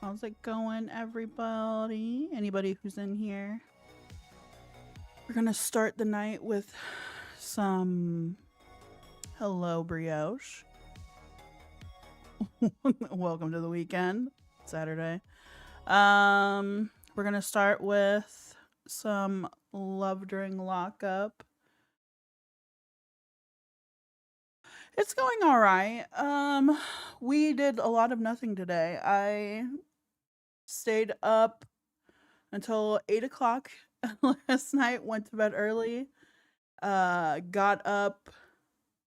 How's it going, everybody? Anybody who's in here? We're gonna start the night with some Hello Brioche. Welcome to the weekend, Saturday. We're gonna start with some Love During Lockup. It's going all right. We did a lot of nothing today. I stayed up until 8 o'clock last night, went to bed early, got up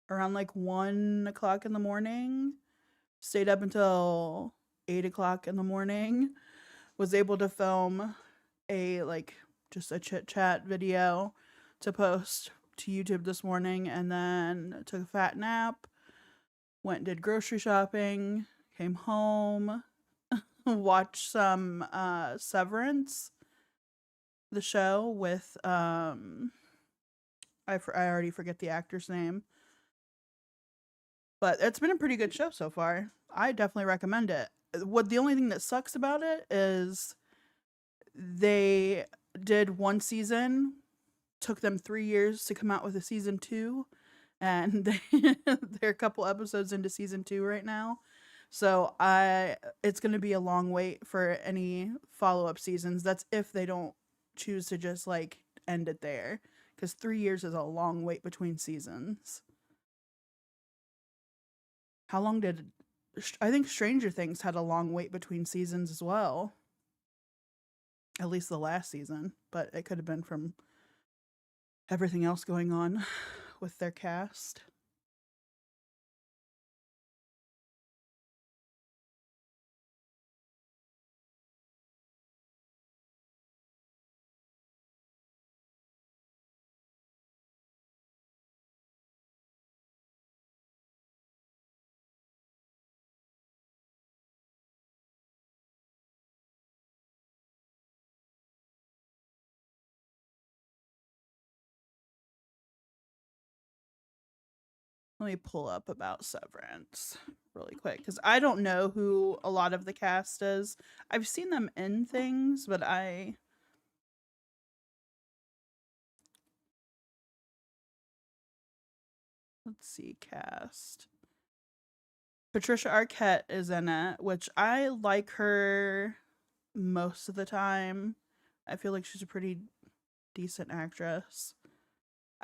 around like 1 o'clock in the morning, stayed up until 8 o'clock in the morning, was able to film just a chit-chat video to post to YouTube this morning, and then took a fat nap, went and did grocery shopping, came home, watched some Severance, the show with I already forget the actor's name, but it's been a pretty good show so far. I definitely recommend it. The only thing that sucks about it is they did one season, took them 3 years to come out with a season 2, and they're a couple episodes into season 2 right now. So it's going to be a long wait for any follow-up seasons. That's if they don't choose to just like end it there, because 3 years is a long wait between seasons. How long did I think Stranger Things had a long wait between seasons as well? At least the last season, but it could have been from everything else going on with their cast. Let me pull up about Severance really quick, because I don't know who a lot of the cast is. I've seen them in things, but let's see, cast. Patricia Arquette is in it, which I like her most of the time. I feel like she's a pretty decent actress.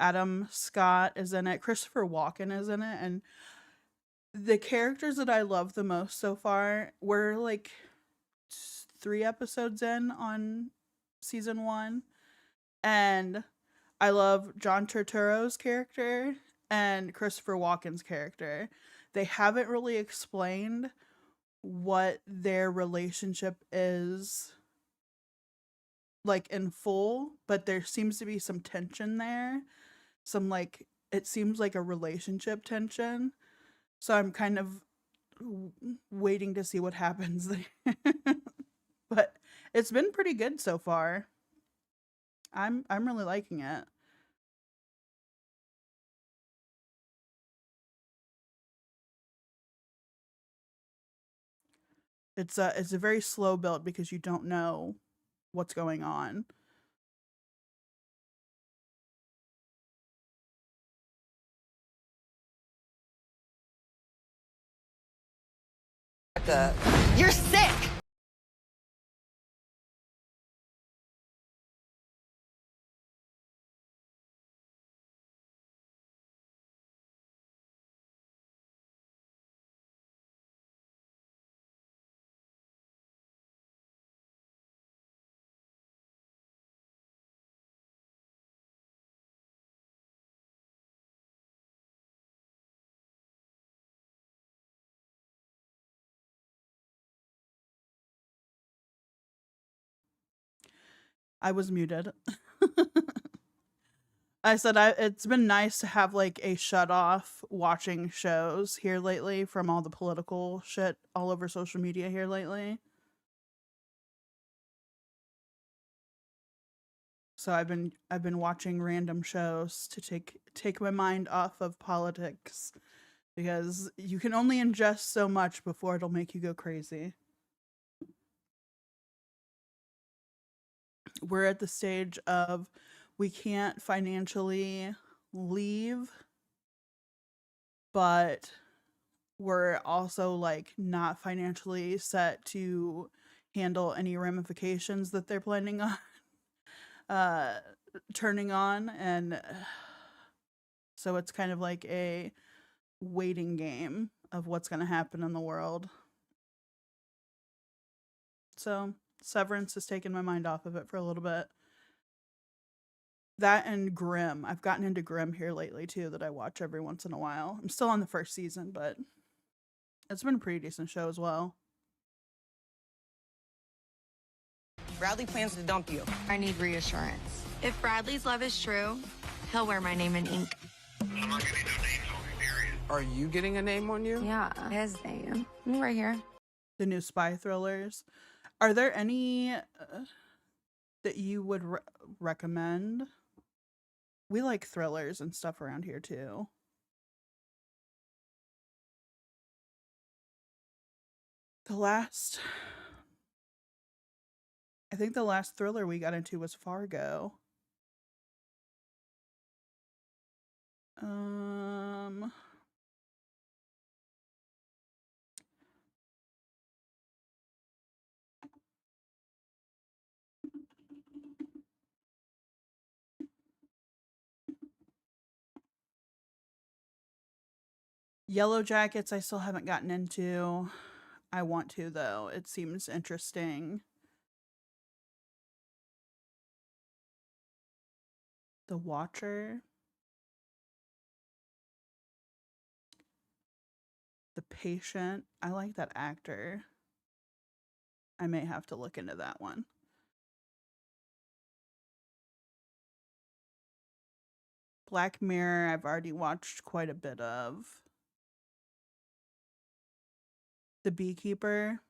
Adam Scott is in it. Christopher Walken is in it. And the characters that I love the most so far, we're like 3 episodes in on season 1. And I love John Turturro's character and Christopher Walken's character. They haven't really explained what their relationship is like in full, but there seems to be some tension there. It seems like a relationship tension. So I'm kind of waiting to see what happens there. But it's been pretty good so far. I'm really liking it. It's a very slow build because you don't know what's going on. You're sick! I was muted. I said it's been nice to have like a shut off watching shows here lately from all the political shit all over social media here lately. So I've been watching random shows to take my mind off of politics, because you can only ingest so much before it'll make you go crazy. we're at the stage of we can't financially leave, but we're also like not financially set to handle any ramifications that they're planning on uh turning on, and so it's kind of like a waiting game of what's going to happen in the world. So Severance has taken my mind off of it for a little bit. That and Grimm. I've gotten into Grimm here lately too, that I watch every once in a while. I'm still on the first season, but it's been a pretty decent show as well. Bradley plans to dump you. I need reassurance. If Bradley's love is true, he'll wear my name in ink. I'm not getting no names on me, period. Are you getting a name on you? Yeah, his name. Right here. The new spy thrillers. Are there any that you would recommend? We like thrillers and stuff around here too. I think the last thriller we got into was Fargo. Yellow Jackets I still haven't gotten into. I want to though. It seems interesting. The Watcher. The Patient. I like that actor. I may have to look into that one. Black Mirror, I've already watched quite a bit of. The Beekeeper.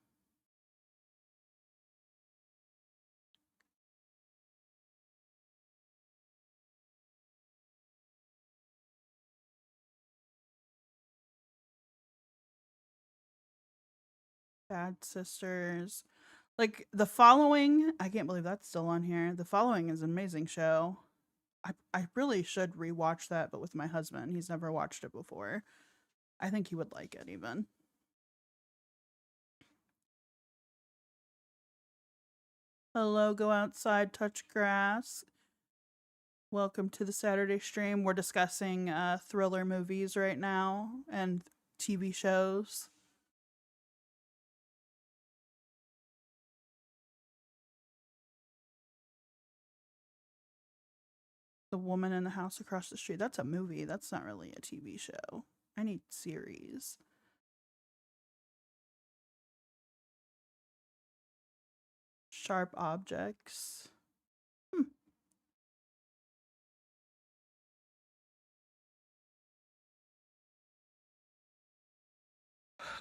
Bad Sisters. Like, The Following, I can't believe that's still on here. The Following is an amazing show. I really should rewatch that, but with my husband. He's never watched it before. I think he would like it even. Hello, go outside, touch grass. Welcome to the Saturday stream. We're discussing thriller movies right now and TV shows. The Woman in the House Across the Street. That's a movie. That's not really a TV show. I need series. Sharp Objects.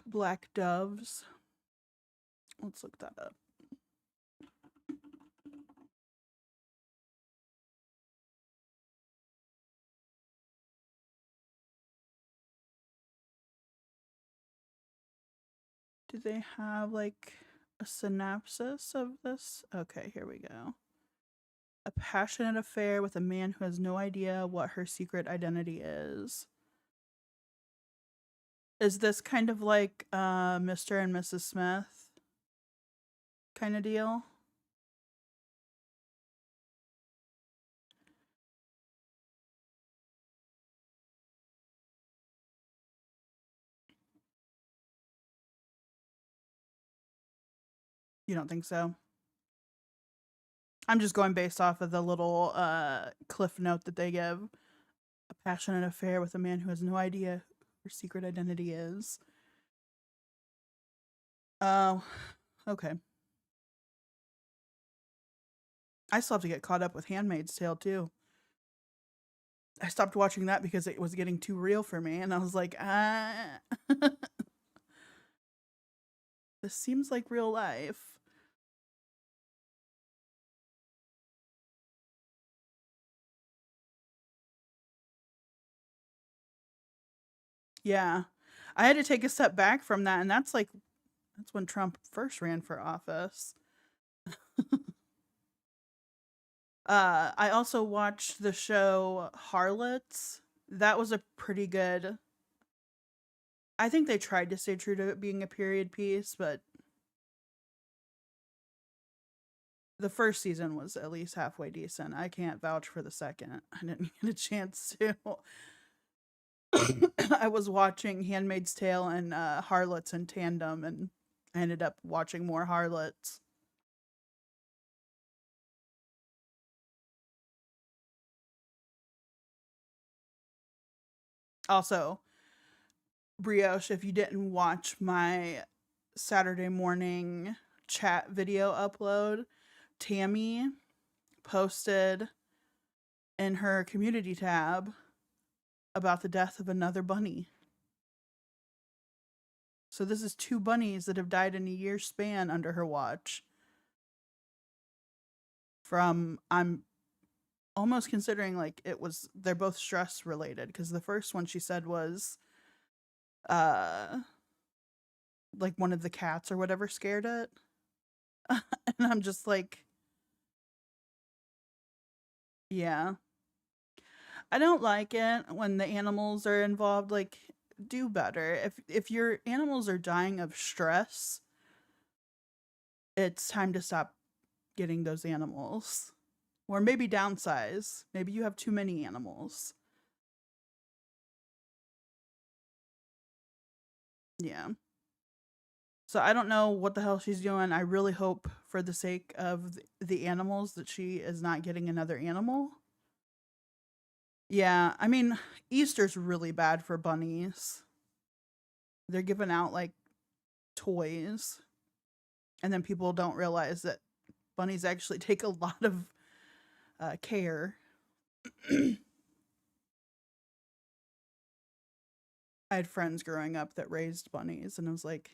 Black Doves. Let's look that up. Do they have like a synopsis of this? Okay, here we go. A passionate affair with a man who has no idea what her secret identity is. Is this kind of like Mr. and Mrs. Smith kind of deal? You don't think so? I'm just going based off of the little cliff note that they give. A passionate affair with a man who has no idea who her secret identity is. Oh, okay. I still have to get caught up with Handmaid's Tale too. I stopped watching that because it was getting too real for me, and I was like, this seems like real life. Yeah. I had to take a step back from that, and that's when Trump first ran for office. I also watched the show Harlots. That was a pretty good. I think they tried to stay true to it being a period piece, but the first season was at least halfway decent. I can't vouch for the second. I didn't get a chance to. I was watching Handmaid's Tale and Harlots in tandem, and I ended up watching more Harlots. Also, Brioche, if you didn't watch my Saturday morning chat video upload, Tammy posted in her community tab about the death of another bunny. So this is 2 bunnies that have died in a year span under her watch. I'm almost considering like they're both stress related, because the first one she said was like one of the cats or whatever scared it. And I'm just like, yeah. I don't like it when the animals are involved. Like, do better. If your animals are dying of stress, it's time to stop getting those animals. Or maybe downsize. Maybe you have too many animals. Yeah. So I don't know what the hell she's doing. I really hope for the sake of the animals that she is not getting another animal. Yeah, I mean, Easter's really bad for bunnies. They're giving out like toys, and then people don't realize that bunnies actually take a lot of care. I had friends growing up that raised bunnies, and I was like,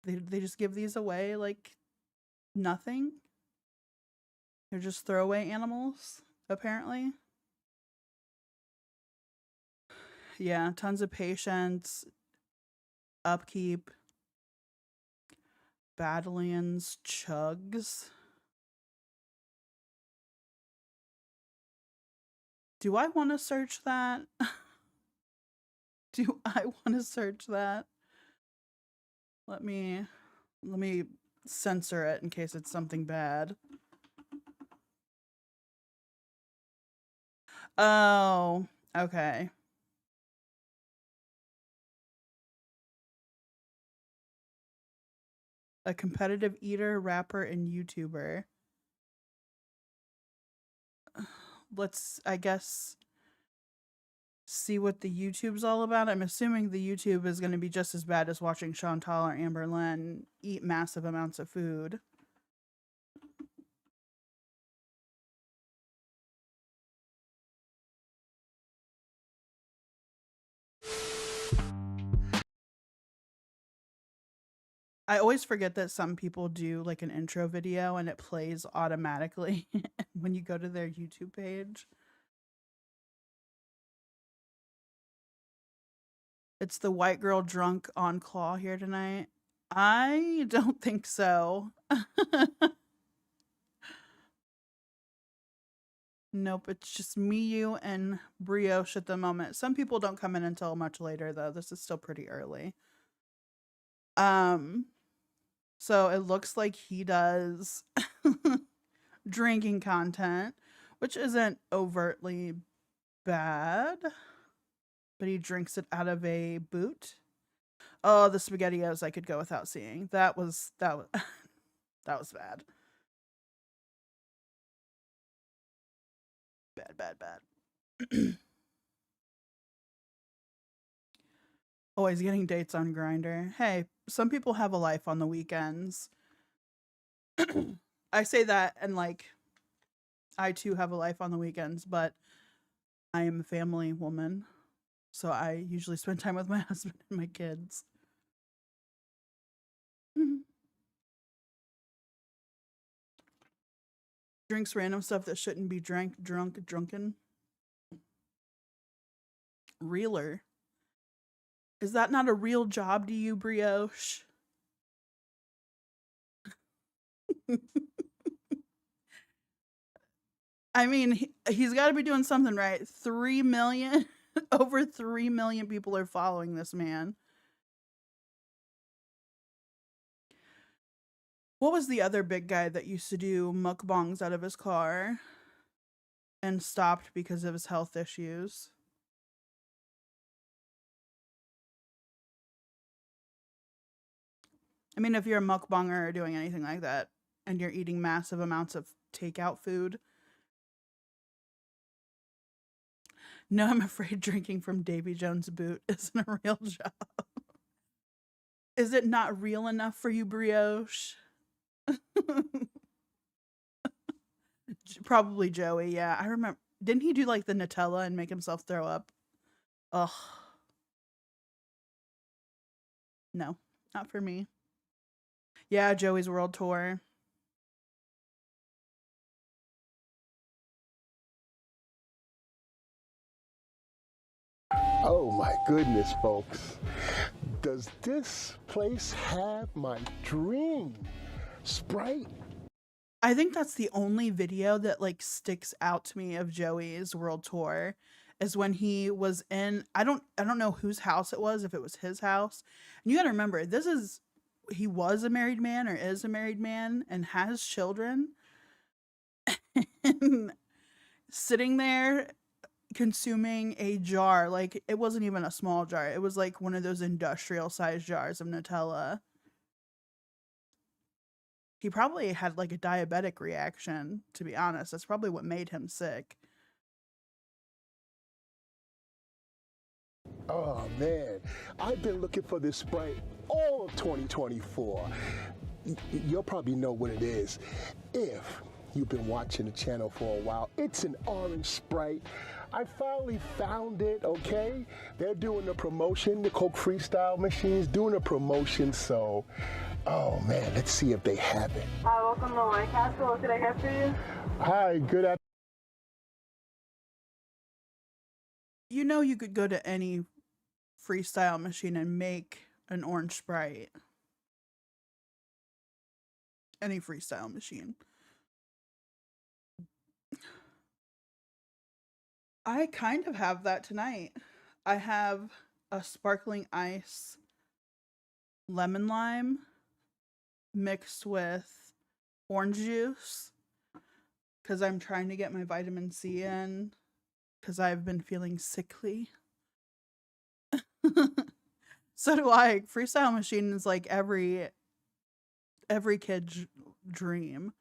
they just give these away like nothing. They're just throwaway animals, apparently. Yeah, tons of patience, upkeep. Badlands Chugs. Do I want to search that? Do I want to search that? Let me censor it in case it's something bad. Oh, okay. A competitive eater, rapper, and YouTuber. Let's, I guess, see what the YouTube's all about. I'm assuming the YouTube is going to be just as bad as watching Chantal or Amber Lynn eat massive amounts of food. I always forget that some people do like an intro video and it plays automatically when you go to their YouTube page. It's the white girl drunk on Claw here tonight. I don't think so. Nope, it's just me, you, and Brioche at the moment. Some people don't come in until much later though. This is still pretty early. So it looks like he does drinking content, which isn't overtly bad, but he drinks it out of a boot. Oh, the SpaghettiOs I could go without seeing. That was that was bad. Bad. Always getting dates on Grindr. Hey, some people have a life on the weekends. I say that and like I too have a life on the weekends, but I am a family woman. So I usually spend time with my husband and my kids. Drinks random stuff that shouldn't be drunken. Reeler. Is that not a real job to you, Brioche? I mean, he's got to be doing something right. 3 million, over 3 million people are following this man. What was the other big guy that used to do mukbangs out of his car and stopped because of his health issues? I mean, if you're a mukbanger or doing anything like that and you're eating massive amounts of takeout food. No, I'm afraid drinking from Davy Jones' boot isn't a real job. Is it not real enough for you, Brioche? Probably Joey, yeah. I remember. Didn't he do like the Nutella and make himself throw up? Ugh. No, not for me. Yeah, Joey's World Tour. Oh my goodness, folks. Does this place have my dream Sprite? I think that's the only video that like sticks out to me of Joey's World Tour is when he was in I don't know whose house it was, if it was his house. And you got to remember, he was a married man or is a married man and has children. And sitting there consuming a jar, like it wasn't even a small jar. It was like one of those industrial sized jars of Nutella. He probably had like a diabetic reaction, to be honest. That's probably what made him sick. Oh man, I've been looking for this Sprite all of 2024. You'll probably know what it is if you've been watching the channel for a while. It's an orange Sprite. I finally found it, okay? They're doing a promotion, the Coke Freestyle Machine's doing a promotion, so, oh man, let's see if they have it. Hi, welcome to White Castle. What can I get for you? Hi, good afternoon. You know, you could go to any freestyle machine and make an orange Sprite. Any freestyle machine. I kind of have that tonight. I have a sparkling ice lemon lime mixed with orange juice because I'm trying to get my vitamin C in because I've been feeling sickly. So do I. Freestyle machine is like every kid's dream.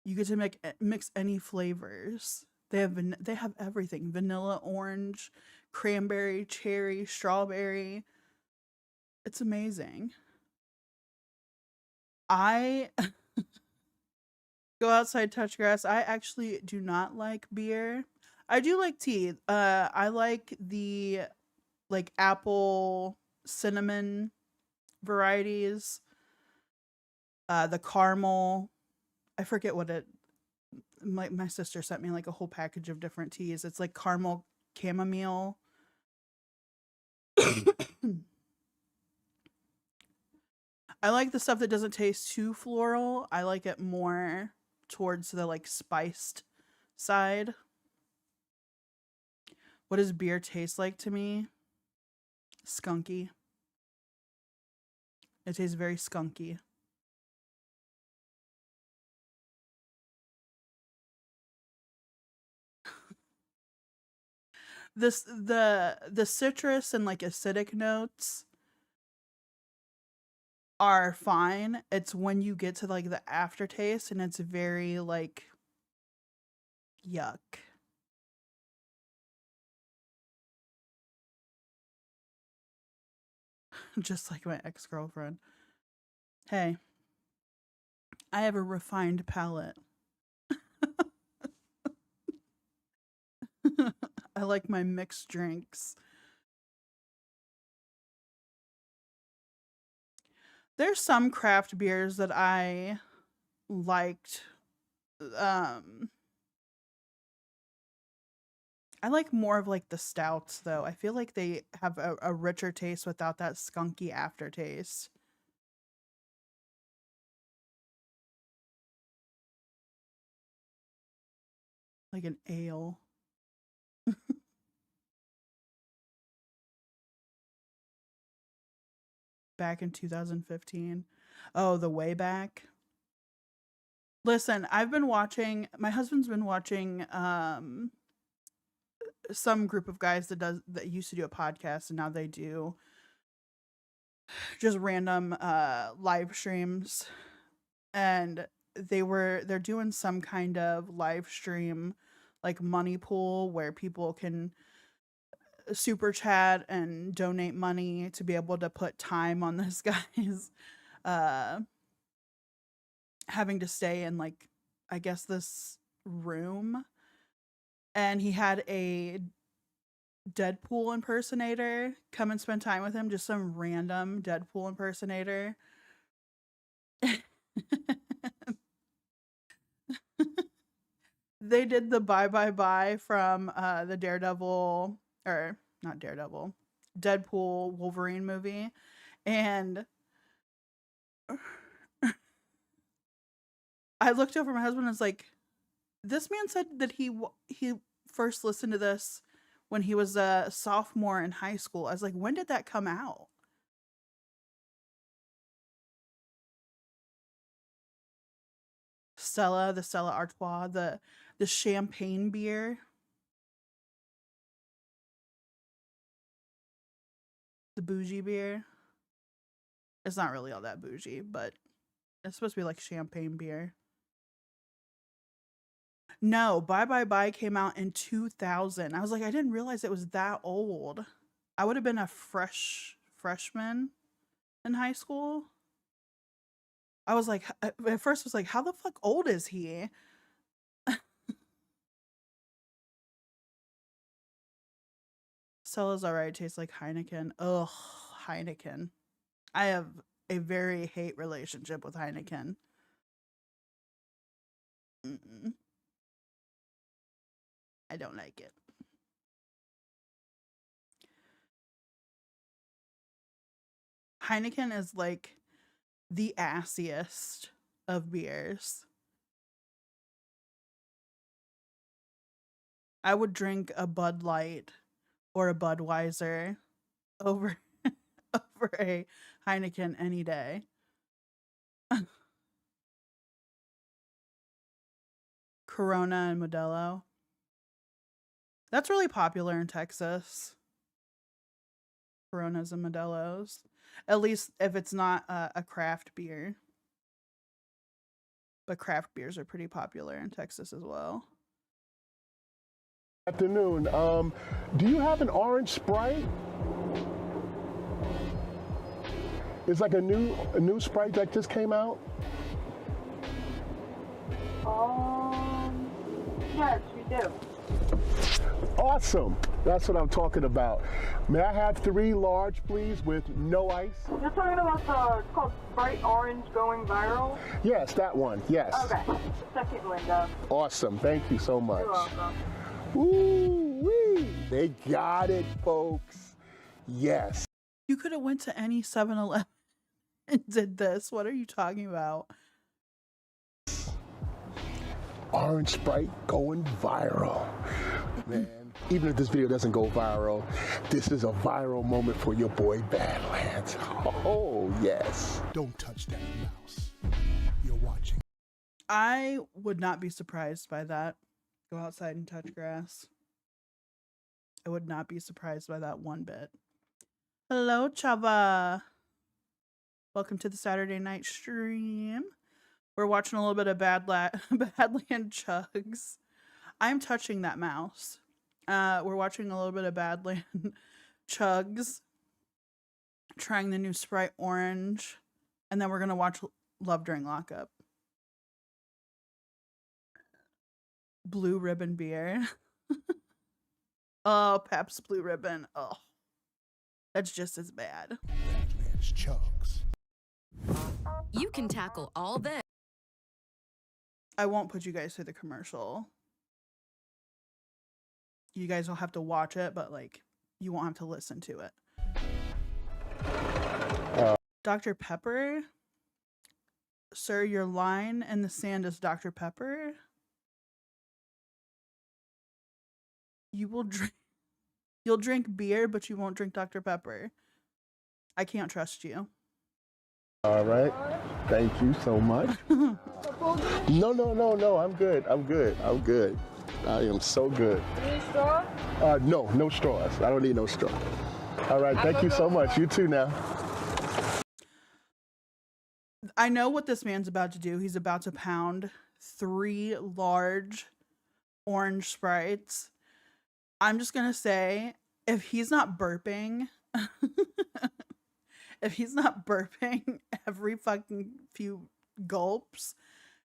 You get to mix any flavors. They have everything: vanilla, orange, cranberry, cherry, strawberry. It's amazing. I go outside, touch grass. I actually do not like beer. I do like tea. I like the like apple cinnamon varieties. The caramel. I forget what it. My sister sent me like a whole package of different teas. It's like caramel chamomile. I like the stuff that doesn't taste too floral. I like it more towards the like spiced side. What does beer taste like to me? Skunky. It tastes very skunky. The citrus and like acidic notes are fine. It's when you get to like the aftertaste and it's very like yuck. Just like my ex-girlfriend. Hey, I have a refined palate. I like my mixed drinks. There's some craft beers that I liked. I like more of like the stouts though. I feel like they have a richer taste without that skunky aftertaste. Like an ale. Back in 2015. Oh, the way back. Listen, I've been watching, my husband's been watching some group of guys that used to do a podcast, and now they do just random live streams. And they're doing some kind of live stream like money pool where people can super chat and donate money to be able to put time on this guy's having to stay in, like, I guess this room. And he had a Deadpool impersonator come and spend time with him, just some random Deadpool impersonator. They did the bye bye bye from the Daredevil, or not Daredevil, Deadpool Wolverine movie. And I looked over at my husband and was like, this man said that he first listened to this when he was a sophomore in high school. I was like, when did that come out? Stella, the Stella Artois, the champagne beer. The bougie beer. It's not really all that bougie, but it's supposed to be like champagne beer. No, Bye Bye Bye came out in 2000. I was like, I didn't realize it was that old. I would have been a freshman in high school. I was like, at first I was like, how the fuck old is he? Stella's alright. Tastes like Heineken. Ugh, Heineken. I have a very hate relationship with Heineken. I don't like it. Heineken is like the assiest of beers. I would drink a Bud Light or a Budweiser over a Heineken any day. Corona and Modelo. That's really popular in Texas. Coronas and Modelos. At least if it's not a craft beer. But craft beers are pretty popular in Texas as well. Afternoon. Do you have an orange Sprite? It's like a new Sprite that just came out. Yes, we do. Awesome. That's what I'm talking about. May I have 3 large, please, with no ice? You're talking about it's called Bright Orange going viral? Yes, that one. Yes. Okay. Second window. Awesome. Thank you so much. You're welcome. Woo-wee. They got it, folks. Yes. You could have went to any 7-Eleven and did this. What are you talking about? Orange Sprite going viral. Man, even if this video doesn't go viral, this is a viral moment for your boy Badlands. Oh, yes. Don't touch that mouse. You're watching. I would not be surprised by that. Go outside and touch grass. I would not be surprised by that one bit. Hello, Chava. Welcome to the Saturday night stream. We're watching a little bit of Badlands Chugs. I'm touching that mouse. We're watching a little bit of Badlands Chugs. Trying the new Sprite Orange. And then we're going to watch Love During Lockup. Blue Ribbon beer. Oh, Pabst Blue Ribbon. Oh, that's just as bad. Badlands Chugs. You can tackle all this. I won't put you guys through the commercial. You guys will have to watch it, but like, you won't have to listen to it. Dr. Pepper? Sir, your line in the sand is Dr. Pepper? You'll drink beer, but you won't drink Dr. Pepper. I can't trust you. All right. Thank you so much. No. I'm good. I am so good. Any straw? No straws. I don't need no straw. All right. Thank you so much. You too now. I know what this man's about to do. He's about to pound 3 large orange Sprites. I'm just going to say, if he's not burping, every fucking few gulps,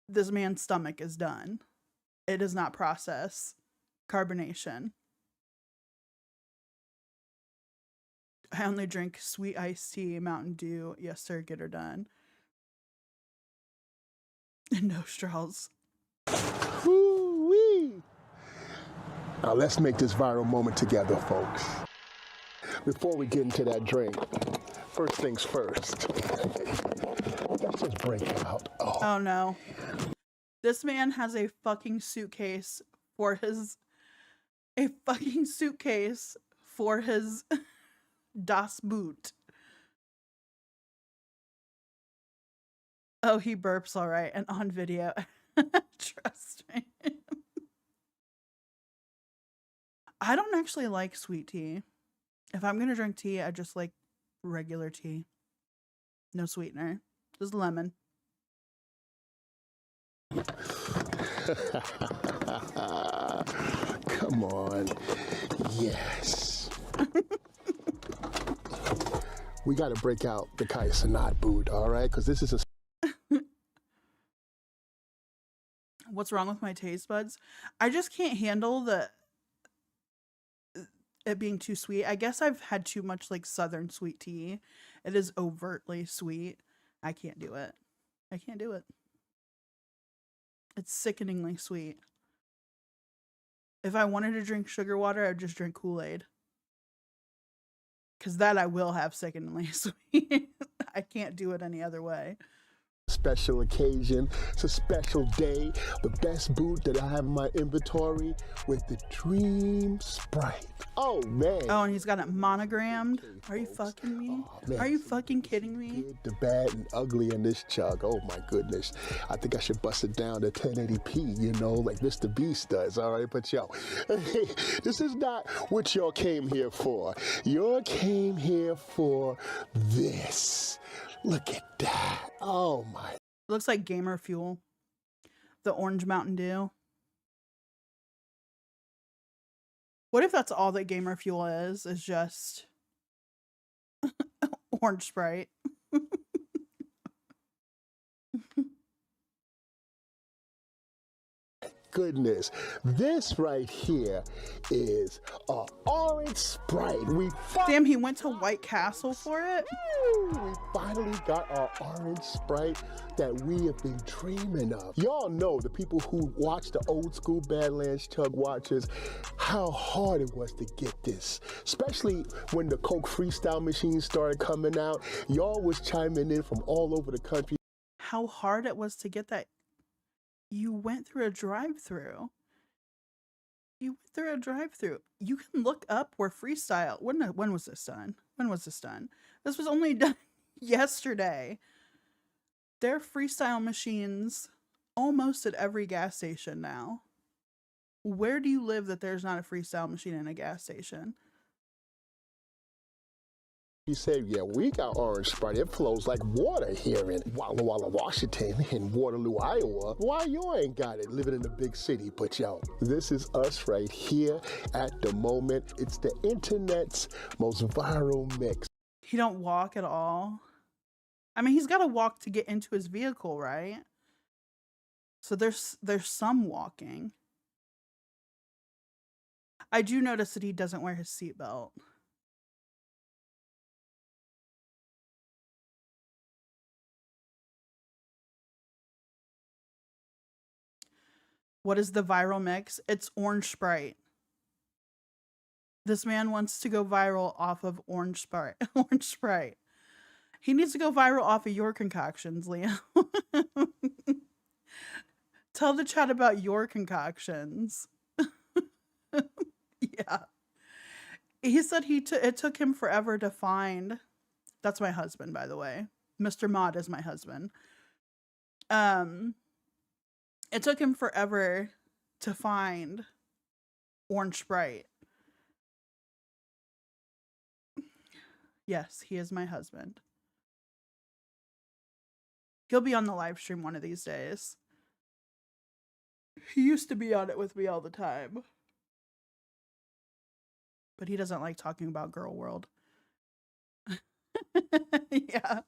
this man's stomach is done. It does not process carbonation. I only drink sweet iced tea, Mountain Dew. Yes, sir, get her done. No straws. Woo-wee. Now let's make this viral moment together, folks. Before we get into that drink, first things first. Let's just break it out. Oh no. This man has a fucking suitcase for his Das Boot. Oh, he burps all right and on video. Trust me. I don't actually like sweet tea. If I'm going to drink tea, I just like regular tea. No sweetener. Just lemon. Come on. Yes. We got to break out the Kaisanat boot, all right? Because this is a... What's wrong with my taste buds? I just can't handle it being too sweet. I guess I've had too much like southern sweet tea. It is overtly sweet. I can't do it. It's sickeningly sweet. If I wanted to drink sugar water, I'd just drink Kool-Aid. Because that I will have sickeningly sweet. I can't do it any other way. Special occasion. It's a special day. The best boot that I have in my inventory with the Dream Sprite. Oh, man. Oh, and he's got it monogrammed. Are you fucking me? Man. Are you fucking kidding me? Good, the bad, and ugly in this chug. Oh, my goodness. I think I should bust it down to 1080p, you know, like Mr. Beast does, all right? But, yo, this is not what y'all came here for. Y'all came here for this. Look at that. Oh, my. It looks like Gamer Fuel. The orange Mountain Dew. What if that's all that Gamer Fuel is just orange Sprite? Goodness, this right here is an orange Sprite. Damn, he went to White Castle for it? We finally got our orange Sprite that we have been dreaming of. Y'all know, the people who watch the old school Badlands Chug watchers, how hard it was to get this. Especially when the Coke freestyle machines started coming out. Y'all was chiming in from all over the country. How hard it was to get that. You went through a drive-through. You can look up where freestyle. When was this done? This was only done yesterday. There are freestyle machines almost at every gas station now. Where do you live that there's not a freestyle machine in a gas station? He said, yeah, we got orange Sprite. It flows like water here in Walla Walla, Washington, in Waterloo, Iowa. Why you ain't got it living in the big city? But yo, this is us right here at the moment. It's the internet's most viral mix. He don't walk at all. I mean, he's got to walk to get into his vehicle, right? So there's some walking. I do notice that he doesn't wear his seatbelt. What is the viral mix? It's orange Sprite. This man wants to go viral off of orange Sprite. Orange Sprite. He needs to go viral off of your concoctions, Leo. Tell the chat about your concoctions. Yeah. He said it took him forever to find. That's my husband, by the way. Mr. Mod is my husband. It took him forever to find Orange Sprite. Yes, he is my husband. He'll be on the live stream one of these days. He used to be on it with me all the time. But he doesn't like talking about Girl World. Yeah.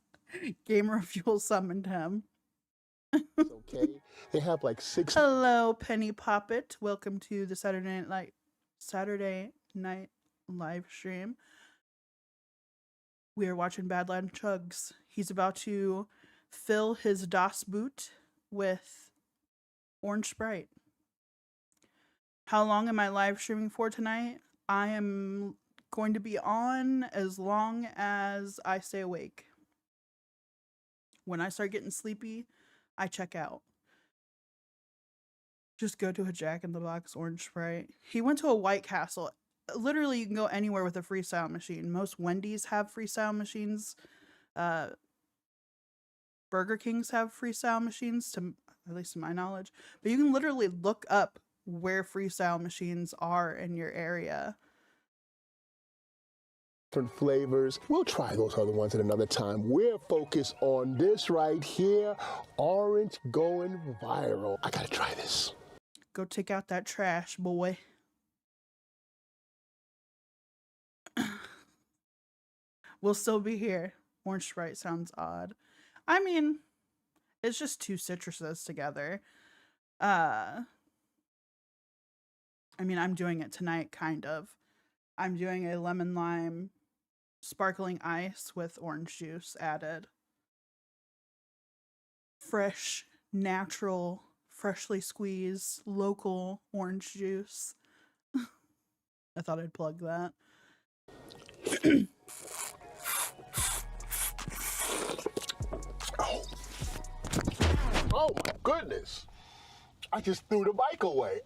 Gamer Fuel summoned him. Okay, they have like 6. Hello, Penny Poppet. Welcome to the Saturday night live stream. We are watching Badlands Chugs. He's about to fill his DOS boot with Orange Sprite. How long am I live streaming for tonight? I am going to be on as long as I stay awake. When I start getting sleepy, I check out. Just go to a Jack in the Box Orange Sprite. He went to a White Castle. Literally, you can go anywhere with a freestyle machine. Most Wendy's have freestyle machines. Burger Kings have freestyle machines, at least to my knowledge. But you can literally look up where freestyle machines are in your area. Different flavors. We'll try those other ones at another time. We're focused on this right here. Orange going viral. I gotta try this. Go take out that trash, boy. We'll still be here. Orange Sprite sounds odd. I mean, it's just two citruses together. I mean, I'm doing it tonight, kind of. I'm doing a lemon lime sparkling ice with orange juice added. Fresh, natural, freshly squeezed, local orange juice. I thought I'd plug that. Oh my goodness. I just threw the mic away.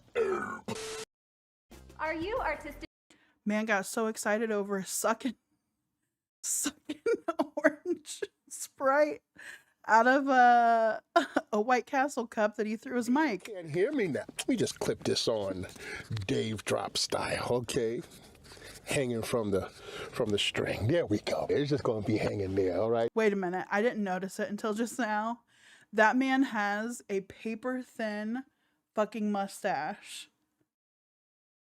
Are you artistic? Man got so excited over sucking orange Sprite out of a White Castle cup that he threw his mic. You can't hear me now. Let me just clip this on Dave Drop style, okay? Hanging from the string. There we go. It's just gonna be hanging there, all right? Wait a minute. I didn't notice it until just now. That man has a paper thin fucking mustache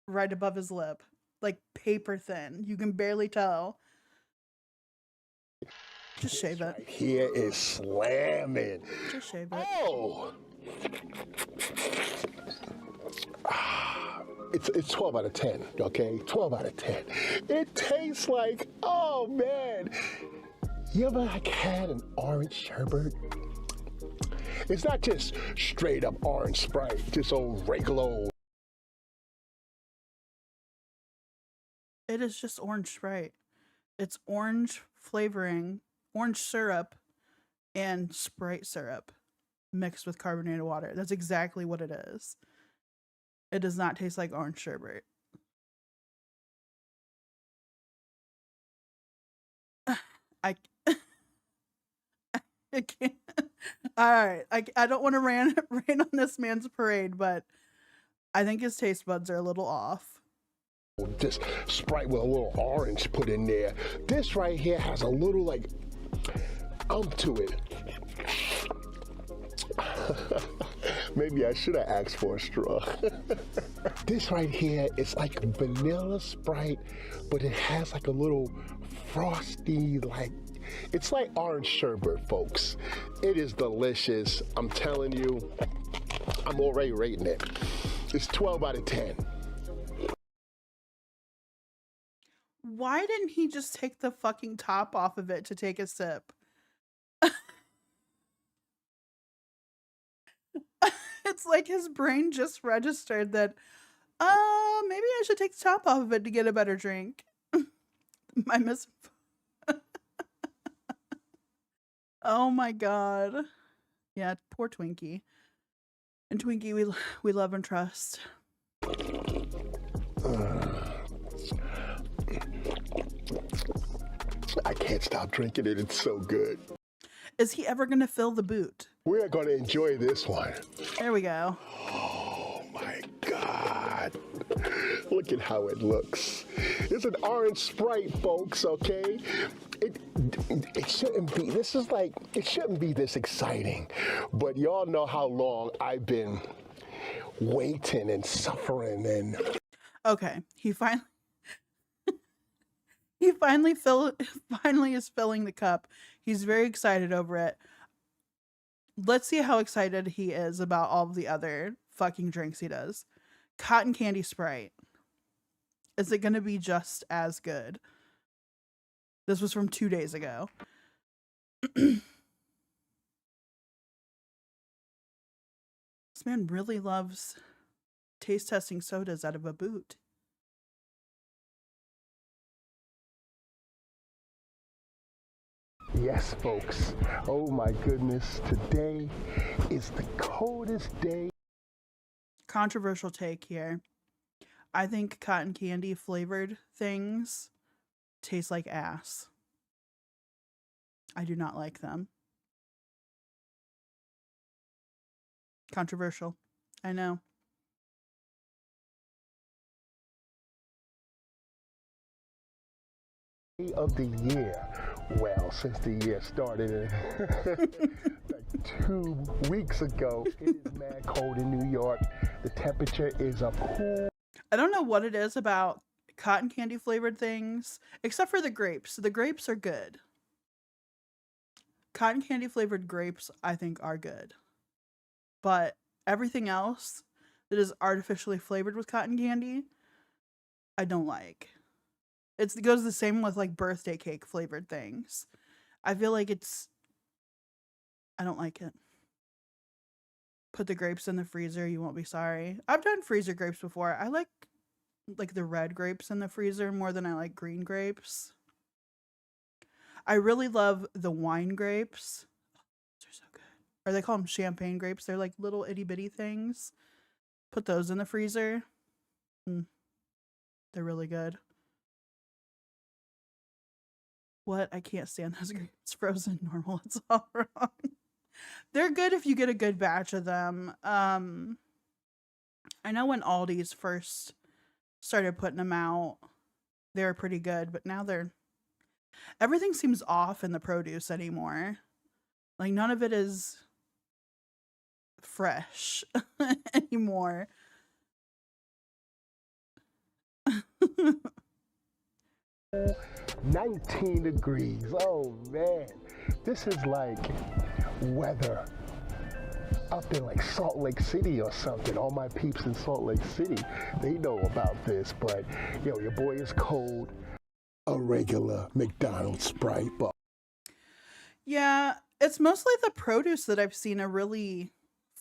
right above his lip. Like paper thin. You can barely tell. Just shave it. Right here is slamming. Just shave it. Oh! It's 12 out of 10, okay? 12 out of 10. It tastes like, oh man. You ever had an orange sherbet? It's not just straight up orange Sprite, just old regular old. It is just orange Sprite. It's orange flavoring, orange syrup, and Sprite syrup mixed with carbonated water. That's exactly what it is. It does not taste like orange sherbet. I can't. All right. I don't want to rain on this man's parade, but I think his taste buds are a little off. This Sprite with a little orange put in there. This right here has a little like to it. Maybe I should have asked for a straw. This right here is like vanilla Sprite, but it has like a little frosty, like, it's like orange sherbet, folks. It is delicious. I'm telling you, I'm already rating it. It's 12 out of 10. Why didn't he just take the fucking top off of it to take a sip? It's like his brain just registered that, maybe I should take the top off of it to get a better drink. Oh my god. Yeah, poor Twinkie. And Twinkie, we love and trust. I can't stop drinking it. It's so good. Is he ever going to fill the boot? We're going to enjoy this one. There we go. Oh my God. Look at how it looks. It's an orange Sprite, folks, okay? It shouldn't be, it shouldn't be this exciting. But y'all know how long I've been waiting and suffering and... Okay, he finally is filling the cup. He's very excited over it. Let's see how excited he is about all of the other fucking drinks he does. Cotton candy Sprite. Is it going to be just as good? This was from 2 days ago. This man really loves taste testing sodas out of a boot. Yes, folks. Oh my goodness. Today is the coldest day. Controversial take here. I think cotton candy flavored things taste like ass. I do not like them. Controversial. I know. Of the year. Well, since the year started like 2 weeks ago, it is mad cold in New York. The temperature is up cool. I don't know what it is about cotton candy flavored things, except for the grapes. The grapes are good. Cotton candy flavored grapes, I think, are good. But everything else that is artificially flavored with cotton candy, I don't like. It goes the same with like birthday cake flavored things. I feel like I don't like it. Put the grapes in the freezer, you won't be sorry. I've done freezer grapes before. I like the red grapes in the freezer more than I like green grapes. I really love the wine grapes. Those are so good. Or they call them champagne grapes. They're like little itty bitty things. Put those in the freezer. They're really good. What? I can't stand those grapes frozen normal. It's all wrong. They're good if you get a good batch of them. I know when Aldi's first started putting them out, they were pretty good, but now everything seems off in the produce anymore. Like none of it is fresh anymore. 19 degrees. Oh man, this is like weather up in like Salt Lake City or something. All my peeps in Salt Lake City, they know about this, but yo, your boy is cold. A regular McDonald's Sprite. But yeah, it's mostly the produce that I've seen a really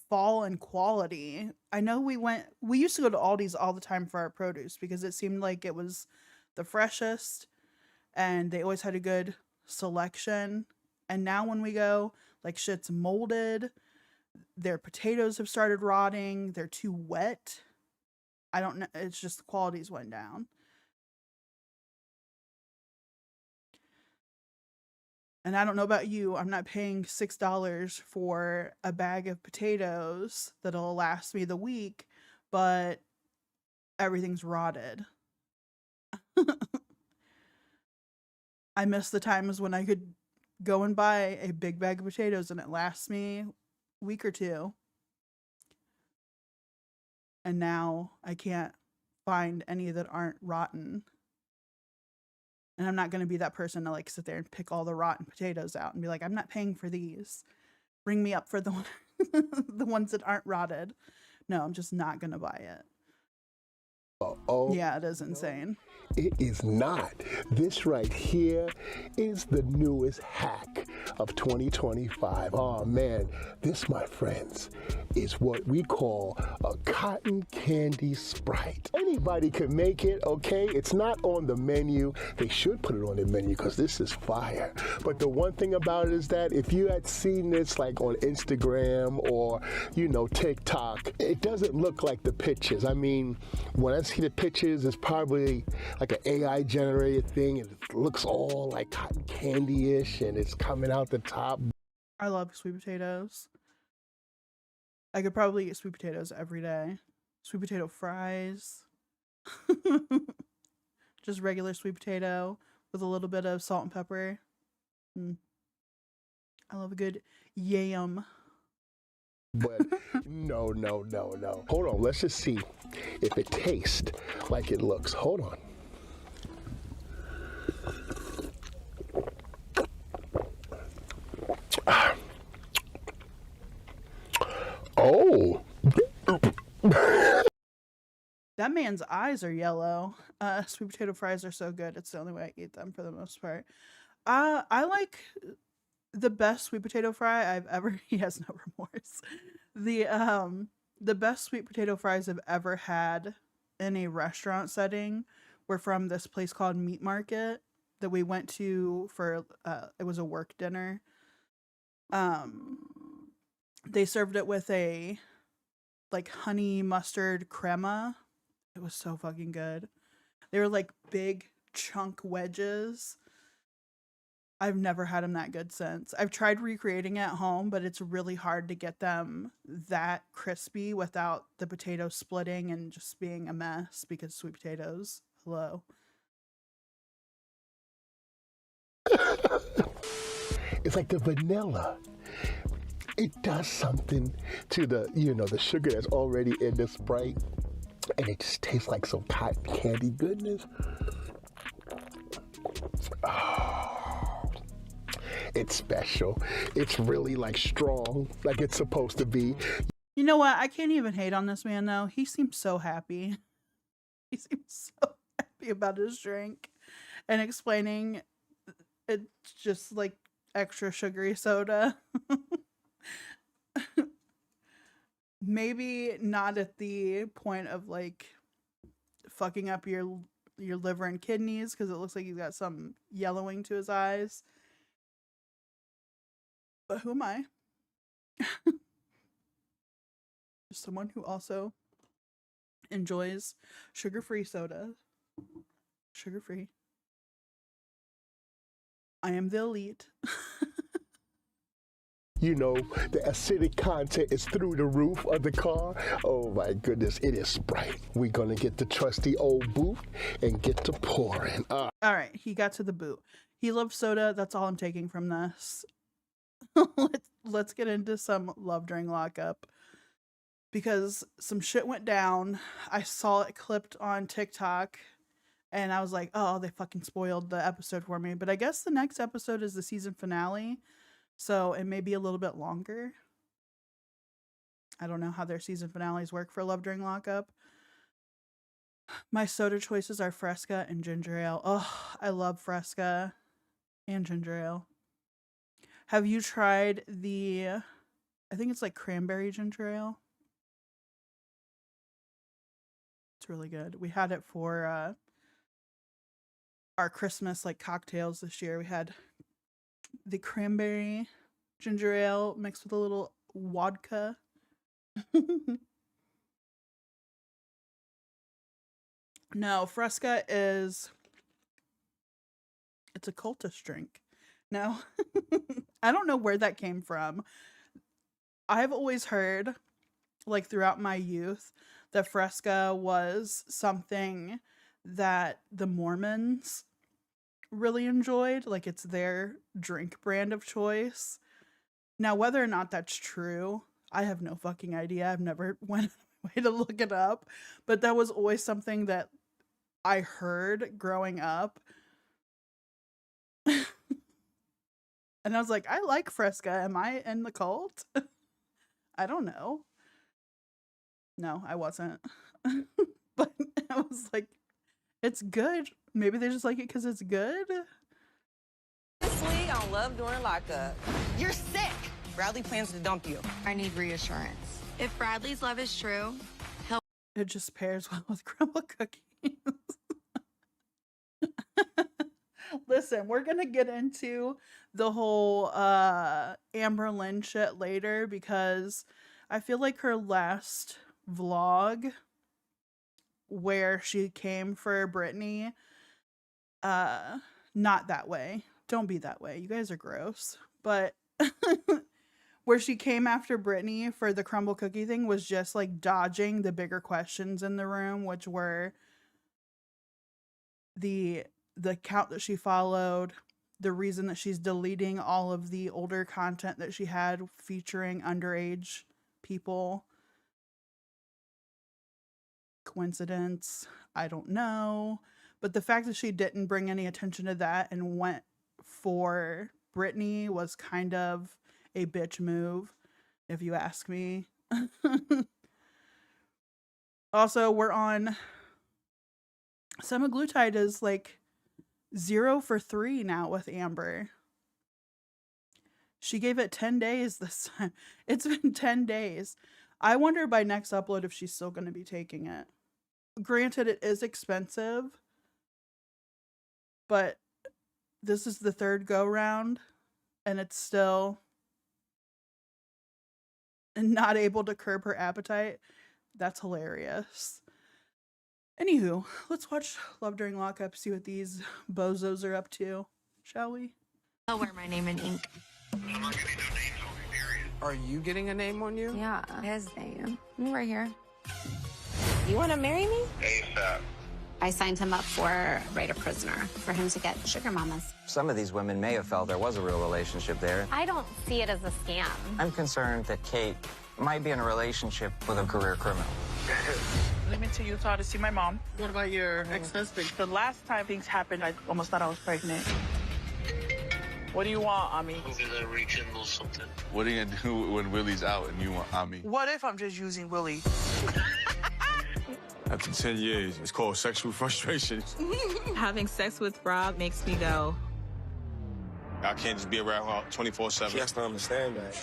fall in quality. I know we used to go to Aldi's all the time for our produce because it seemed like it was the freshest and they always had a good selection. And now when we go, like shit's molded, their potatoes have started rotting, they're too wet. I don't know, it's just the quality's went down. And I don't know about you, I'm not paying $6 for a bag of potatoes that'll last me the week, but everything's rotted. I miss the times when I could go and buy a big bag of potatoes and it lasts me a week or two. And now I can't find any that aren't rotten. And I'm not going to be that person to like sit there and pick all the rotten potatoes out and be like, I'm not paying for these. Bring me up for the ones that aren't rotted. No, I'm just not going to buy it. oh Yeah, it is insane. It is not. This right here is the newest hack of 2025. Oh man, this, my friends, is what we call a cotton candy Sprite. Anybody can make it, okay? It's not on the menu. They should put it on the menu because this is fire. But the one thing about it is that if you had seen this like on Instagram or, TikTok, it doesn't look like the pictures. I mean, when I see the pictures, it's probably like an AI generated thing, and it looks all like cotton candy-ish, and it's coming out the top. I love sweet potatoes. I could probably eat sweet potatoes every day. Sweet potato fries. Just regular sweet potato with a little bit of salt and pepper. I love a good yam. But no. Hold on, let's just see if it tastes like it looks. Hold on. Oh. That man's eyes are yellow. Sweet potato fries are so good. It's the only way I eat them for the most part. I like the best sweet potato fry I've ever. He has no remorse. The best sweet potato fries I've ever had in a restaurant setting were from this place called Meat Market that we went to for it was a work dinner. They served it with a like honey mustard crema. It was so fucking good. They were like big chunk wedges. I've never had them that good since. I've tried recreating it at home, but it's really hard to get them that crispy without the potatoes splitting and just being a mess because sweet potatoes. Hello. It's like the vanilla. It does something to the, the sugar that's already in the Sprite, and it just tastes like some cotton candy goodness. Oh, it's special. It's really like strong, like it's supposed to be. You know what? I can't even hate on this man though. He seems so happy. He seems so happy about his drink and explaining it's just like extra sugary soda. Maybe not at the point of like fucking up your liver and kidneys because it looks like he's got some yellowing to his eyes. But who am I? Just someone who also enjoys sugar-free soda. Sugar-free. I am the elite. The acidic content is through the roof of the car. Oh my goodness, it is Sprite. We're gonna get the trusty old boot and get to pouring. All right, he got to the boot. He loves soda. That's all I'm taking from this. Let's get into some love during lockup because some shit went down. I saw it clipped on TikTok and I was like, oh, they fucking spoiled the episode for me. But I guess the next episode is the season finale. So it may be a little bit longer. I don't know how their season finales work for Love During Lockup. My soda choices are Fresca and ginger ale. Oh, I love Fresca and ginger ale. Have you tried I think it's like cranberry ginger ale? It's really good. We had it for our Christmas like cocktails this year. We had the cranberry ginger ale mixed with a little vodka. No, Fresca it's a cultist drink. No, I don't know where that came from. I've always heard, like throughout my youth, that Fresca was something that the Mormons really enjoyed. Like it's their drink brand of choice. Now, whether or not that's true, I have no fucking idea. I've never went way to look it up, but that was always something that I heard growing up. And I was like, I like Fresca. Am I in the cult? I don't know. No, I wasn't. But I was like, it's good. Maybe they just like it because it's good. Honestly, on Love During Lockup. You're sick. Bradley plans to dump you. I need reassurance. If Bradley's love is true, he'll. It just pairs well with grandma cookies. Listen, we're gonna get into the whole Amber Lynn shit later because I feel like her last vlog where she came for Brittany Not that way. Don't be that way. You guys are gross. But where she came after Brittany for the crumble cookie thing was just like dodging the bigger questions in the room, which were the account that she followed, the reason that she's deleting all of the older content that she had featuring underage people. Coincidence? I don't know. But the fact that she didn't bring any attention to that and went for Brittany was kind of a bitch move, if you ask me. Also, we're on semaglutide is like 0 for 3 now with Amber. She gave it 10 days this time. It's been 10 days. I wonder by next upload if she's still going to be taking it. Granted, it is expensive, but this is the third go round and it's still not able to curb her appetite. That's hilarious. Anywho, let's watch Love During Lockup, see what these bozos are up to, shall we? I'll wear my name in ink. I'm not getting no names on me, period. Are you getting a name on you? Yeah, his name. Right here. You want to marry me? ASAP. I signed him up for Right a Prisoner for him to get sugar mamas. Some of these women may have felt there was a real relationship there. I don't see it as a scam. I'm concerned that Kate might be in a relationship with a career criminal. I went to Utah to see my mom. What about your ex-husband? The last time things happened, I almost thought I was pregnant. What do you want, Ami? Hopefully that rekindles something. What are you gonna do when Willie's out and you want Ami? What if I'm just using Willie? After 10 years, it's called sexual frustration. Having sex with Rob makes me go. I can't just be around her 24/7. She has to understand that.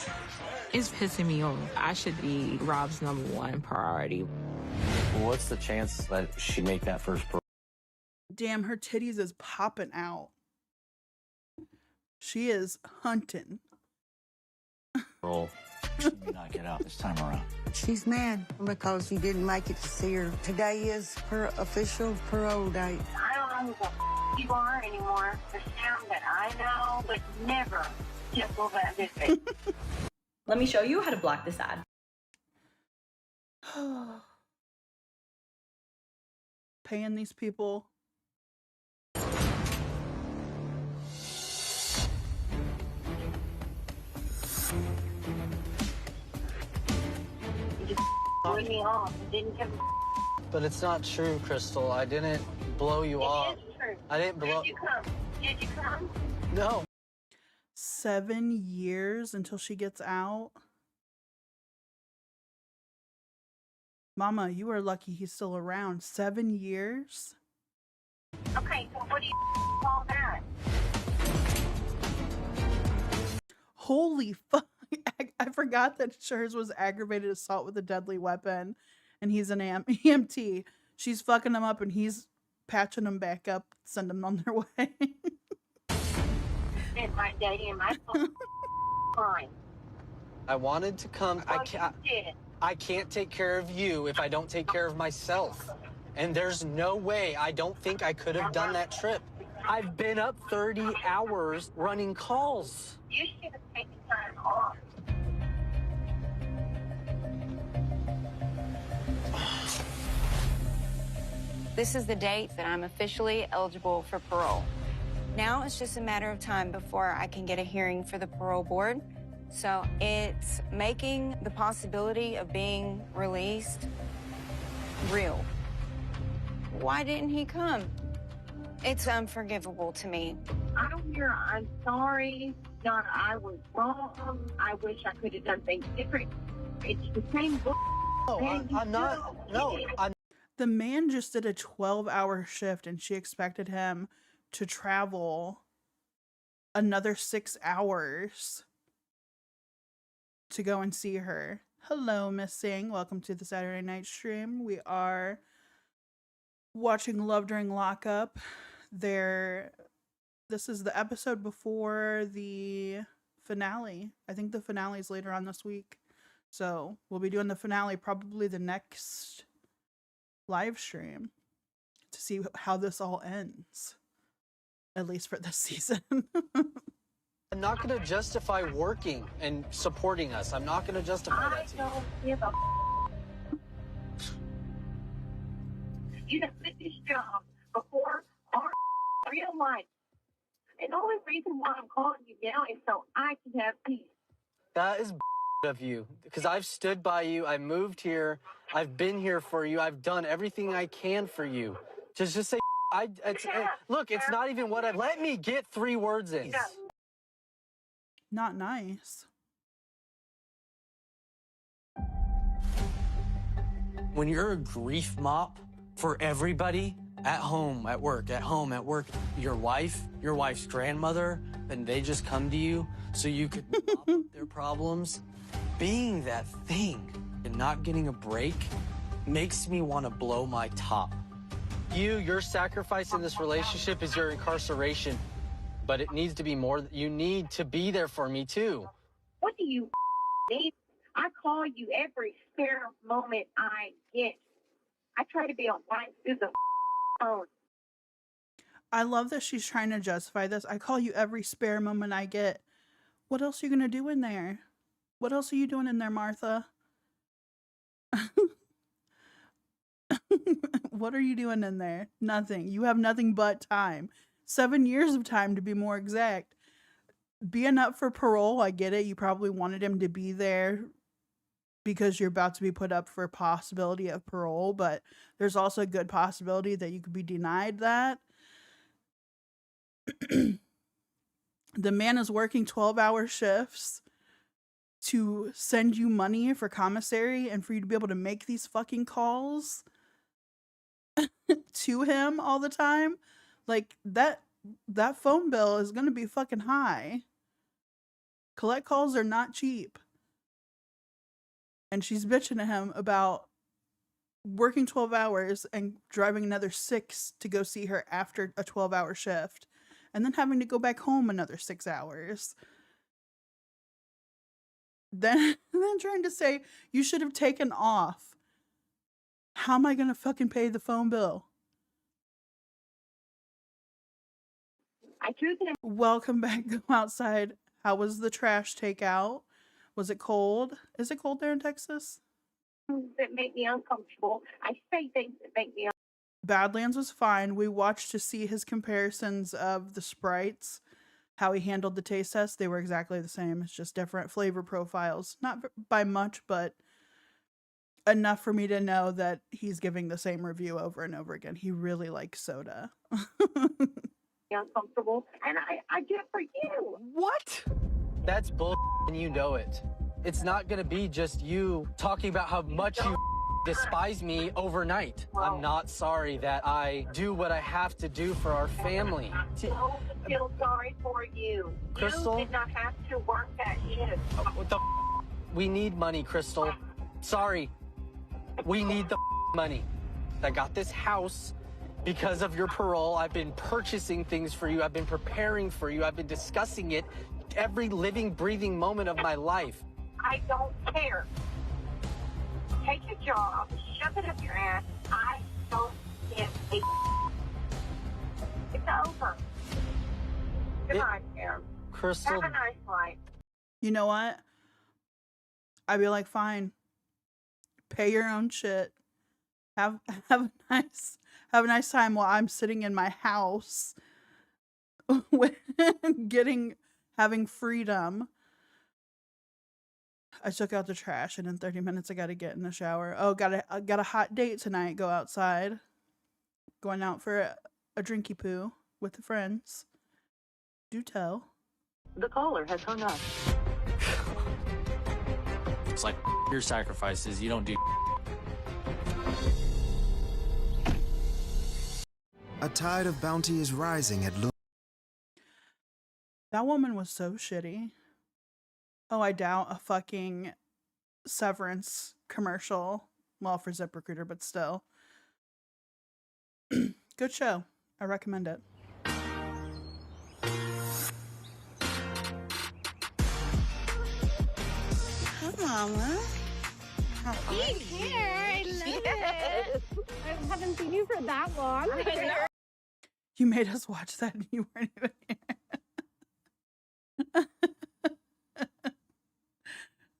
It's pissing me off. I should be Rob's #1 priority. What's the chance that she make that first Damn, her titties is popping out. She is hunting. parole? She may not get out this time around. She's mad because you didn't make it to see her. Today is her official parole date. I don't know who the you are anymore. The sound that I know, but never just go back this way. Let me show you how to block this ad. Paying these people. You just blew me off. You didn't give But it's not true, Crystal. I didn't blow you off. It is true. I didn't blow. Did you come? Did you come? No. 7 years until she gets out. Mama, you are lucky he's still around. 7 years? Okay, so what do you call that? Holy fuck. I forgot that hers was aggravated assault with a deadly weapon. And he's an EMT. She's fucking him up and he's patching him back up, send them on their way. In my day, in my fine. I wanted to come. I can't take care of you if I don't take care of myself. And there's no way. I don't think I could have done that trip. I've been up 30 hours running calls. You should have taken time off. This is the date that I'm officially eligible for parole. Now it's just a matter of time before I can get a hearing for the parole board. So it's making the possibility of being released real. Why didn't he come? It's unforgivable to me. I don't hear I'm sorry, not I was wrong. I wish I could have done things different. It's the same book. I'm not. No, I'm. The man just did a 12-hour shift and she expected him to travel another 6 hours to go and see her. Hello, Miss Singh. Welcome to the Saturday night stream. We are watching Love During Lockup. This is the episode before the finale. I think the finale is later on this week. So we'll be doing the finale probably the next live stream to see how this all ends. At least for this season. I'm not going to justify working and supporting us. I'm not going to justify that to you. I don't give a You done quit this job before our real life. And the only reason why I'm calling you now is so I can have peace. That is of you, because I've stood by you. I moved here. I've been here for you. I've done everything I can for you. Just say, look, it's not even what let me get 3 words in. Not nice. When you're a grief mop for everybody, at home, at work, your wife's grandmother, and they just come to you so you could mop up their problems, being that thing and not getting a break makes me want to blow my top. Your sacrifice in this relationship is your incarceration, but it needs to be more. You need to be there for me too. What do you need? I call you every spare moment I get. I try to be online through the phone. I love that she's trying to justify this. I call you every spare moment I get. What else are you gonna do in there? What else are you doing in there, Martha? What are you doing in there? Nothing. You have nothing but time. 7 years of time to be more exact. Being up for parole, I get it. You probably wanted him to be there because you're about to be put up for a possibility of parole, but there's also a good possibility that you could be denied that. The man is working 12-hour shifts to send you money for commissary and for you to be able to make these fucking calls to him all the time. Like, that phone bill is going to be fucking high. Collect calls are not cheap. And she's bitching at him about working 12 hours and driving another 6 to go see her after a 12-hour shift, and then having to go back home another 6 hours. Then trying to say, you should have taken off. How am I going to fucking pay the phone bill? I drew them. Welcome back. Go outside. How was the trash takeout? Was it cold? Is it cold there in Texas? That make me uncomfortable. I say things that make me Badlands was fine. We watched to see his comparisons of the sprites, how he handled the taste test. They were exactly the same. It's just different flavor profiles. Not by much, but enough for me to know that he's giving the same review over and over again. He really likes soda. uncomfortable, and I do it for you. What? That's bull, and you know it. It's not gonna be just you talking about how much you despise me overnight. I'm not sorry that I do what I have to do for our family. I feel sorry for you. Crystal? You did not have to work that shift. What the We need money, Crystal. Sorry. We need the money. I got this house because of your parole. I've been purchasing things for you. I've been preparing for you. I've been discussing it every living, breathing moment of my life. I don't care. Take your job, shove it up your ass. I don't give a It's over. Goodbye, Karen. Crystal. Have a nice life. You know what? I'd be like, fine. Pay your own shit. Have a nice time while I'm sitting in my house having freedom. I took out the trash, and in 30 minutes I gotta get in the shower. Oh, I got a hot date tonight. Go outside. Going out for a drinky poo with the friends. Do tell. The caller has hung up. It's like your sacrifices. You don't do. A tide of bounty is rising at That woman was so shitty. Oh, I doubt a fucking Severance commercial. Well, for ZipRecruiter, but still. Good show. I recommend it. Hi, Mama. How are you? Here, I love it. I haven't seen you for that long. You made us watch that and you weren't even here.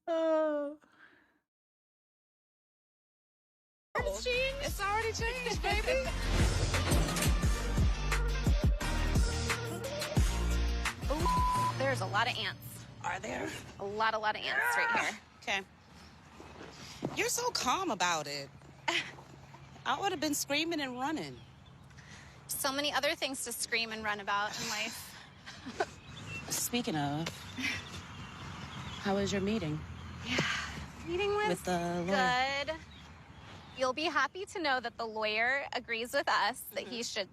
Oh. It's already changed, baby. Ooh, there's a lot of ants. Are there? A lot of ants right here. Okay. You're so calm about it. I would have been screaming and running. So many other things to scream and run about in life. Speaking of, how was your meeting? Yeah, meeting was With the lawyer? good. You'll be happy to know that the lawyer agrees with us that he should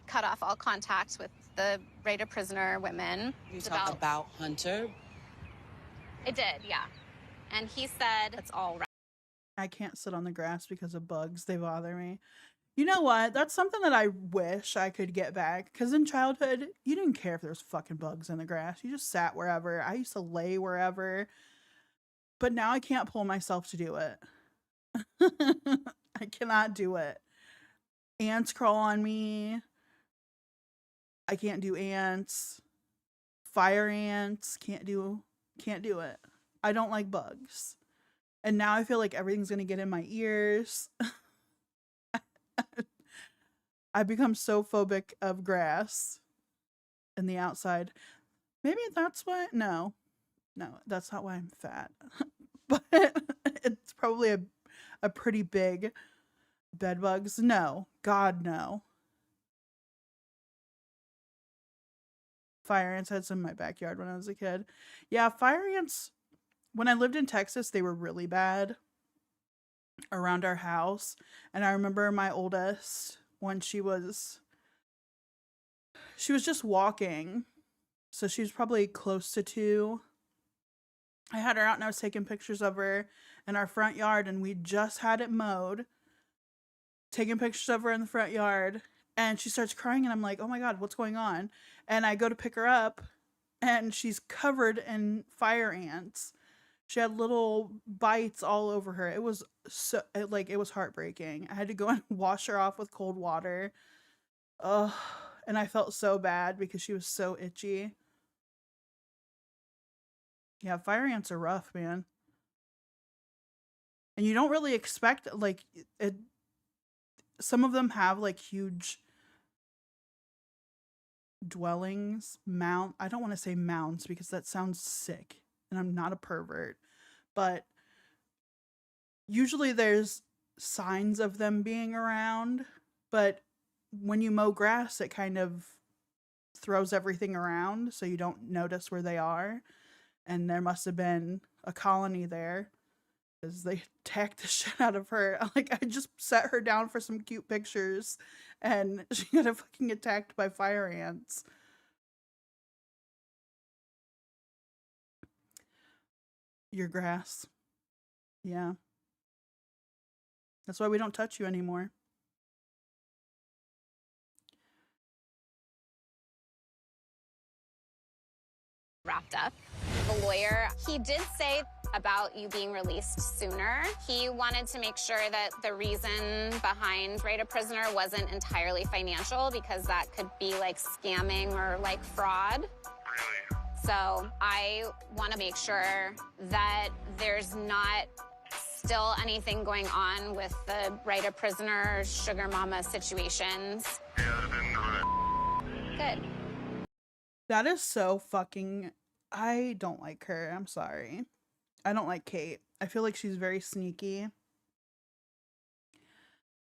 cut off all contact with the right-of-prisoner women. You talked about Hunter? It did, yeah. And he said it's all right. I can't sit on the grass because of bugs. They bother me. You know what? That's something that I wish I could get back. Because in childhood, you didn't care if there was fucking bugs in the grass. You just sat wherever. I used to lay wherever. But now I can't pull myself to do it. I cannot do it. Ants crawl on me. I can't do ants. Fire ants. Can't do it. I don't like bugs. And now I feel like everything's gonna get in my ears. I've become so phobic of grass and the outside. Maybe that's why. No, that's not why I'm fat. But it's probably a pretty big bed bugs. No, God, no. Fire ants had some in my backyard when I was a kid. Yeah, fire ants, when I lived in Texas, they were really bad around our house. And I remember my oldest, when she was just walking. So she was probably close to 2. I had her out and I was taking pictures of her in our front yard, and we just had it mowed. Taking pictures of her in the front yard, and she starts crying, and I'm like, oh my God, what's going on? And I go to pick her up, and she's covered in fire ants. She had little bites all over her. It was it was heartbreaking. I had to go and wash her off with cold water. Ugh. And I felt so bad because she was so itchy. Yeah, fire ants are rough, man. And you don't really expect, like, it. Some of them have, like, huge dwellings. I don't want to say mounds because that sounds sick. And I'm not a pervert. But usually there's signs of them being around. But when you mow grass, it kind of throws everything around, so you don't notice where they are. And there must have been a colony there, because they attacked the shit out of her. Like, I just set her down for some cute pictures, and she got fucking attacked by fire ants. Your grass. Yeah. That's why we don't touch you anymore. Wrapped up. The lawyer, he did say about you being released sooner. He wanted to make sure that the reason behind right-of-prisoner wasn't entirely financial, because that could be like scamming or like fraud. So I want to make sure that there's not still anything going on with the right-of-prisoner sugar mama situations. Good. That is so fucking... I don't like her. I'm sorry. I don't like Kate. I feel like she's very sneaky.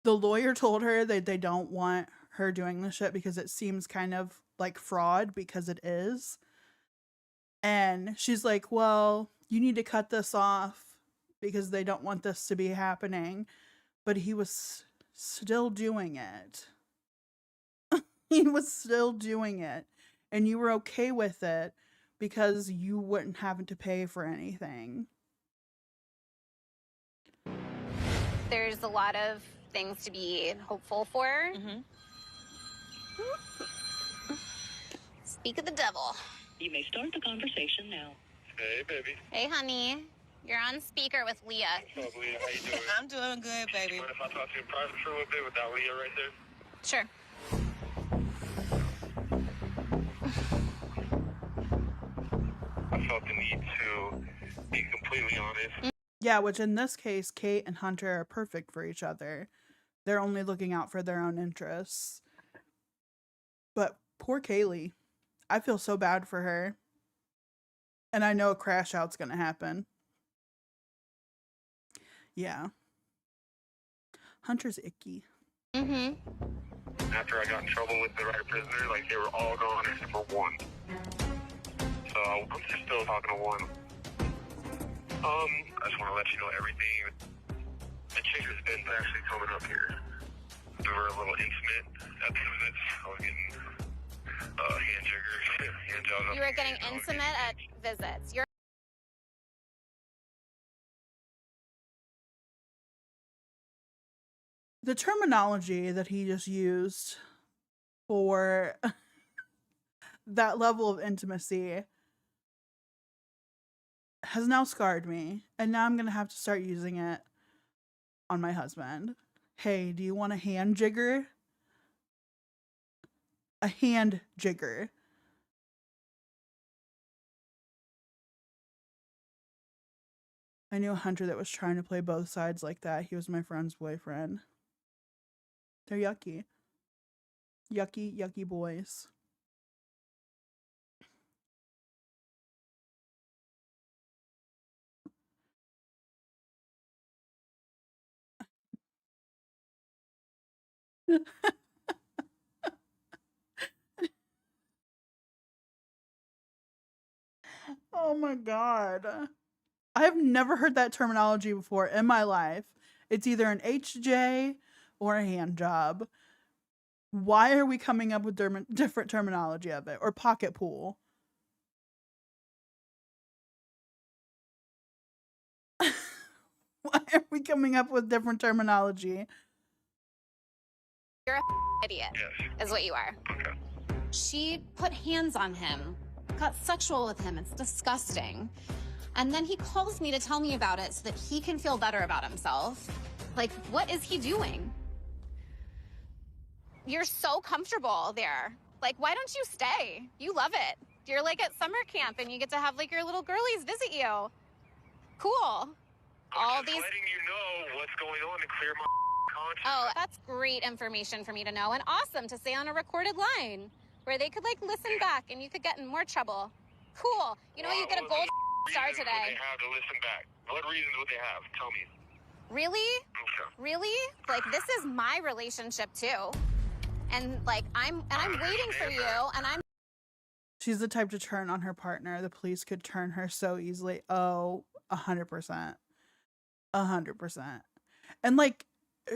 The lawyer told her that they don't want her doing this shit because it seems kind of like fraud, because it is. And she's like, well, you need to cut this off because they don't want this to be happening. But he was still doing it. He was still doing it. And you were okay with it because you wouldn't have to pay for anything. There's a lot of things to be hopeful for. Speak of the devil. You may start the conversation now. Hey, baby. Hey, honey. You're on speaker with Leah. What's up, Leah? How you doing? I'm doing good, baby. Mind if I talk to you in private for a little bit with that Leah right there? Sure. to be completely honest. Yeah, which in this case, Kate and Hunter are perfect for each other. They're only looking out for their own interests. But poor Kaylee. I feel so bad for her. And I know a crash out's gonna happen. Yeah. Hunter's icky. Mm-hmm. After I got in trouble with the writer prisoner, like they were all gone except for one. So I'm just still talking to one. I just want to let you know everything. The chick has been actually coming up here. We were a little intimate at the visits. I was getting hand jiggers, hand jobs. You were getting intimate at visits. You're The terminology that he just used for that level of intimacy has now scarred me. And now I'm going to have to start using it on my husband. Hey, do you want a hand jigger? A hand jigger. I knew a hunter that was trying to play both sides like that. He was my friend's boyfriend. They're yucky. Yucky, yucky boys. Oh my god. I have never heard that terminology before in my life. It's either an HJ or a hand job. Why are we coming up with different terminology of it? Or pocket pool. Why are we coming up with different terminology? an idiot, is what you are. Okay. She put hands on him, got sexual with him. It's disgusting. And then he calls me to tell me about it so that he can feel better about himself. Like, what is he doing? You're so comfortable there. Like, why don't you stay? You love it. You're like at summer camp and you get to have like your little girlies visit you. Cool. I'm just letting you know what's going on to clear my conscience. Oh, that's great information for me to know and awesome to say on a recorded line where they could like listen back and you could get in more trouble. Cool. You know, you get a gold star today. What they have to listen back? What reasons would they have? Tell me. Really? Okay. Really? Like, this is my relationship too. And like, I'm waiting for you and I'm She's the type to turn on her partner. The police could turn her so easily. Oh, 100%. 100%. And like,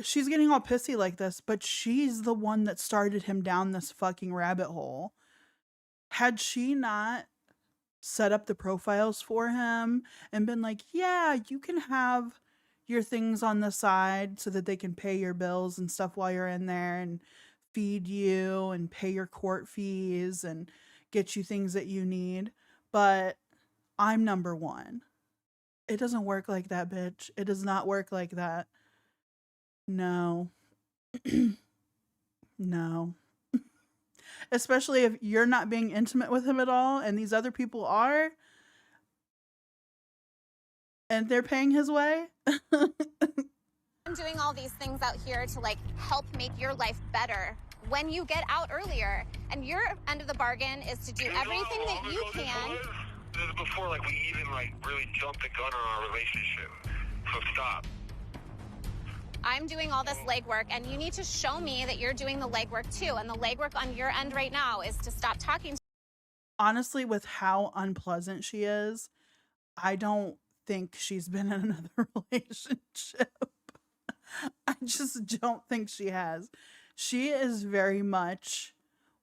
she's getting all pissy like this, but she's the one that started him down this fucking rabbit hole. Had she not set up the profiles for him and been like, yeah, you can have your things on the side so that they can pay your bills and stuff while you're in there and feed you and pay your court fees and get you things that you need. But I'm number one. It doesn't work like that, bitch. It does not work like that. No. No. Especially if you're not being intimate with him at all and these other people are. And they're paying his way. I'm doing all these things out here to like help make your life better when you get out earlier. And your end of the bargain is to do everything that you can. This is before like we even like really jumped the gun on our relationship. So stop. I'm doing all this legwork and you need to show me that you're doing the legwork too. And the legwork on your end right now is to stop talking. Honestly, with how unpleasant she is, I don't think she's been in another relationship. I just don't think she has. She is very much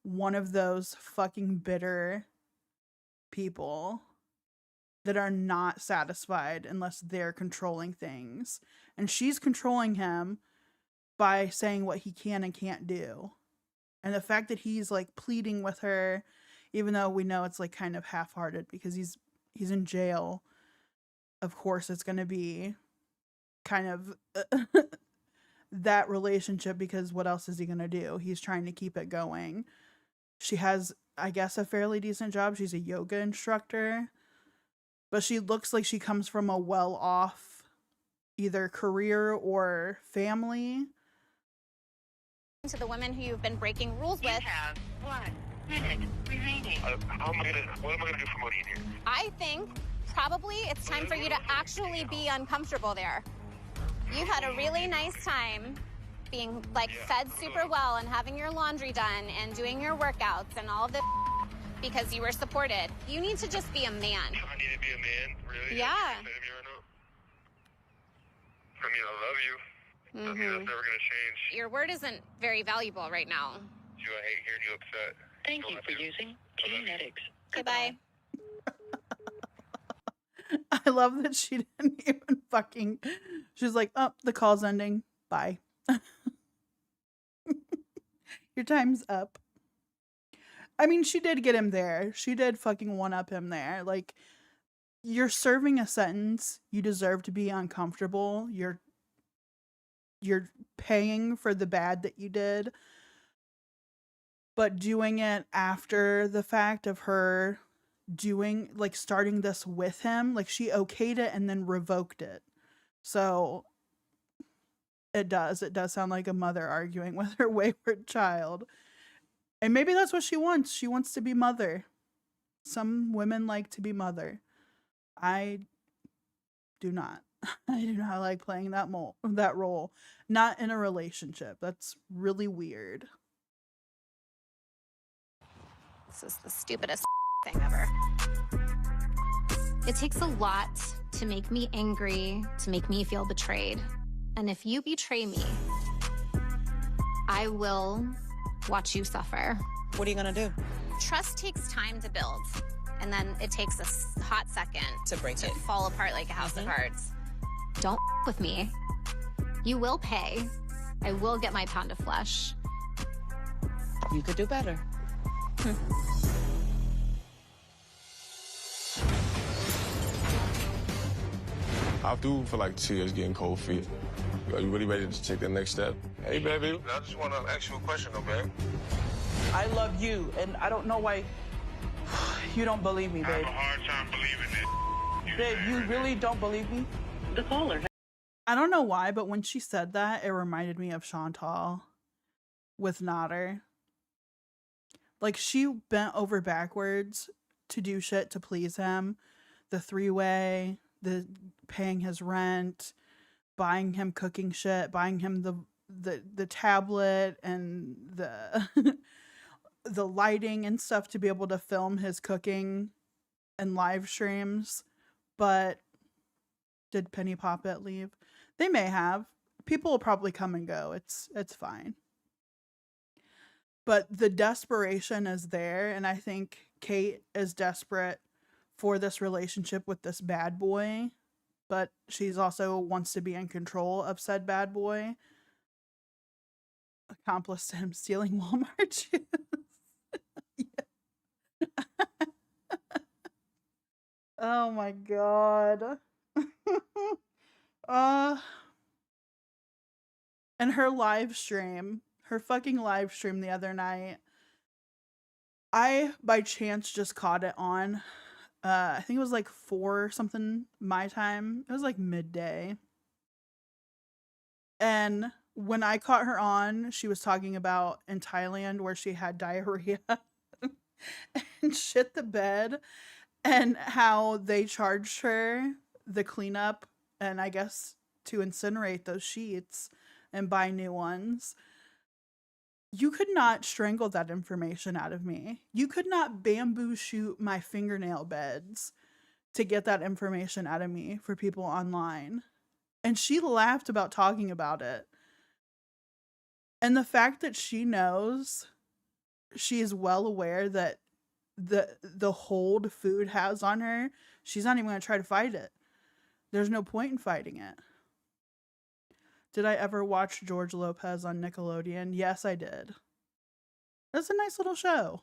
one of those fucking bitter people that are not satisfied unless they're controlling things. And she's controlling him by saying what he can and can't do. And the fact that he's like pleading with her, even though we know it's like kind of half-hearted because he's in jail. Of course it's going to be kind of that relationship because what else is he going to do? He's trying to keep it going. She has, I guess, a fairly decent job. She's a yoga instructor. but she looks like she comes from a well-off either career or family. To the women who you've been breaking rules with. Have 1 minute remaining. What am I gonna do for money in here? I think probably it's time for you to actually be uncomfortable there. You've had a really nice time being like fed super well and having your laundry done and doing your workouts and all of this because you were supported. You need to just be a man. I need to be a man, really? Yeah. I mean, I love you. I mean, that's never gonna change. Your word isn't very valuable right now. Do I hate hearing you upset? Thank you for using Kinetics. Goodbye. I love that she didn't even fucking. She's like, oh, the call's ending. Bye. Your time's up. I mean, she did get him there. She did fucking one-up him there. Like, you're serving a sentence. You deserve to be uncomfortable. You're paying for the bad that you did. But doing it after the fact of her doing, like, starting this with him, like, she okayed it and then revoked it. So it does sound like a mother arguing with her wayward child. And maybe that's what she wants. She wants to be mother. Some women like to be mother. I do not. I do not like playing that role. Not in a relationship. That's really weird. This is the stupidest thing ever. It takes a lot to make me angry, to make me feel betrayed. And if you betray me, I will watch you suffer. What are you gonna do? Trust takes time to build, and then it takes a hot second To break it. fall apart like a house of cards. Don't with me. You will pay. I will get my pound of flesh. You could do better. I do feel like Tia's getting cold feet. Are you really ready to take the next step? Hey, baby. I just want to ask you a question, though, man. I love you, and I don't know why you don't believe me, I have babe. a hard time believing it. Babe, you really don't believe me? The caller. I don't know why, but when she said that, it reminded me of Chantal with Nodder. Like, she bent over backwards to do shit to please him. The three-way, the paying his rent, buying him cooking shit, buying him the tablet and the the lighting and stuff to be able to film his cooking and live streams. But did Penny Poppet leave? They may have. People will probably come and go. It's fine. But the desperation is there, and I think Kate is desperate for this relationship with this bad boy, but she's also wants to be in control of said bad boy. Accomplice to him stealing Walmart shoes. Oh my god. And her live stream, her fucking live stream the other night, I by chance just caught it on. I think it was like 4 something my time. It was like midday. And when I caught her on, she was talking about in Thailand where she had diarrhea and shit the bed, and how they charged her the cleanup and I guess to incinerate those sheets and buy new ones. You could not strangle that information out of me. You could not bamboo shoot my fingernail beds to get that information out of me for people online. And she laughed about talking about it. And the fact that she knows, she is well aware that the hold food has on her, she's not even going to try to fight it. There's no point in fighting it. Did I ever watch George Lopez on Nickelodeon? Yes, I did. That's a nice little show.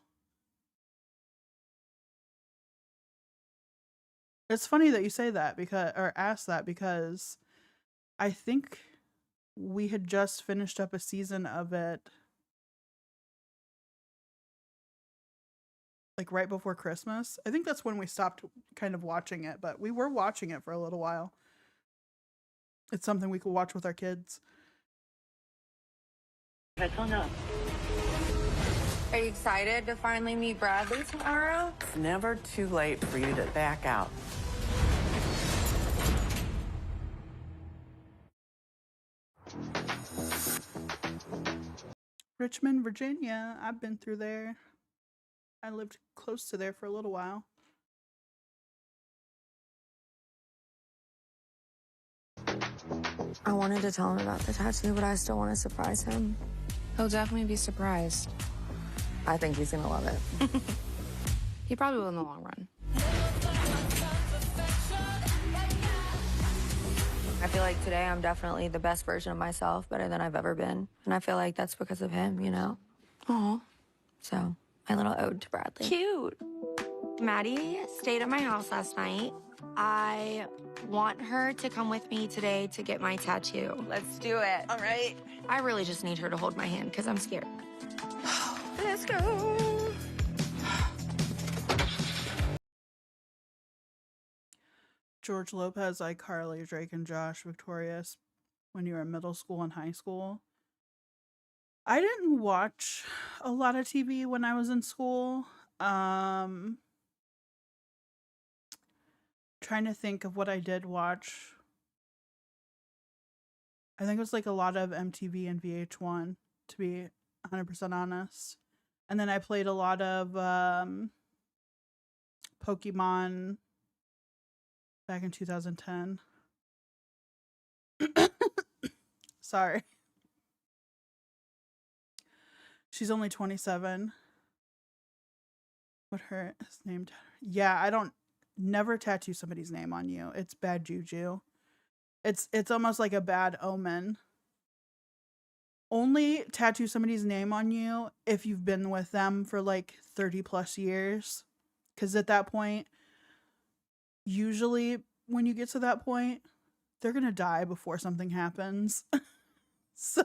It's funny that you say that or ask that because I think we had just finished up a season of it like right before Christmas. I think that's when we stopped kind of watching it, but we were watching it for a little while. It's something we could watch with our kids. That's enough. Are you excited to finally meet Bradley tomorrow? It's never too late for you to back out. Richmond, Virginia. I've been through there. I lived close to there for a little while. I wanted to tell him about the tattoo, but I still want to surprise him. He'll definitely be surprised. I think he's gonna love it. He probably will in the long run. I feel like today I'm definitely the best version of myself, better than I've ever been. And I feel like that's because of him, you know? Aw. So, my little ode to Bradley. Cute. Maddie stayed at my house last night. I want her to come with me today to get my tattoo. Let's do it. All right. I really just need her to hold my hand because I'm scared. Let's go. George Lopez, iCarly, Drake and Josh, Victorious, when you were in middle school and high school. I didn't watch a lot of TV when I was in school. Trying to think of what I did watch. I think it was like a lot of MTV and VH1, to be 100% honest. And then I played a lot of Pokemon back in 2010. Sorry. She's only 27. What her name? Yeah, I don't never tattoo somebody's name on you. It's bad juju. It's almost like a bad omen. Only tattoo somebody's name on you if you've been with them for like 30 plus years. Because at that point, usually when you get to that point, they're going to die before something happens. So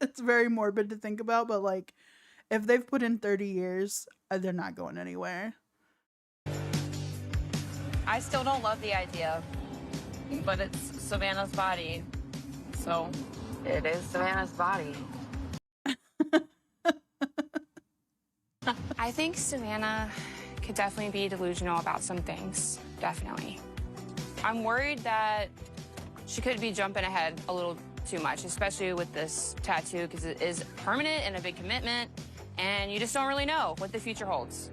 it's very morbid to think about, but like if they've put in 30 years, they're not going anywhere. I still don't love the idea, but it's Savannah's body, so It is Savannah's body. I think Savannah could definitely be delusional about some things. Definitely. I'm worried that she could be jumping ahead a little too much, especially with this tattoo, because it is permanent and a big commitment, and you just don't really know what the future holds.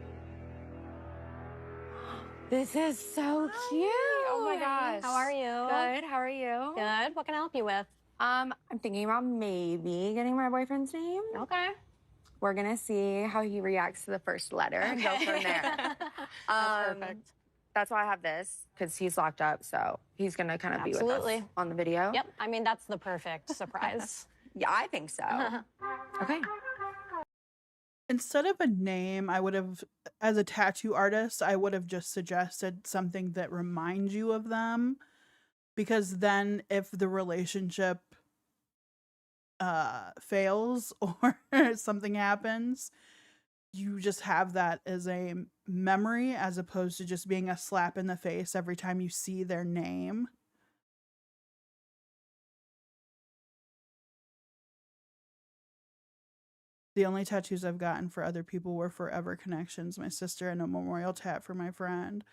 This is so cute. Oh my gosh. How are you? Good. How are you? Good. What can I help you with? I'm thinking about maybe getting my boyfriend's name. Okay. We're gonna see how he reacts to the first letter and go from there. That's perfect. That's why I have this, because he's locked up, so he's gonna kind of be with us on the video. Yep. I mean, that's the perfect surprise. Yeah, I think so. Okay. Instead of a name, I would have, as a tattoo artist, I would have just suggested something that reminds you of them. Because then if the relationship fails or something happens, you just have that as a memory as opposed to just being a slap in the face every time you see their name. The only tattoos I've gotten for other people were forever connections, my sister, and a memorial tat for my friend.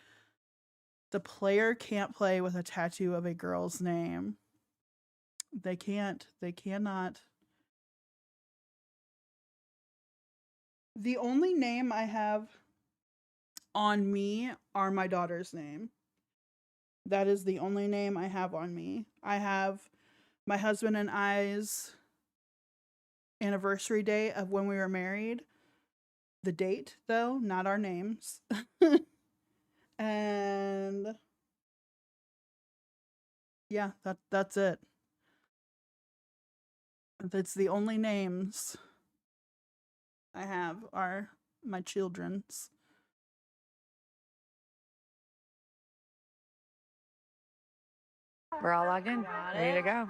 The player can't play with a tattoo of a girl's name. They can't. They cannot. The only name I have on me are my daughter's name. That is the only name I have on me. I have my husband and I's anniversary date of when we were married. The date, though, not our names. And yeah, that's it. That's the only names I have are my children's. We're all logged in, ready to go.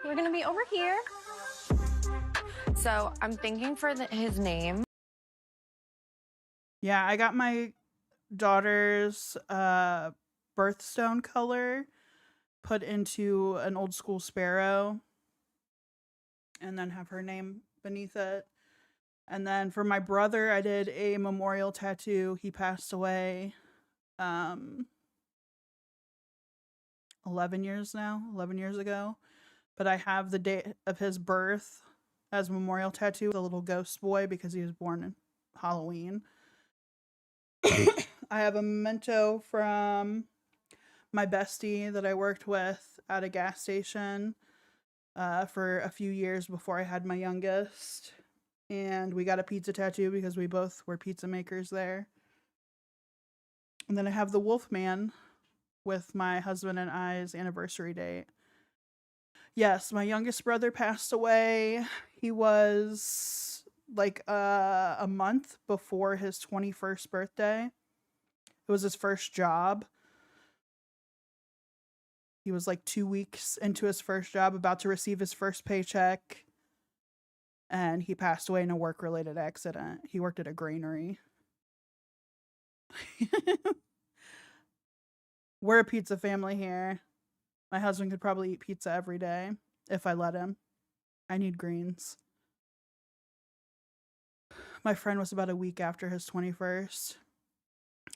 We're gonna be over here. So I'm thinking for his name. Yeah, I got my daughter's birthstone color put into an old school sparrow and then have her name beneath it. And then for my brother, I did a memorial tattoo. He passed away 11 years ago. But I have the date of his birth as a memorial tattoo with a little ghost boy because he was born in Halloween. I have a memento from my bestie that I worked with at a gas station for a few years before I had my youngest. And we got a pizza tattoo because we both were pizza makers there. And then I have the Wolfman with my husband and I's anniversary date. Yes, my youngest brother passed away. He was like a month before his 21st birthday. It was his first job. He was like 2 weeks into his first job, about to receive his first paycheck. And he passed away in a work-related accident. He worked at a granary. We're a pizza family here. My husband could probably eat pizza every day if I let him. I need greens. My friend was about a week after his 21st.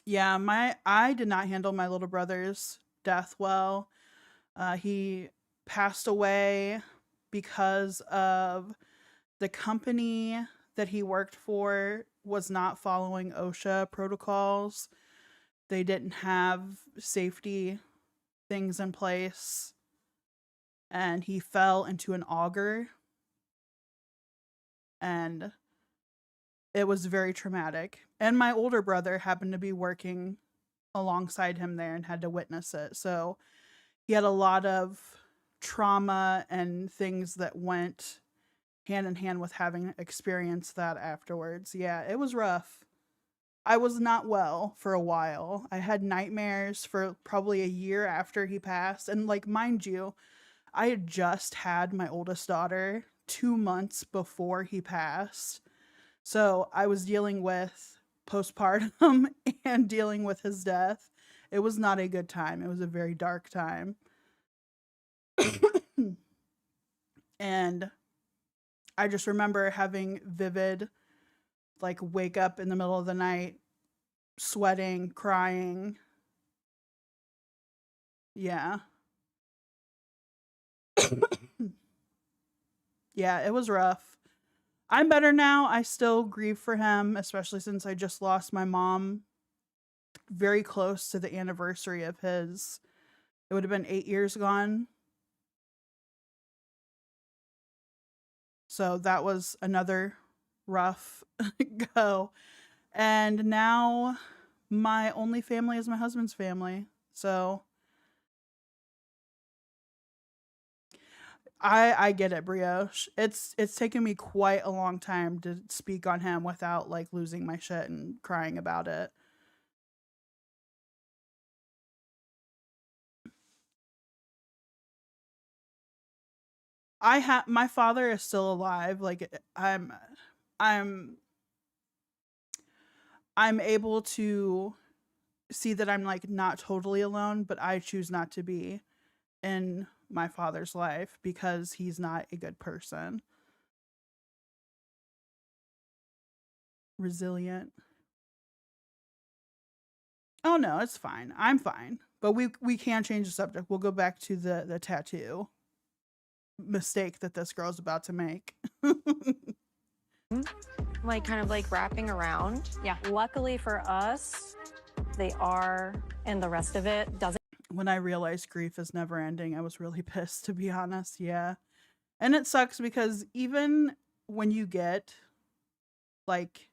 Yeah, I did not handle my little brother's death well. He passed away because of the company that he worked for was not following OSHA protocols. They didn't have safety things in place. And he fell into an auger. And it was very traumatic. And my older brother happened to be working alongside him there and had to witness it. So he had a lot of trauma and things that went hand in hand with having experienced that afterwards. Yeah, it was rough. I was not well for a while. I had nightmares for probably a year after he passed. And like, mind you, I had just had my oldest daughter 2 months before he passed. So I was dealing with postpartum and dealing with his death. It was not a good time. It was a very dark time. And I just remember having vivid, like, wake up in the middle of the night, sweating, crying. Yeah. Yeah, it was rough. I'm better now. I still grieve for him, especially since I just lost my mom very close to the anniversary of his. It would have been 8 years gone. So that was another rough go. And now my only family is my husband's family. So I get it, Brioche. It's taken me quite a long time to speak on him without like losing my shit and crying about it. My father is still alive. Like I'm able to see that I'm like not totally alone, but I choose not to be in my father's life because he's not a good person. Resilient. Oh no, it's fine. I'm fine. But we can change the subject. We'll go back to the tattoo mistake that this girl's about to make. Like kind of like wrapping around. Yeah, luckily for us, they are, and the rest of it doesn't. When I realized grief is never ending, I was really pissed, to be honest. Yeah. And it sucks because even when you get like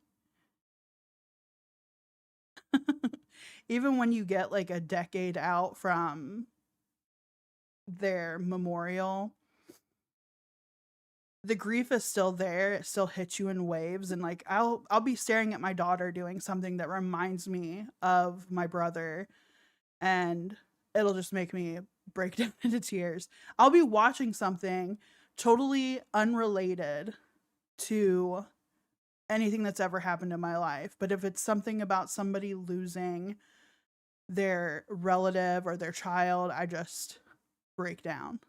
even when you get like a decade out from their memorial, the grief is still there. It still hits you in waves. And like I'll be staring at my daughter doing something that reminds me of my brother, and it'll just make me break down into tears. I'll be watching something totally unrelated to anything that's ever happened in my life. But if it's something about somebody losing their relative or their child, I just break down.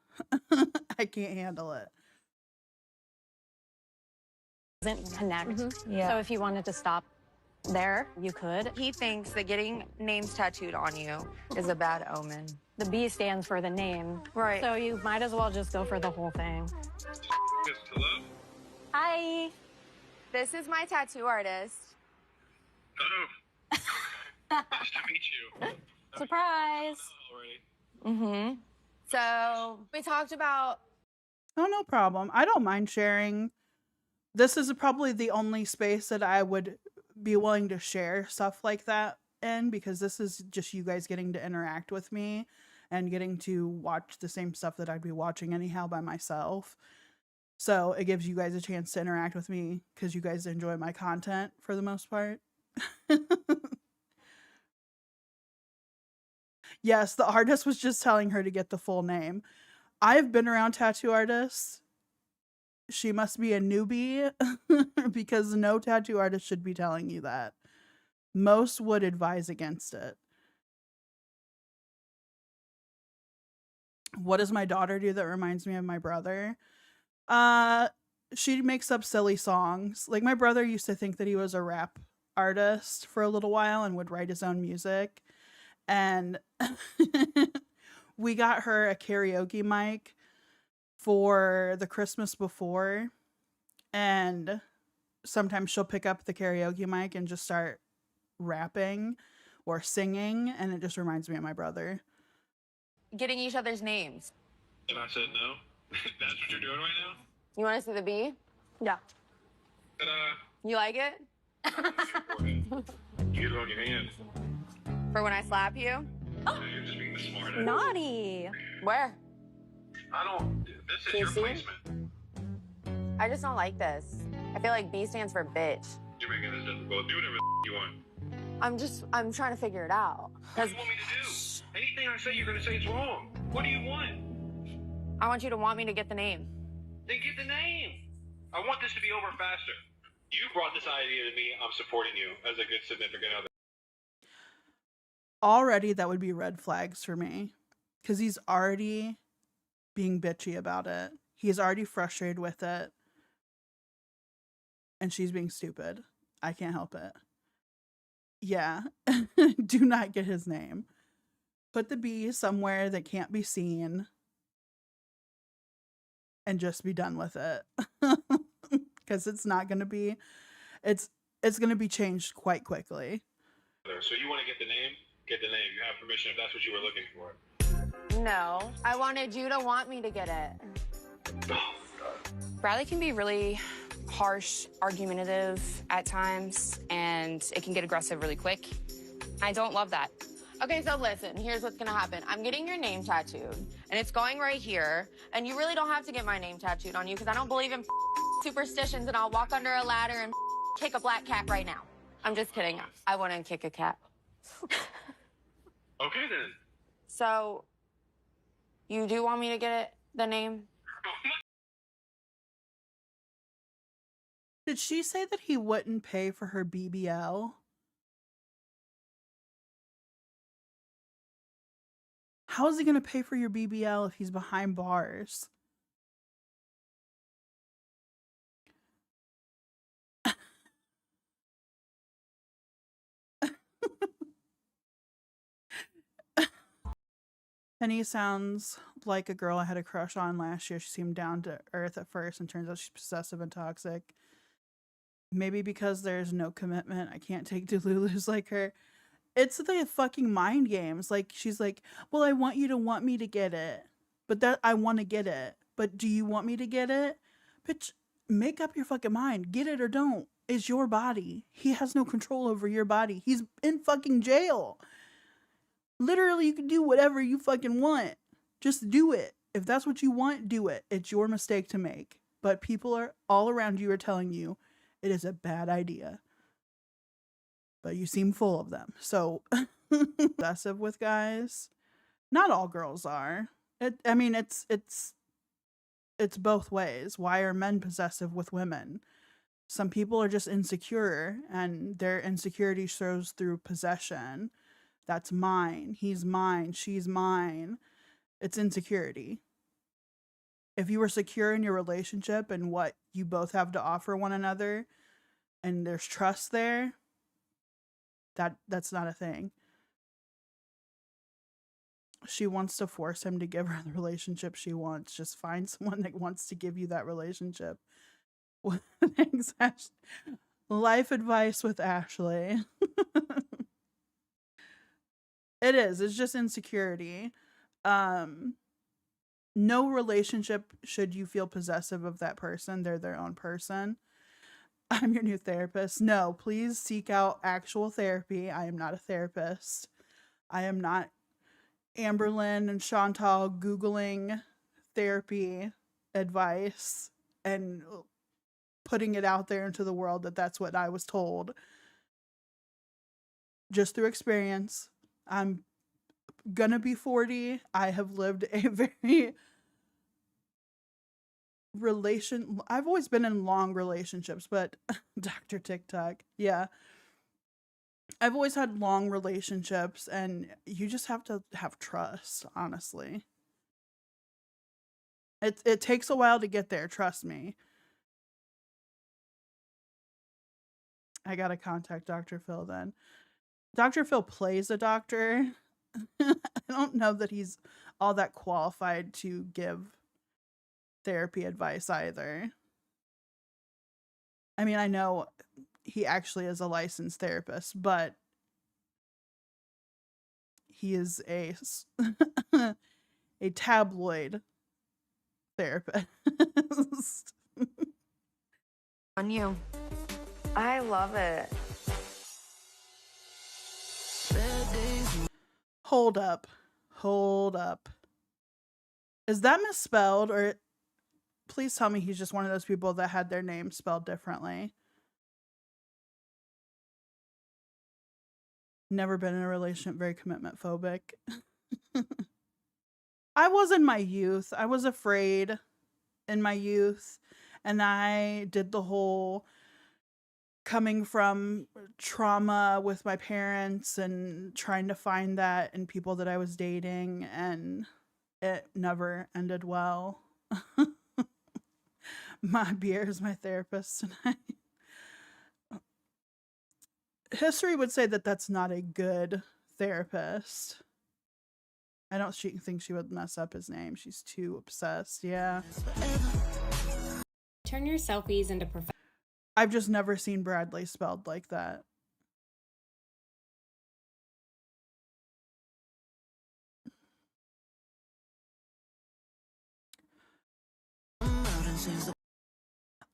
I can't handle it. Doesn't connect. Yeah. So if you wanted to stop there, you could. He thinks that getting names tattooed on you is a bad omen. The B stands for the name. Right. So you might as well just go for the whole thing. Hello? Hi. This is my tattoo artist. Hello. Nice to meet you. Surprise. Mm-hmm. So we talked about... Oh, no problem. I don't mind sharing. This is probably the only space that I would be willing to share stuff like that in, because this is just you guys getting to interact with me and getting to watch the same stuff that I'd be watching anyhow by myself. So it gives you guys a chance to interact with me because you guys enjoy my content for the most part. Yes, the artist was just telling her to get the full name. I've been around tattoo artists. She must be a newbie because no tattoo artist should be telling you that. Most would advise against it. What does my daughter do that reminds me of my brother? She makes up silly songs. Like, my brother used to think that he was a rap artist for a little while and would write his own music. And we got her a karaoke mic for the Christmas before, and sometimes she'll pick up the karaoke mic and just start rapping or singing, and it just reminds me of my brother. Getting each other's names. And I said no. That's what you're doing right now? You want to see the B? Yeah. Ta-da. You like it? You get it on your hand. For when I slap you? Yeah, you're just being the smart ass. Naughty. Where? I don't. This is Can you your see? placement. I just don't like this. I feel like B stands for bitch. You're making this difficult. Do whatever you want. I'm trying to figure it out. What do you want me to do? Anything I say, you're going to say it's wrong. What do you want? I want you to want me to get the name. Then get the name. I want this to be over faster. You brought this idea to me. I'm supporting you as a good significant other. Already, that would be red flags for me, because he's already being bitchy about it. He's already frustrated with it. And she's being stupid. I can't help it. Yeah. Do not get his name. Put the B somewhere that can't be seen. And just be done with it. Because it's not going to be... It's going to be changed quite quickly. So you want to get the name? Get the name. You have permission if that's what you were looking for. No. I wanted you to want me to get it. Bradley can be really harsh, argumentative at times, and it can get aggressive really quick. I don't love that. Okay, so listen, here's what's gonna happen. I'm getting your name tattooed, and it's going right here, and you really don't have to get my name tattooed on you, because I don't believe in superstitions, and I'll walk under a ladder and kick a black cat right now. I'm just kidding. I wouldn't kick a cat. Okay, then. So, you do want me to get it, the name? Did she say that he wouldn't pay for her BBL? How is he going to pay for your BBL if he's behind bars? Penny sounds like a girl I had a crush on last year. She seemed down to earth at first, and turns out she's possessive and toxic. Maybe because there's no commitment, I can't take Delulus like her. It's the fucking mind games. Like, she's like, well, I want you to want me to get it. But that I want to get it. But do you want me to get it? Bitch, make up your fucking mind. Get it or don't. It's your body. He has no control over your body. He's in fucking jail. Literally, you can do whatever you fucking want. Just do it. If that's what you want, do it. It's your mistake to make. But people are all around you are telling you it is a bad idea. But you seem full of them. So, obsessive with guys. Not all girls are. I mean, it's both ways. Why are men possessive with women? Some people are just insecure, and their insecurity shows through possession. That's mine. He's mine. She's mine. It's insecurity. If you were secure in your relationship and what you both have to offer one another, and there's trust there, that's not a thing. She wants to force him to give her the relationship she wants. Just find someone that wants to give you that relationship. Life advice with Ashley. It is. It's just insecurity. No relationship should you feel possessive of that person. They're their own person. I'm your new therapist. No, please seek out actual therapy. I am not a therapist. I am not Amberlynn and Chantal Googling therapy advice and putting it out there into the world that that's what I was told. Just through experience. I'm gonna be 40. I have lived a very I've always been in long relationships, but Dr. TikTok, yeah. I've always had long relationships, and you just have to have trust, honestly. It takes a while to get there, trust me. I gotta contact Dr. Phil then. Dr. Phil plays a doctor. I don't know that he's all that qualified to give therapy advice either. I mean, I know he actually is a licensed therapist, but he is a tabloid therapist. On you. I love it. Hold up. Is that misspelled, or please tell me he's just one of those people that had their name spelled differently? Never been in a relationship, very commitment phobic. I was in my youth. I was afraid in my youth, and I did the whole coming from trauma with my parents and trying to find that in people that I was dating, and it never ended well. My beer is my therapist tonight. History would say that that's not a good therapist. I don't think she would mess up his name. She's too obsessed. Yeah. Turn your selfies into I've just never seen Bradley spelled like that.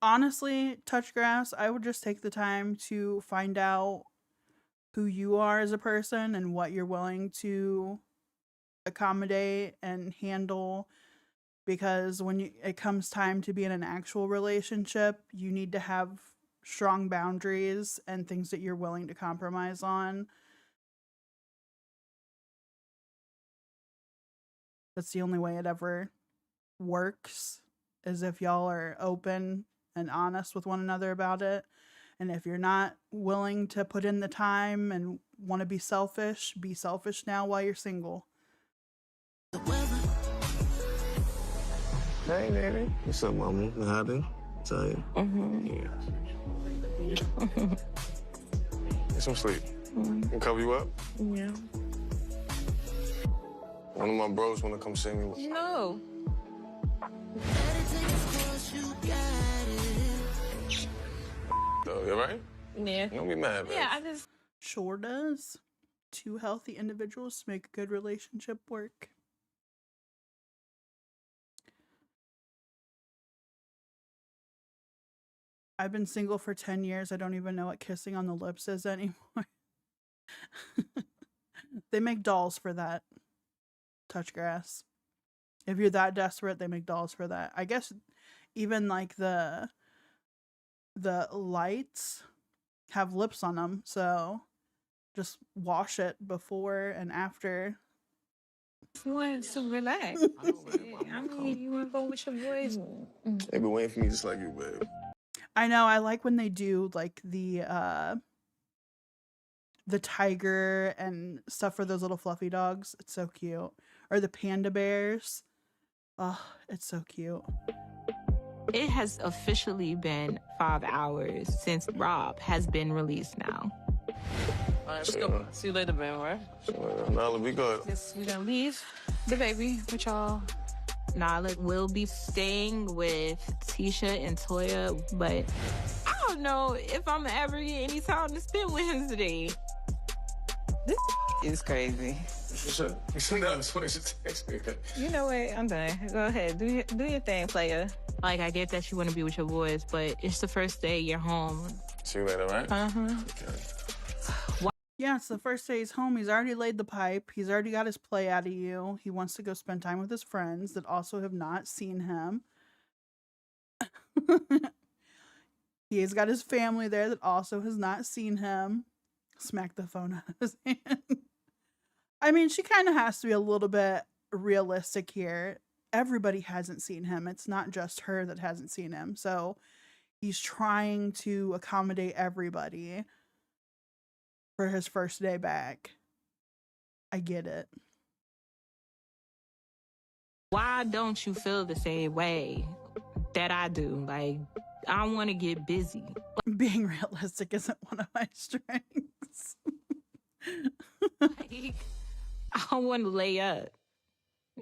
Honestly, Touchgrass, I would just take the time to find out who you are as a person and what you're willing to accommodate and handle, because when it comes time to be in an actual relationship, you need to have strong boundaries and things that you're willing to compromise on. That's the only way it ever works, is if y'all are open and honest with one another about it. And if you're not willing to put in the time and want to be selfish now while you're single. Hey, baby. What's up, mama? What happened? Tell you. Yeah. Get some sleep. Can cover you up? Yeah. One of my bros want to come see me. No. Oh, you alright? Yeah. Don't be mad, man. Yeah, I just... Sure does. Two healthy individuals to make a good relationship work. I've been single for 10 years. I don't even know what kissing on the lips is anymore. They make dolls for that. Touchgrass. If you're that desperate, they make dolls for that. I guess even like the lights have lips on them, so just wash it before and after. Why so relax? I mean, you want to go with your boys? They've been waiting for me just like you, babe. I know, I like when they do like the tiger and stuff for those little fluffy dogs. It's so cute. Or the panda bears. Oh, it's so cute. It has officially been 5 hours since Rob has been released now. All right, let's go. See you later, man, all right? Nala, be good. Yes, we're gonna leave the baby with y'all. Nala will be staying with Tisha and Toya, but I don't know if I'm ever get any time to spend with him today. This is crazy. You know what? I'm done. Go ahead. Do your thing, player. Like, I get that you want to be with your boys, but it's the first day you're home. See you later, right? Uh-huh. Okay. Yeah, it's the first day he's home. He's already laid the pipe. He's already got his play out of you. He wants to go spend time with his friends that also have not seen him. He has got his family there that also has not seen him. Smack the phone out of his hand. I mean, she kind of has to be a little bit realistic here. Everybody hasn't seen him. It's not just her that hasn't seen him. So he's trying to accommodate everybody for his first day back. I get it. Why don't you feel the same way that I do? Like, I want to get busy. Being realistic isn't one of my strengths. Like, I want to lay up.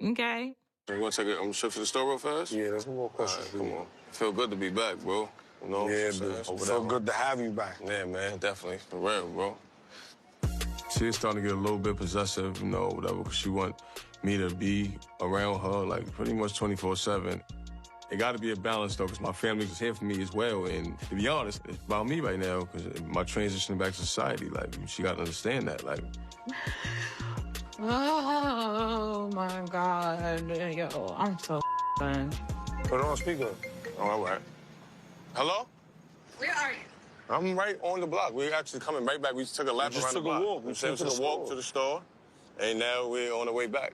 Okay? You want to take a trip to the store real fast? Yeah, that's more questions. Right, come on. Feel good to be back, bro. You know? Yeah, dude. Feel good to have you back. Yeah, man, definitely. For real, bro. She's starting to get a little bit possessive, you know, whatever, because she want me to be around her, like, pretty much 24/7. It got to be a balance, though, because my family's here for me as well. And to be honest, it's about me right now, because my transition back to society, like, she got to understand that, like. Oh, my God. Yo, I'm so done. Put it on speaker. Oh, all right. Hello? Where are you? I'm right on the block. We're actually coming right back. We just took a lap around the block. We took a walk to the store, and now we're on the way back.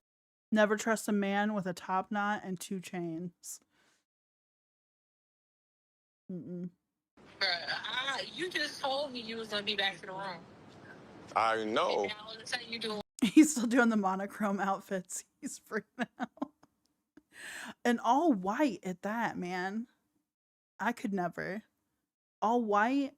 Never trust a man with a top knot and 2 chains. Mm-mm. You just told me you was gonna be back to the room. I know. And now all of a sudden you doing. He's still doing the monochrome outfits. He's freaking out. And all white at that, man. I could never. All white.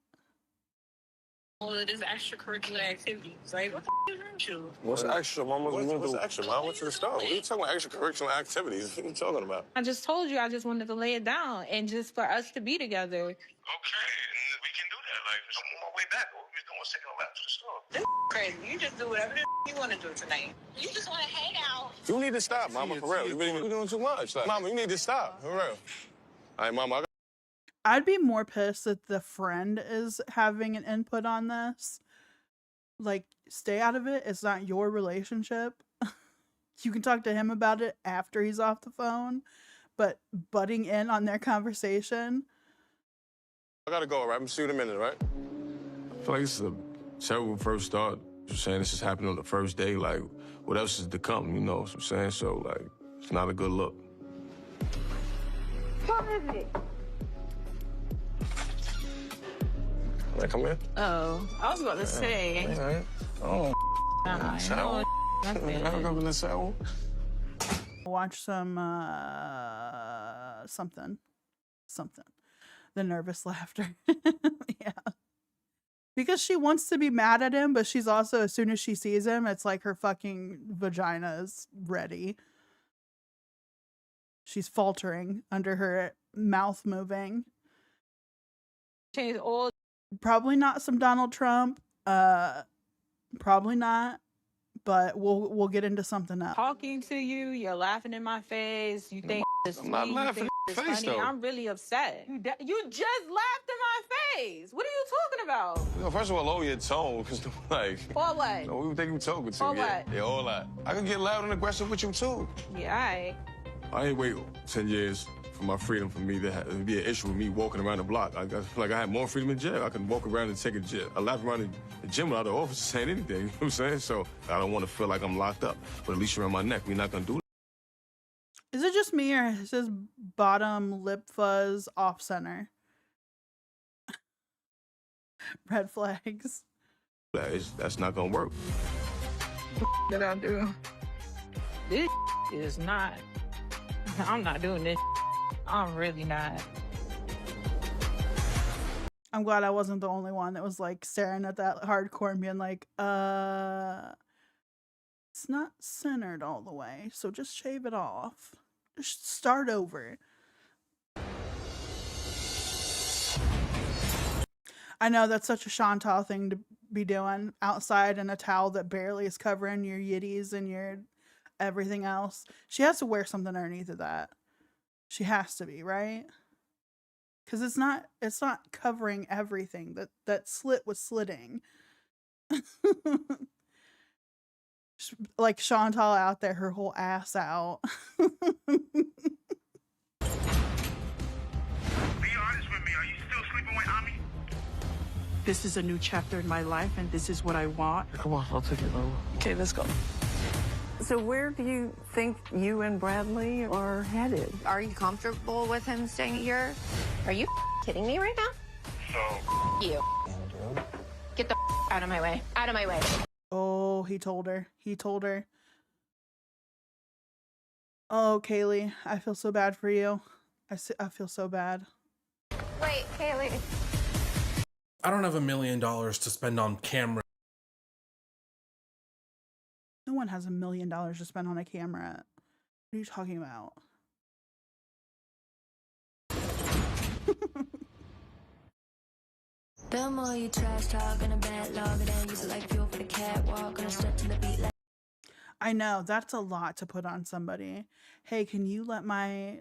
All of this extracurricular activities. Like, what the f is wrong with you? What's extra, Mama? What's extra, Mom? I went to the store. What are you talking about extracurricular activities? What are you talking about? I just told you I just wanted to lay it down and just for us to be together. Okay, and we can do that. Like, I'm on my way back. All we're doing is taking a lap to the store. This crazy. You just do whatever the you want to do tonight. You just want to hang out. You need to stop, Mama, for real. You're doing too much. Like, Mama, you need to stop, for real. All right, Mama, I'd be more pissed that the friend is having an input on this. Like, stay out of it. It's not your relationship. You can talk to him about it after he's off the phone, but butting in on their conversation. I gotta go, all right? I'm see you in a minute, right? I feel like this is a terrible first start. You're saying this is happening on the first day. Like, what else is to come, you know what I'm saying? So, like, it's not a good look. What is it? Can I come in? Oh, I was about to say. All right. Oh, nothing. Watch some something. The nervous laughter. Yeah. Because she wants to be mad at him, but she's also, as soon as she sees him, it's like her fucking vagina is ready. She's faltering under her mouth moving. Change all. Probably not some Donald Trump. Probably not. But we'll get into something else. Talking to you, you're laughing in my face. You think it's I'm not laughing in your face, funny. though. I'm really upset. You just laughed in my face. What are you talking about? You know, first of all, lower your tone, because, like... Or what? You know, we think you talking to. Or yeah. what? Yeah, all that. I can get loud and aggressive with you, too. Yeah, all right. I ain't wait 10 years for my freedom for me to be an issue with me walking around the block. I feel like I had more freedom in jail. I can walk around and take a lap around the gym without the officer saying anything. You know what I'm saying? So I don't want to feel like I'm locked up. But at least you're on my neck. We're not going to do that. Is it just me or is his bottom lip fuzz off center? Red flags. That's not gonna work. Did I do? This is not. I'm not doing this. I'm really not. I'm glad I wasn't the only one that was like staring at that hardcore and being like, it's not centered all the way, so just shave it off. Just start over. I know that's such a Chantal thing to be doing outside in a towel that barely is covering your yitties and your everything else. She has to wear something underneath of that. She has to be, right? Because it's not covering everything. That slit was slitting. Like Chantal out there, her whole ass out. Be honest with me. Are you still sleeping with Ami? This is a new chapter in my life, and this is what I want. Come on, I'll take it over. Okay, let's go. So where do you think you and Bradley are headed? Are you comfortable with him staying here? Are you kidding me right now? So, You. Get the out of my way. Out of my way. Oh, he told her. He told her. Oh, Kaylee, I feel so bad for you. I feel so bad. Wait, Kaylee. I don't have $1 million to spend on camera. No one has $1 million to spend on a camera. What are you talking about? The more you trash talk on a bad log, then use it like fuel for the catwalk on a step to the beat like. I know, that's a lot to put on somebody. Hey, can you let my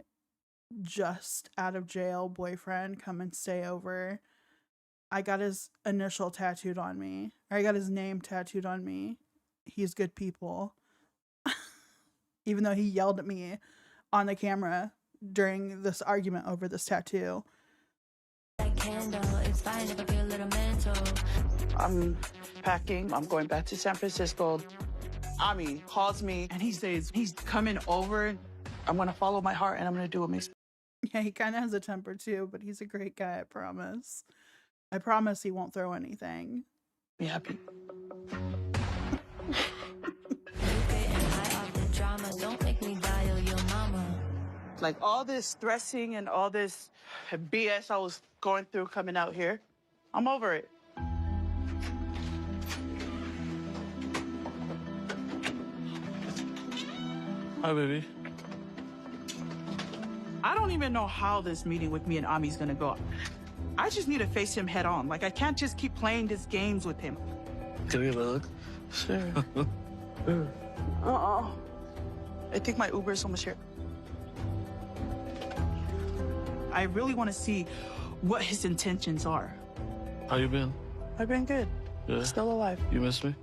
just out of jail boyfriend come and stay over? I got his initial tattooed on me. Or I got his name tattooed on me. He's good people. Even though he yelled at me on the camera during this argument over this tattoo. I'm packing. I'm going back to San Francisco. Ami calls me and he says he's coming over. I'm going to follow my heart and I'm going to do what makes me. Yeah, he kind of has a temper too, but he's a great guy, I promise. I promise he won't throw anything. Be happy. Like all this stressing and all this BS I was going through coming out here, I'm over it. Hi, baby. I don't even know how this meeting with me and Ami's gonna go. I just need to face him head on. Like, I can't just keep playing these games with him. Can we look? Sure. I think my Uber is almost here. I really want to see what his intentions are. How you been? I've been good. Yeah. Still alive. You miss me?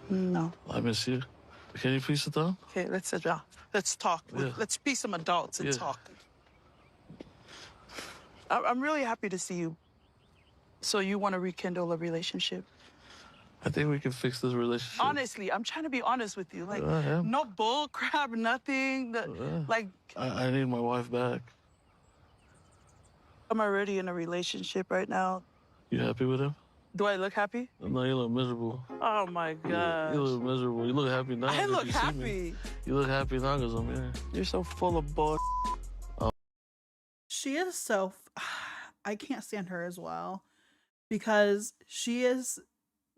No. I miss you. Can you please sit down? Okay, let's sit down. Let's talk. Yeah. Let's be some adults and Yeah. talk. I'm really happy to see you. So you want to rekindle a relationship? I think we can fix this relationship. Honestly, I'm trying to be honest with you. Like, I am. no bull crap, nothing. Like, I need my wife back. I'm already in a relationship right now. You happy with him? Do I look happy? No, you look miserable. Oh my gosh. You look miserable. You look happy now. I if look you see happy. me. You look happy now because I'm here. You're so full of bull. She is so... I can't stand her as well. Because she is,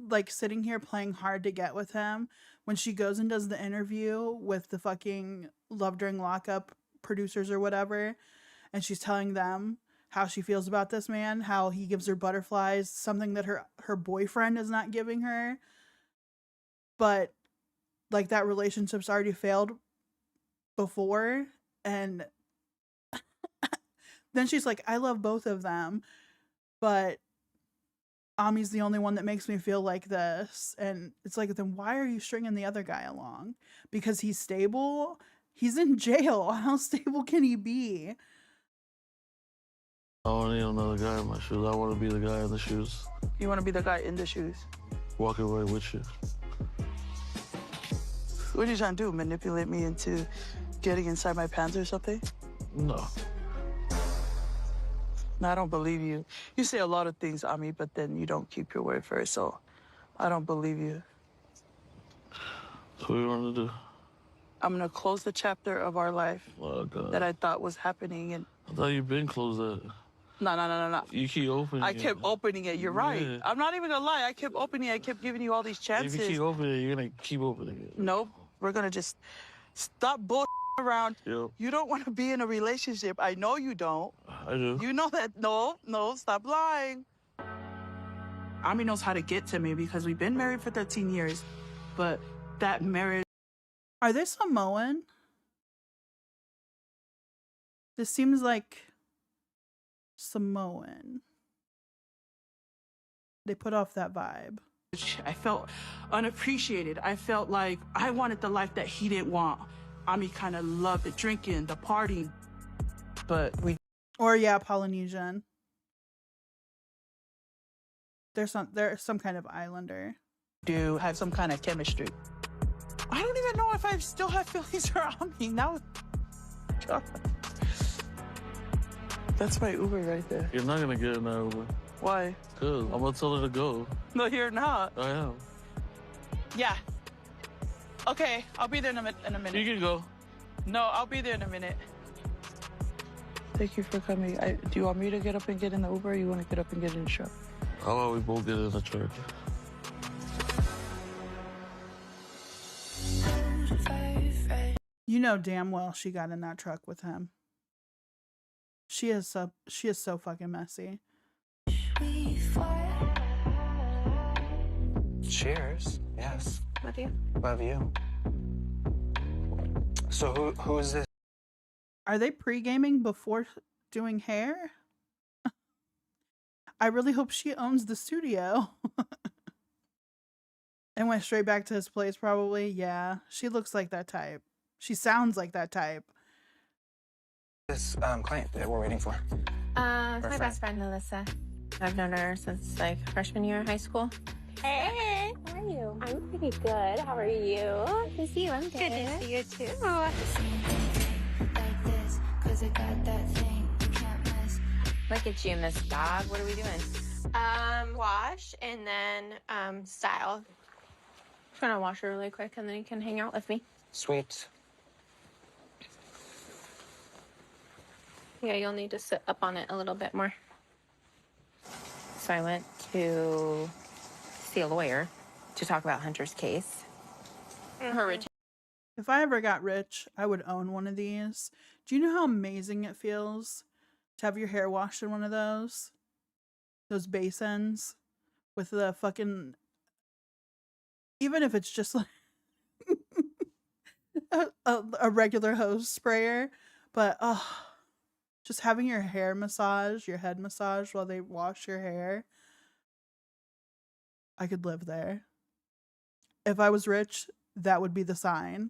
like, sitting here playing hard to get with him. When she goes and does the interview with the fucking Love During Lockup producers or whatever, and she's telling them how she feels about this man, how he gives her butterflies, something that her boyfriend is not giving her. But, like, that relationship's already failed before, and then she's like, I love both of them, but Ami's the only one that makes me feel like this. And it's like, then why are you stringing the other guy along? Because he's stable? He's in jail. How stable can he be? I don't need another guy in my shoes. I want to be the guy in the shoes. You want to be the guy in the shoes? Walking away with you. What are you trying to do? Manipulate me into getting inside my pants or something? No. No, I don't believe you. You say a lot of things, Ami, but then you don't keep your word first, so I don't believe you. So what do you want to do? I'm gonna close the chapter of our life that I thought was happening, and I thought you've been closed that. no. You keep opening I it. kept opening it. You're right. Yeah. I'm not even gonna lie. I kept opening it. I kept giving you all these chances. If you keep opening it, you're going to keep opening it. Nope. We're gonna just stop bull around. Yep. You don't want to be in a relationship. I know you don't. I do. You know that. No, stop lying. Ami knows how to get to me because we've been married for 13 years, but that marriage. Are they Samoan? This seems like Samoan. They put off that vibe. I felt unappreciated. I felt like I wanted the life that he didn't want. Ami kind of loved the drinking, the partying, but we. Or yeah, Polynesian. They're some kind of islander. Do have some kind of chemistry. I don't even know if I still have feelings for Ami now. God. That's my Uber right there. You're not going to get in that Uber. Why? Because I'm going to tell her to go. No, you're not. I am. Yeah. Okay, I'll be there in a minute. You can go. No, I'll be there in a minute. Thank you for coming. Do you want me to get up and get in the Uber, or you want to get up and get in the truck? How about we both get in the truck? You know damn well she got in that truck with him. She is so fucking messy. Cheers. Yes. Love you. Love you. So who is this? Are they pre-gaming before doing hair? I really hope she owns the studio. And went straight back to his place probably. Yeah, she looks like that type. She sounds like that type. This client that we're waiting for. My best friend, Melissa. I've known her since like freshman year of high school. Hey, how are you? I'm pretty good. How are you? Good to see you. I'm good. Good to see you too. Look at you, Miss Dog. What are we doing? Wash and then style. I'm gonna wash her really quick, and then you can hang out with me. Sweet. Yeah, you'll need to sit up on it a little bit more. So I went to see a lawyer to talk about Hunter's case. Her If I ever got rich, I would own one of these. Do you know how amazing it feels to have your hair washed in one of those? Those basins with the fucking... Even if it's just like a regular hose sprayer, but just having your hair massage, your head massage while they wash your hair. I could live there. If I was rich, that would be the sign.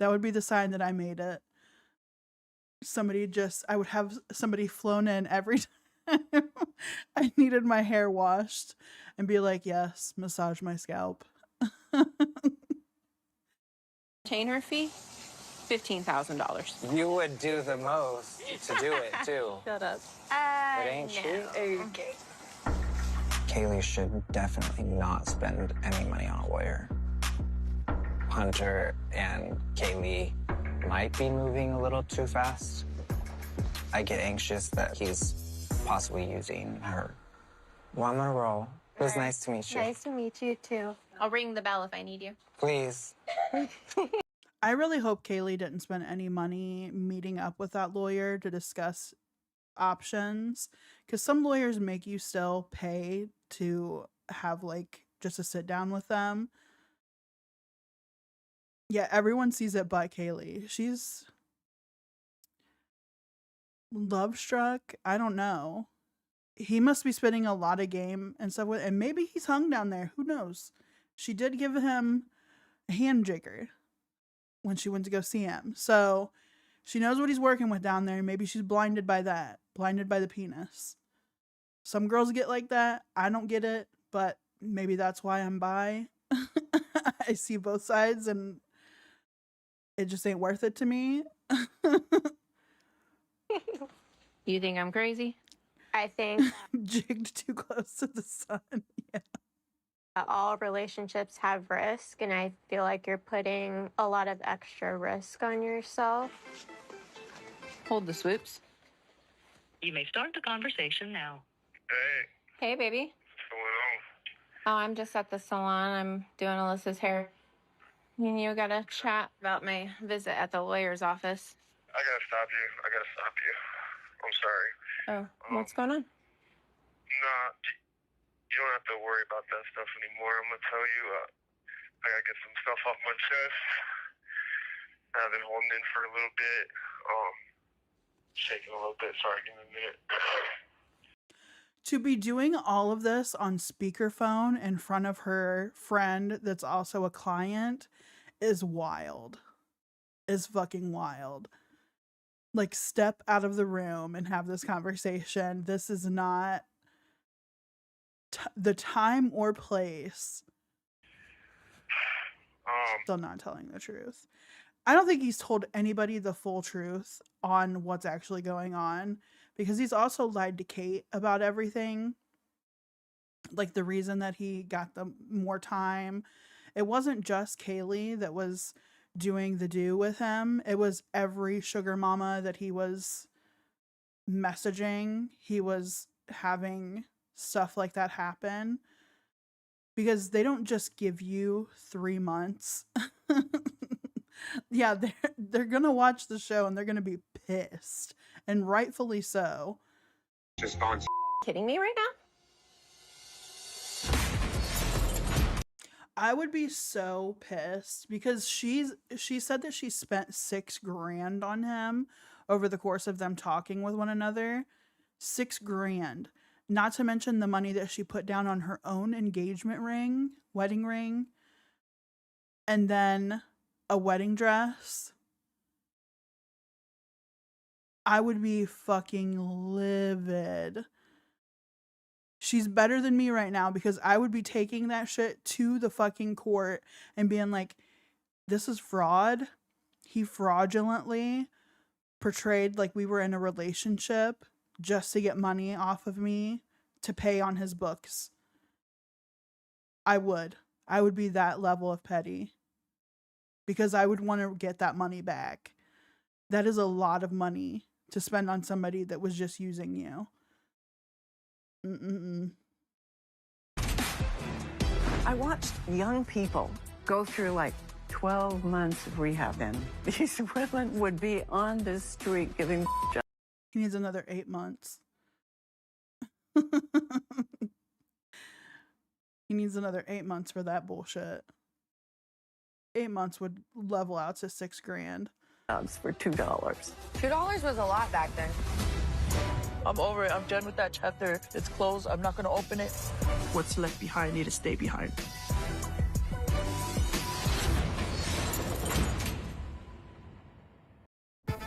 That would be the sign that I made it. I would have somebody flown in every time I needed my hair washed and be like, yes, massage my scalp. retainer fee, $15,000. You would do the most to do it too. Shut up. But ain't she? Okay. Kaylee should definitely not spend any money on a lawyer. Hunter and Kaylee might be moving a little too fast. I get anxious that he's possibly using her. Well, I'm gonna roll. It was nice to meet you. Nice to meet you too. I'll ring the bell if I need you. Please. I really hope Kaylee didn't spend any money meeting up with that lawyer to discuss options, because some lawyers make you still pay to have like just a sit down with them. Yeah, everyone sees it but Kaylee. She's love struck. I don't know. He must be spending a lot of game and stuff with, and maybe he's hung down there. Who knows? She did give him a hand jigger when she went to go see him. So she knows what he's working with down there. Maybe she's blinded by that, blinded by the penis. Some girls get like that. I don't get it, but maybe that's why I'm bi. I see both sides and it just ain't worth it to me. You think I'm crazy? I think Jigged too close to the sun. Yeah. all relationships have risk, and I feel like you're putting a lot of extra risk on yourself. Hold the swoops. You may start the conversation now. Hey, Hey, baby. what's going on? Oh, I'm just at the salon. I'm doing Alyssa's hair. Me and you gotta chat about my visit at the lawyer's office. I gotta stop you. I'm sorry. Oh, what's going on? Nah, you don't have to worry about that stuff anymore. I'm gonna tell you, I gotta get some stuff off my chest. I've been holding in for a little bit. Shaking a little bit. Sorry, give me a minute. To be doing all of this on speakerphone in front of her friend that's also a client is wild. Is fucking wild. Like, step out of the room and have this conversation. This is not the time or place. Still not telling the truth. I don't think he's told anybody the full truth on what's actually going on, because he's also lied to Kate about everything. Like, the reason that he got the more time, it wasn't just Kaylee that was doing the do with him. It was every sugar mama that he was messaging. He was having stuff like that happen, because they don't just give you 3 months. Yeah, they're gonna watch the show and they're gonna be pissed, and rightfully so. Just on. Kidding me right now? I would be so pissed, because she said that she spent $6,000 on him over the course of them talking with one another. $6,000. Not to mention the money that she put down on her own engagement ring, wedding ring, and then a wedding dress. I would be fucking livid. She's better than me right now, because I would be taking that shit to the fucking court and being like, this is fraud. He fraudulently portrayed like we were in a relationship just to get money off of me to pay on his books. I would be that level of petty, because I would want to get that money back. That is a lot of money to spend on somebody that was just using you. I watched young people go through like 12 months of rehab, and these women would be on the street giving. He needs another 8 months. He needs another 8 months for that bullshit. 8 months would level out to $6,000. For $2. $2 was a lot back then. I'm over it. I'm done with that chapter. It's closed. I'm not going to open it. What's left behind need to stay behind.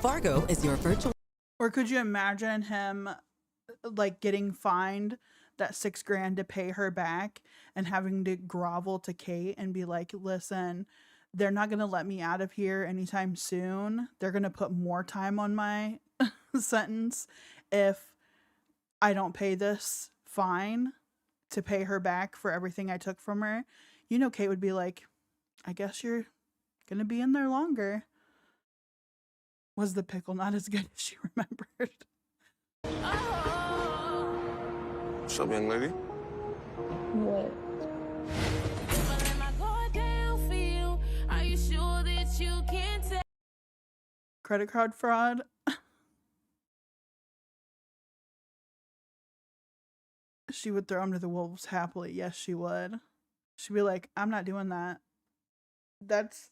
Fargo is your virtual. Or could you imagine him like getting fined that $6,000 to pay her back and having to grovel to Kate and be like, listen, they're not going to let me out of here anytime soon. They're going to put more time on my sentence if I don't pay this fine to pay her back for everything I took from her. You know, Kate would be like, I guess you're going to be in there longer. Was the pickle not as good as she remembered? What's up, young lady? What? Credit card fraud? She would throw him to the wolves happily. Yes, she would. She'd be like, I'm not doing that. That's...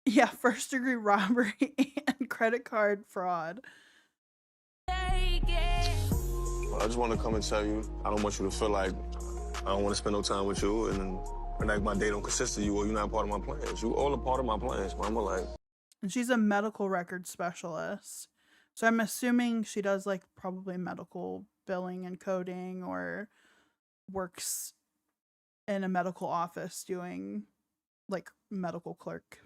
Yeah, first-degree robbery and credit card fraud. Well, I just want to come and tell you, I don't want you to feel like I don't want to spend no time with you, and like my day don't consist of you, or you're not part of my plans. You all a part of my plans, mama. Like, and she's a medical record specialist, so I'm assuming she does like probably medical billing and coding, or works in a medical office doing like medical clerk.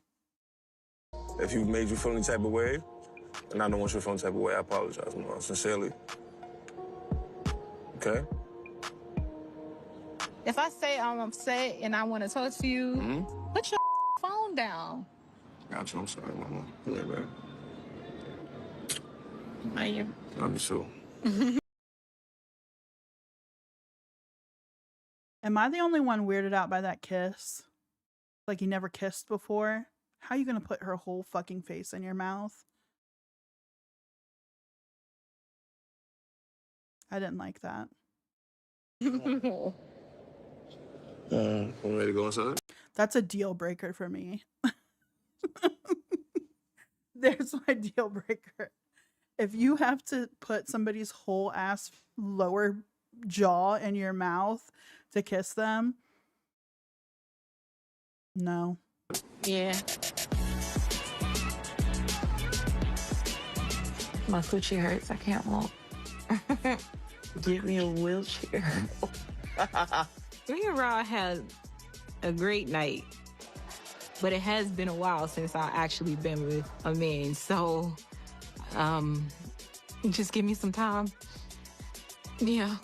if you made you feel any type of way, And I don't want you to feel some type of way. I apologize, Mama, sincerely. Okay? If I say I'm upset and I want to talk to you, put your phone down. Got you. I'm sorry, Mama. Yeah, man. Are you? Love you too. Am I the only one weirded out by that kiss? Like you never kissed before? How are you gonna put her whole fucking face in your mouth? I didn't like that. Ready to go inside? That's a deal breaker for me. There's my deal breaker. If you have to put somebody's whole ass lower jaw in your mouth to kiss them, no. Yeah. My coochie hurts. I can't walk. Give me a wheelchair. Me and Rod had a great night, but it has been a while since I actually been with a man. So, just give me some time. Yeah.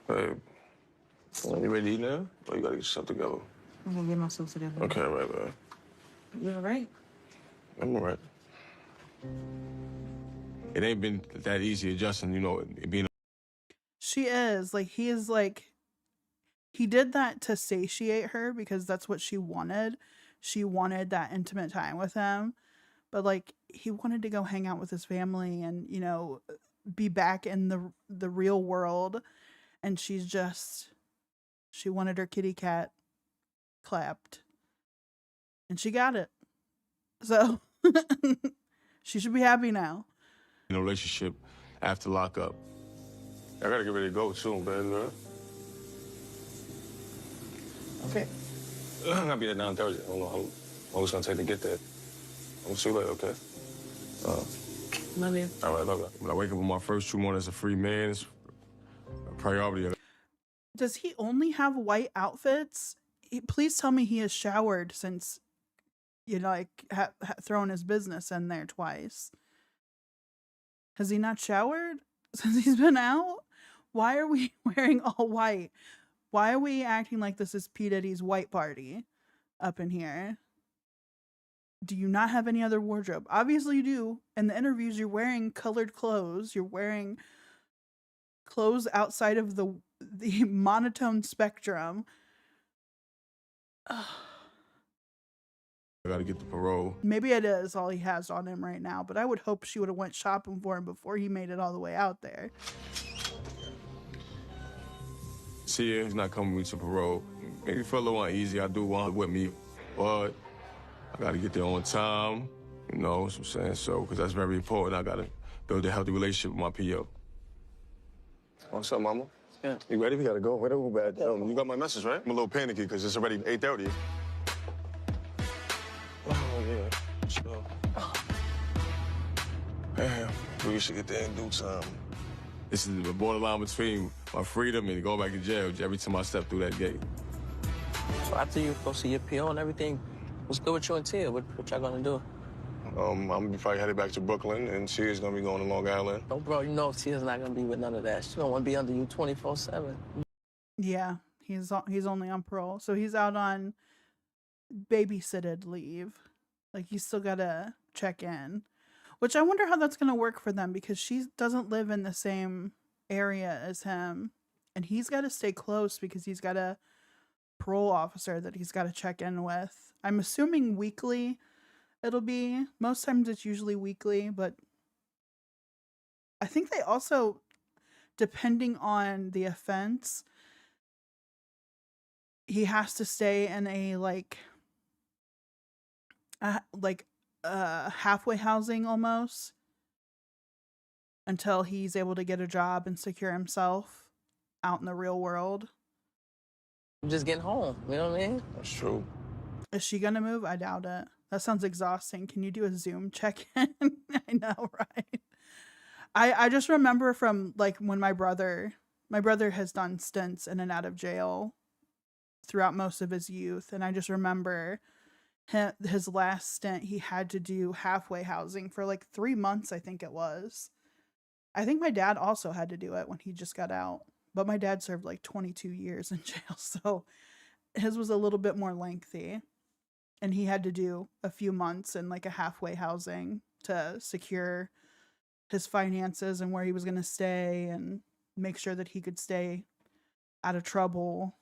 Babe, you ready to eat now? Or you gotta get yourself together? I'm gonna get myself together. Okay, right, babe. You all right? I'm all right. It ain't been that easy adjusting, you know, it being. She is. Like, he is like, he did that to satiate her because that's what she wanted. She wanted that intimate time with him. But, like, he wanted to go hang out with his family and, you know, be back in the real world. And she's just, she wanted her kitty cat clapped. And she got it. So, she should be happy now. In a relationship after lockup. I gotta get ready to go soon, baby girl. Okay. I'm gonna be at 9:30. I don't know how long it's gonna take to get there. I'll see you later, okay? Love you. All right, love you. When I wake up on my first true morning as a free man, it's a priority. Does he only have white outfits? Please tell me he has showered since, you know, like, thrown his business in there twice. Has he not showered since he's been out? Why are we wearing all white? Why are we acting like this is P. Diddy's white party up in here? Do you not have any other wardrobe? Obviously you do. In the interviews, you're wearing colored clothes. You're wearing clothes outside of the monotone spectrum. Ugh. I gotta get the parole. Maybe it is all he has on him right now, but I would hope she would have went shopping for him before he made it all the way out there. See, he's not coming with me to parole. Maybe feel a little uneasy. I do want him with me, but I gotta get there on time. You know what I'm saying? So, because that's very important. I gotta build a healthy relationship with my PO. What's up, Mama? Yeah. You ready? We gotta go. Where the Uber at? You got my message, right? I'm a little panicky because it's already 8:30. Oh, yeah. Sure. Damn, we should get there in due time. This is the borderline between my freedom and going back to jail every time I step through that gate. So after you go see your PO and everything, what's good with you and Tia? What y'all gonna do? I'm gonna be probably headed back to Brooklyn, and Tia's gonna be going to Long Island. No, bro, you know Tia's not gonna be with none of that. She's gonna want to be under you 24/7. Yeah, he's only on parole, so he's out on babysitted leave. Like, he's still gotta check in, which I wonder how that's gonna work for them because she doesn't live in the same area as him, and he's got to stay close because he's got a parole officer that he's got to check in with. I'm assuming weekly. It'll be, most times it's usually weekly, but I think they also, depending on the offense, he has to stay in a halfway housing almost until he's able to get a job and secure himself out in the real world. I'm just getting home, you know what I mean? That's true. Is she gonna move? I doubt it. That sounds exhausting. Can you do a Zoom check-in? I know, right? I just remember from like when my brother has done stints in and out of jail throughout most of his youth, and I just remember his last stint, he had to do halfway housing for like 3 months, I think it was. I think my dad also had to do it when he just got out. But my dad served like 22 years in jail, so his was a little bit more lengthy. And he had to do a few months in like a halfway housing to secure his finances and where he was going to stay and make sure that he could stay out of trouble.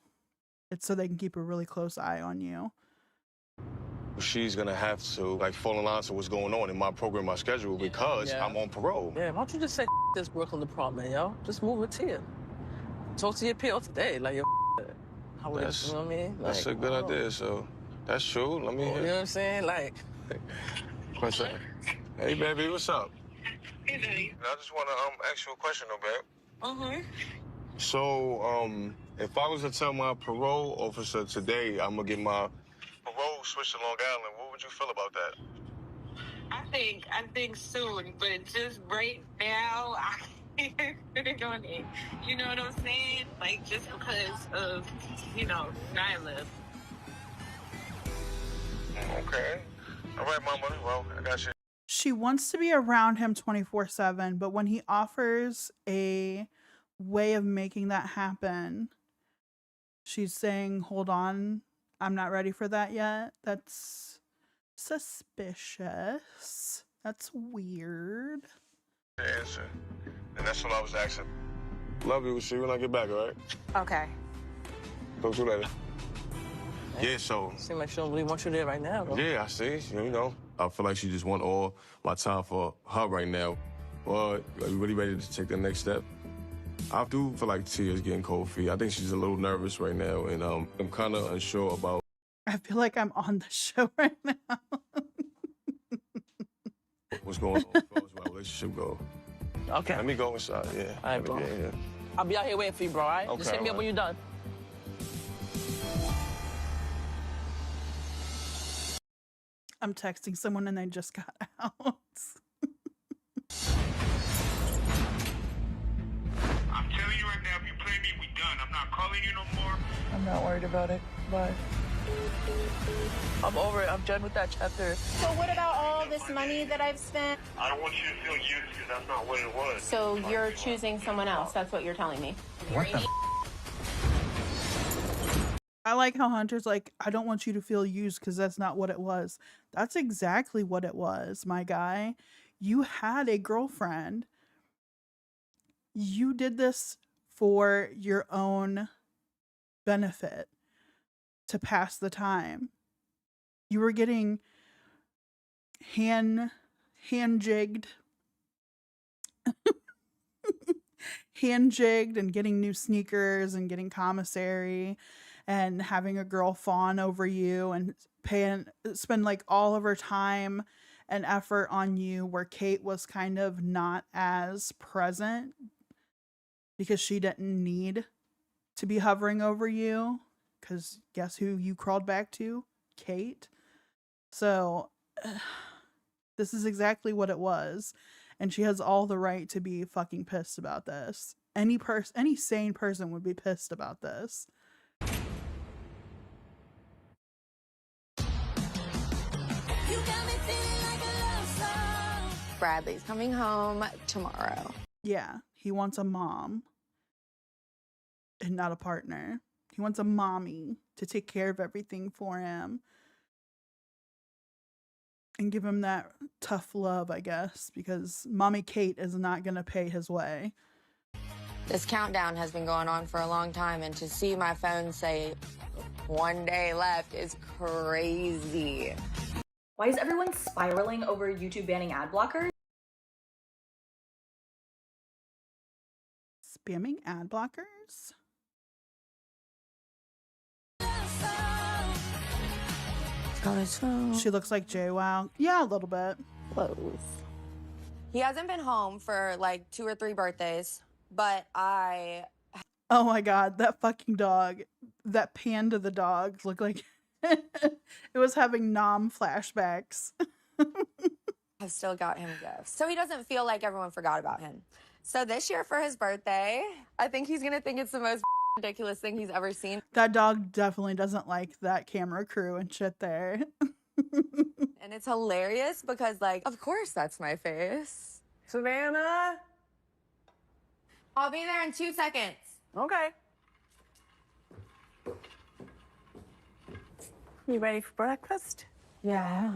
It's so they can keep a really close eye on you. She's gonna have to like fall in line to what's going on in my program, my schedule, because I'm on parole. Yeah, why don't you just say this Brooklyn department, yo? Just move it here. Talk to your PO today, like your how would you know what I mean? That's Like, a good idea. So that's true. Let me you know what I'm saying? Like, what's up? Hey, baby, what's up? Hey, baby. I just want to ask you a question, though, babe. So, if I was to tell my parole officer today I'm gonna get my parole switched to Long Island, what would you feel about that? I think soon, but just right now, I can't put it on it. You know what I'm saying? Like, just because of, you know, Nyla. Okay. All right, mama. Well, I got you. She wants to be around him 24/7, but when he offers a way of making that happen, she's saying, hold on, I'm not ready for that yet. That's suspicious. That's weird. The answer. And that's what I was asking. Love you. We'll see you when I get back, all right? Okay. Talk to you later. Yeah, so. seems like she don't really want you there right now, though. Yeah, I see. You know, I feel like she just want all my time for her right now. But are you really ready to take the next step? I do feel like Tia's getting cold feet. I think she's a little nervous right now, and I'm kind of unsure about. I feel like I'm on the show right now. What's going on as far as my relationship go? Okay. Let me go inside, yeah. All right, bro. Yeah. I'll be out here waiting for you, bro, all right? Okay, Just hit me up when you're done. I'm texting someone and they just got out. I'm telling you right now, if you play me, we done. I'm not calling you no more. I'm not worried about it. Bye. I'm over it. I'm done with that chapter. So what about all this money that I've spent? I don't want you to feel used because that's not what it was. So you're choosing someone else. That's what you're telling me. What the? I like how Hunter's like, I don't want you to feel used because that's not what it was. That's exactly what it was, my guy. You had a girlfriend. You did this for your own benefit to pass the time. You were getting hand jigged and getting new sneakers and getting commissary and having a girl fawn over you and spend like all of her time and effort on you, where Kate was kind of not as present because she didn't need to be hovering over you, because guess who you crawled back to? Kate. So this is exactly what it was, and she has all the right to be fucking pissed about this. Any sane person would be pissed about this. Bradley's coming home tomorrow. Yeah, he wants a mom and not a partner. He wants a mommy to take care of everything for him and give him that tough love, I guess, because Mommy Kate is not going to pay his way. This countdown has been going on for a long time, and to see my phone say 1 day left is crazy. Why is everyone spiraling over YouTube banning ad blockers? Spamming ad blockers? On his phone. She looks like JWoww. Yeah, a little bit. Close. He hasn't been home for like 2 or 3 birthdays, but Oh my god, that fucking dog. That panda the dog looked like it was having Nom flashbacks. have still got him gifts. So he doesn't feel like everyone forgot about him. So this year for his birthday, I think he's gonna think it's the most ridiculous thing he's ever seen. That dog definitely doesn't like that camera crew and shit there. And it's hilarious because, like, of course that's my face. Savannah? I'll be there in 2 seconds. Okay. You ready for breakfast? Yeah,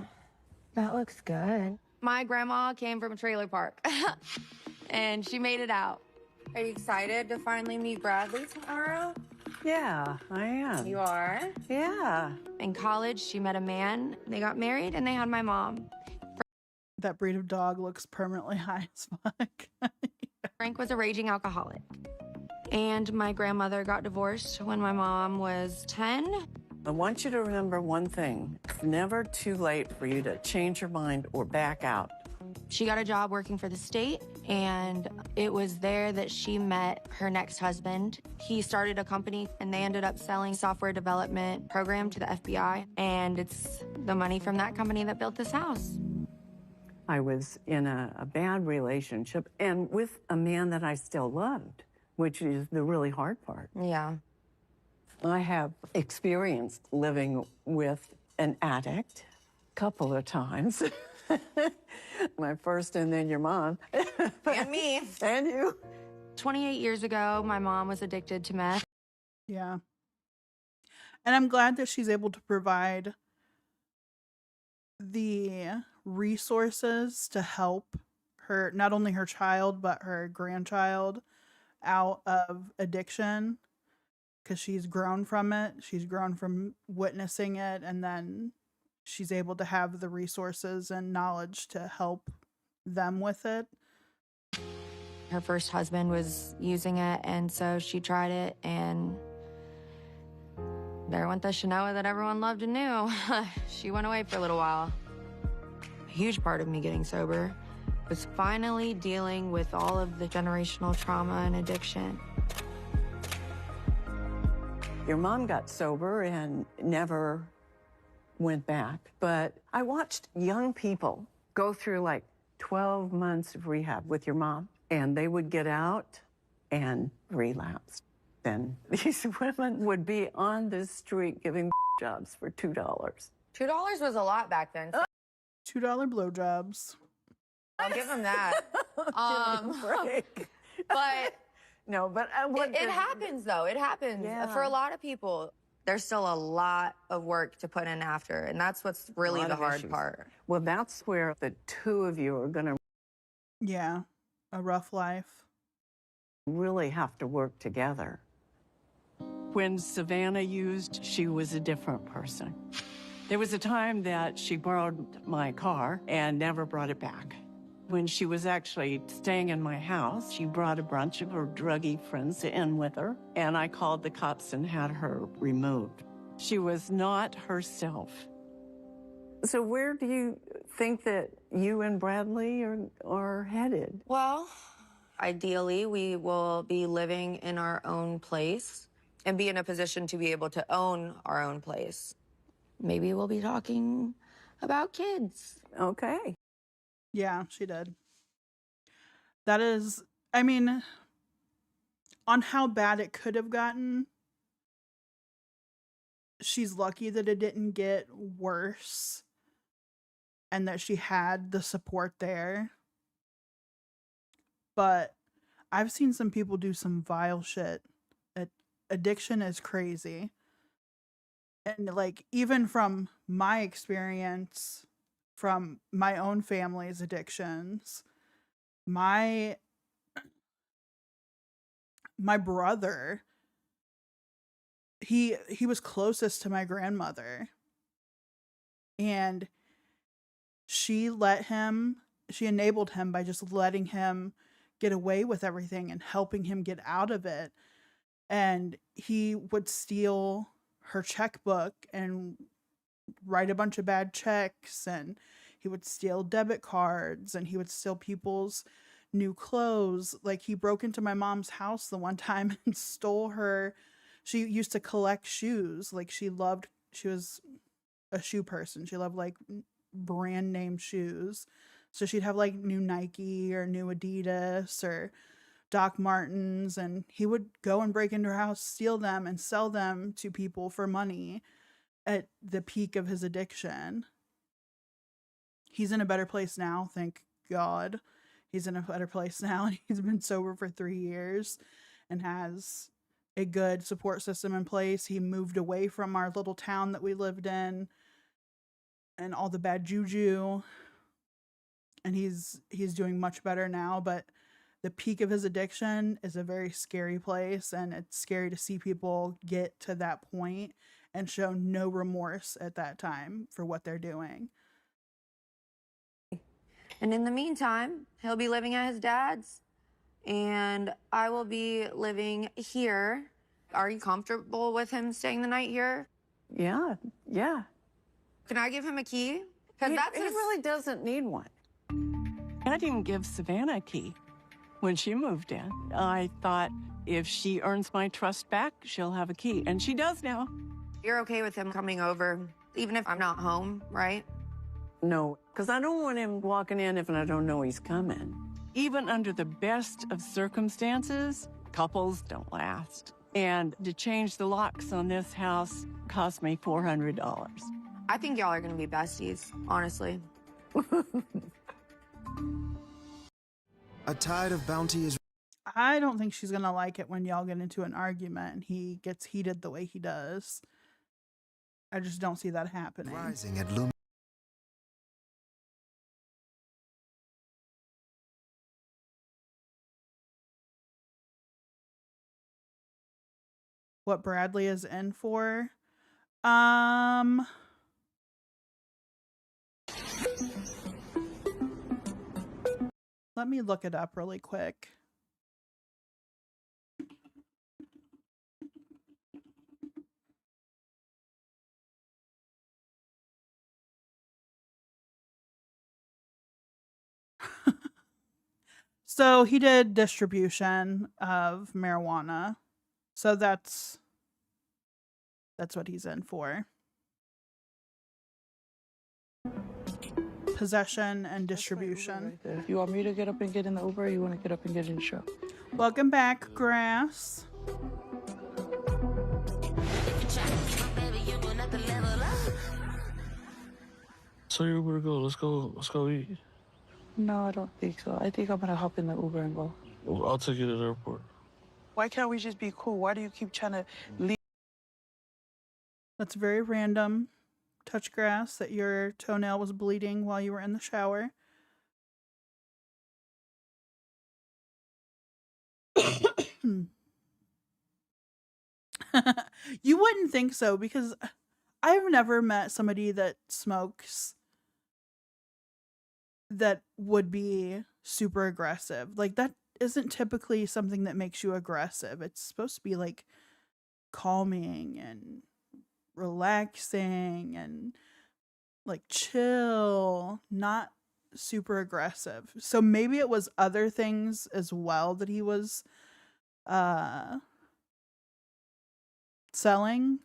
that looks good. My grandma came from a trailer park and she made it out. Are you excited to finally meet Bradley tomorrow? Yeah, I am. You are? Yeah. In college, she met a man, they got married, and they had my mom. That breed of dog looks permanently high as fuck. Frank was a raging alcoholic. And my grandmother got divorced when my mom was 10. I want you to remember one thing. It's never too late for you to change your mind or back out. She got a job working for the state, and it was there that she met her next husband. He started a company, and they ended up selling software development program to the FBI, and it's the money from that company that built this house. I was in a bad relationship and with a man that I still loved, which is the really hard part. Yeah. I have experienced living with an addict a couple of times. My first and then your mom. And me. And you. 28 years ago, my mom was addicted to meth. Yeah. And I'm glad that she's able to provide the resources to help her, not only her child, but her grandchild out of addiction, because she's grown from it. She's grown from witnessing it, and then she's able to have the resources and knowledge to help them with it. Her first husband was using it, and so she tried it, and there went the Shanoa that everyone loved and knew. She went away for a little while. A huge part of me getting sober was finally dealing with all of the generational trauma and addiction. Your mom got sober and never went back, but I watched young people go through like 12 months of rehab with your mom, and they would get out and relapse. Then these women would be on the street giving jobs for $2. $2 was a lot back then. $2 blowjobs. I'll give them that. But no, but it happens though. It happens for a lot of people. There's still a lot of work to put in after, and that's what's really the hard part. Well, that's where the two of you are going to Yeah, a rough life. really have to work together. When Savannah used, she was a different person. There was a time that she borrowed my car and never brought it back. When she was actually staying in my house, she brought a bunch of her druggy friends in with her, and I called the cops and had her removed. She was not herself. So where do you think that you and Bradley are headed? Well, ideally, we will be living in our own place and be in a position to be able to own our own place. Maybe we'll be talking about kids. Okay. Yeah, she did. That is, I mean, on how bad it could have gotten, she's lucky that it didn't get worse and that she had the support there. But I've seen some people do some vile shit. Addiction is crazy. And like, even from my experience, from my own family's addictions, my brother, he was closest to my grandmother, and she enabled him by just letting him get away with everything and helping him get out of it. And he would steal her checkbook and write a bunch of bad checks, and he would steal debit cards, and he would steal people's new clothes. Like, he broke into my mom's house the one time and stole her. She used to collect shoes. Like, she was a shoe person. She loved like brand name shoes. So she'd have like new Nike or new Adidas or Doc Martens, and he would go and break into her house, steal them, and sell them to people for money at the peak of his addiction. he's in a better place now. Thank God. He's in a better place now. And he's been sober for 3 years and has a good support system in place. He moved away from our little town that we lived in and all the bad juju. And he's doing much better now, but the peak of his addiction is a very scary place, and it's scary to see people get to that point and show no remorse at that time for what they're doing. And in the meantime, he'll be living at his dad's, and I will be living here. Are you comfortable with him staying the night here? Yeah. Can I give him a key? He really doesn't need one. I didn't give Savannah a key when she moved in. I thought if she earns my trust back, she'll have a key. And she does now. You're okay with him coming over, even if I'm not home, right? No, because I don't want him walking in if I don't know he's coming. Even under the best of circumstances, couples don't last. And to change the locks on this house cost me $400. I think y'all are gonna be besties, honestly. A tide of bounty is... I don't think she's gonna like it when y'all get into an argument and he gets heated the way he does. I just don't see that happening. Rising at Lumen. What Bradley is in for? Let me look it up really quick. So he did distribution of marijuana. So that's what he's in for. Possession and distribution. Right, you want me to get up and get in the Uber, or you want to get up and get in the truck? Welcome back, Grass. So you where to go? Let's go eat. No, I don't think so. I think I'm gonna hop in the Uber and go. Well, I'll take you to the airport. Why can't we just be cool? Why do you keep trying to leave? That's very random. Touch grass that your toenail was bleeding while you were in the shower. You wouldn't think so, because I've never met somebody that smokes that would be super aggressive. Like, that isn't typically something that makes you aggressive. It's supposed to be like calming and relaxing and like chill, not super aggressive. So maybe it was other things as well that he was selling,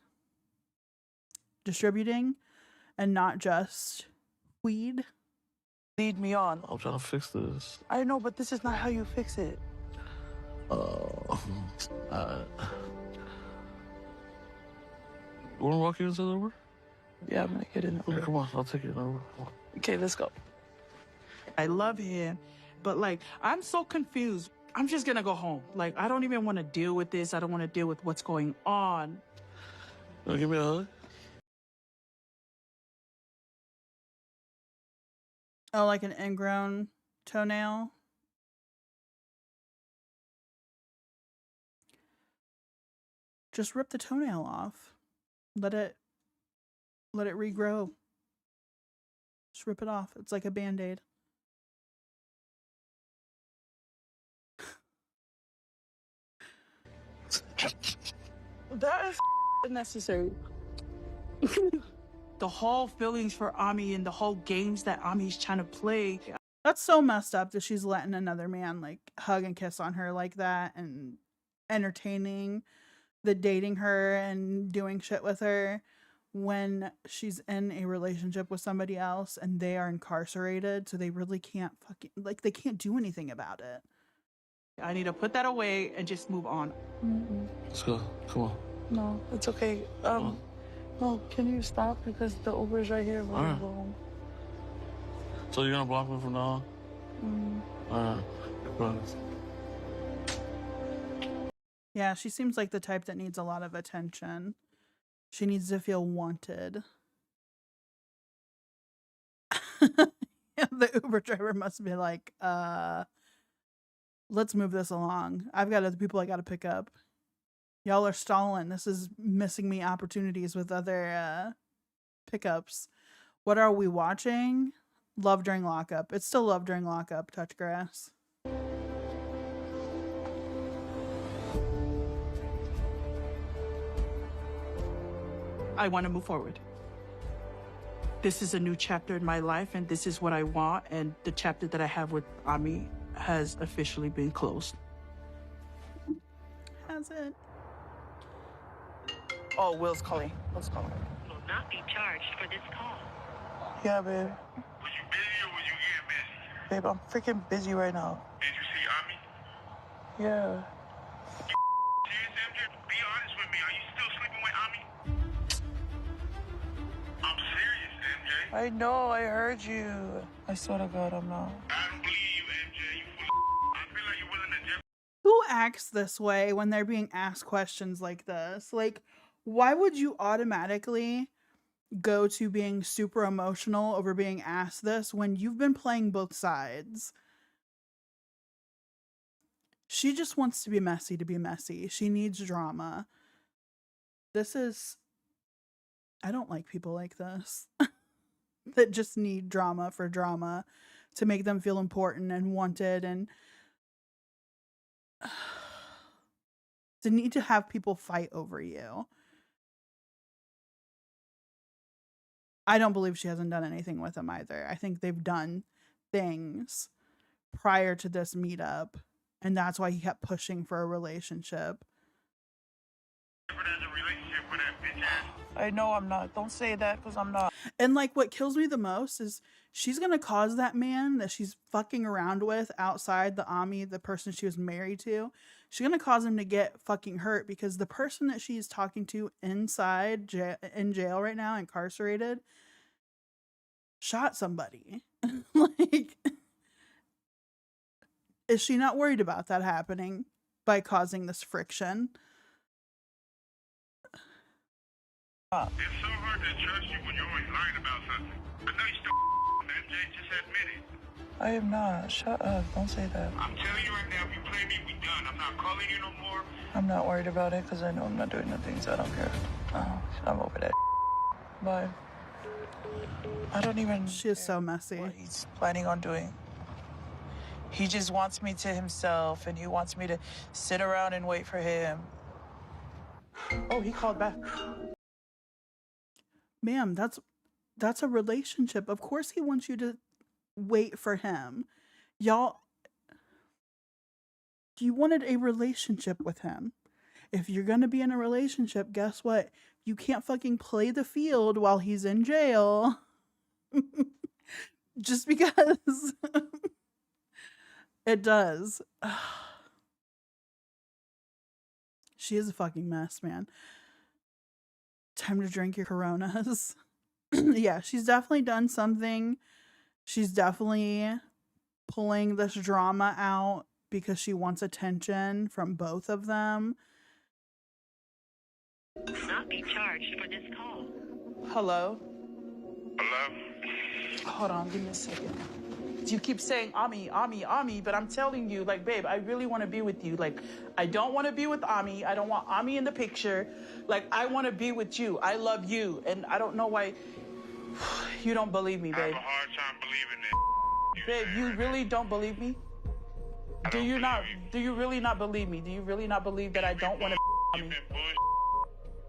distributing, and not just weed. Lead me on. I'm trying to fix this. I know, but this is not how you fix it. You want to walk you into the Uber? Yeah, I'm gonna get in the Uber. Yeah, come on, I'll take you in the Uber. Okay, let's go. I love him, but like, I'm so confused. I'm just gonna go home. Like, I don't even want to deal with this. I don't want to deal with what's going on. You want to give me a hug? Oh, like an ingrown toenail? Just rip the toenail off. Let it regrow. Just rip it off. It's like a Band-Aid. That is unnecessary. The whole feelings for Ami and the whole games that Ami's trying to play. That's so messed up that she's letting another man like hug and kiss on her like that and entertaining the dating her and doing shit with her when she's in a relationship with somebody else and they are incarcerated, so they really can't they can't do anything about it. I need to put that away and just move on. Let's go. Come on. No, it's okay. No, can you stop? Because the Uber's right here. We're gonna go home. So you're gonna block me from now on? Promise. Yeah, she seems like the type that needs a lot of attention. She needs to feel wanted. The Uber driver must be like, let's move this along. I've got other people I gotta pick up. Y'all are stalling. This is missing me opportunities with other pickups. What are we watching? Love During Lockup. It's still Love During Lockup, Touch Grass. I want to move forward. This is a new chapter in my life, and this is what I want, and the chapter that I have with Ami has officially been closed. Has it? Oh, Will's calling. Will's calling. Will not be charged for this call. Yeah, babe. Was you busy or was you getting busy? Babe, I'm freaking busy right now. Did you see Ami? Yeah. Serious, MJ? Be honest with me. Are you still sleeping with Ami? I'm serious, MJ. I know, I heard you. I swear to God, I'm not. I don't believe you, MJ. You full of I feel like you're willing to jeopardize. Who acts this way when they're being asked questions like this? Like, why would you automatically go to being super emotional over being asked this when you've been playing both sides? She just wants to be messy. She needs drama. This is... I don't like people like this. That just need drama for drama to make them feel important and wanted, and to need to have people fight over you. I don't believe she hasn't done anything with him either. I think they've done things prior to this meetup, and that's why he kept pushing for a relationship. I know I'm not. Don't say that, because I'm not. And like, what kills me the most is she's gonna cause that man that she's fucking around with outside the Ami, the person she was married to, she's gonna cause him to get fucking hurt, because the person that she's talking to inside in jail right now, incarcerated, shot somebody. Like, is she not worried about that happening by causing this friction? It's so hard to trust you when you're always lying about something. I know you still MJ, just admit it. I am not. Shut up. Don't say that. I'm telling you right now, if you play me, we done. I'm not calling you no more. I'm not worried about it, because I know I'm not doing nothing, so I don't care. Oh, I'm over that. Bye. I don't even... She is so messy. What he's planning on doing. He just wants me to himself, and he wants me to sit around and wait for him. Oh, he called back. Ma'am, that's a relationship. Of course he wants you to wait for him. Y'all, you wanted a relationship with him. If you're going to be in a relationship, guess what? You can't fucking play the field while he's in jail. Just because it does. She is a fucking mess, man. Time to drink your Coronas. Yeah, she's definitely done something. She's definitely pulling this drama out because she wants attention from both of them. Will not be charged for this call. Hello? Hello? Hold on, give me a second. You keep saying Ami, but I'm telling you, like, babe, I really want to be with you. Like, I don't want to be with Ami. I don't want Ami in the picture. Like, I want to be with you. I love you. And I don't know why you don't believe me, babe. I have a hard time believing Babe, you really don't believe me? Do you really not believe me? Do you really not believe that I don't want to Ami?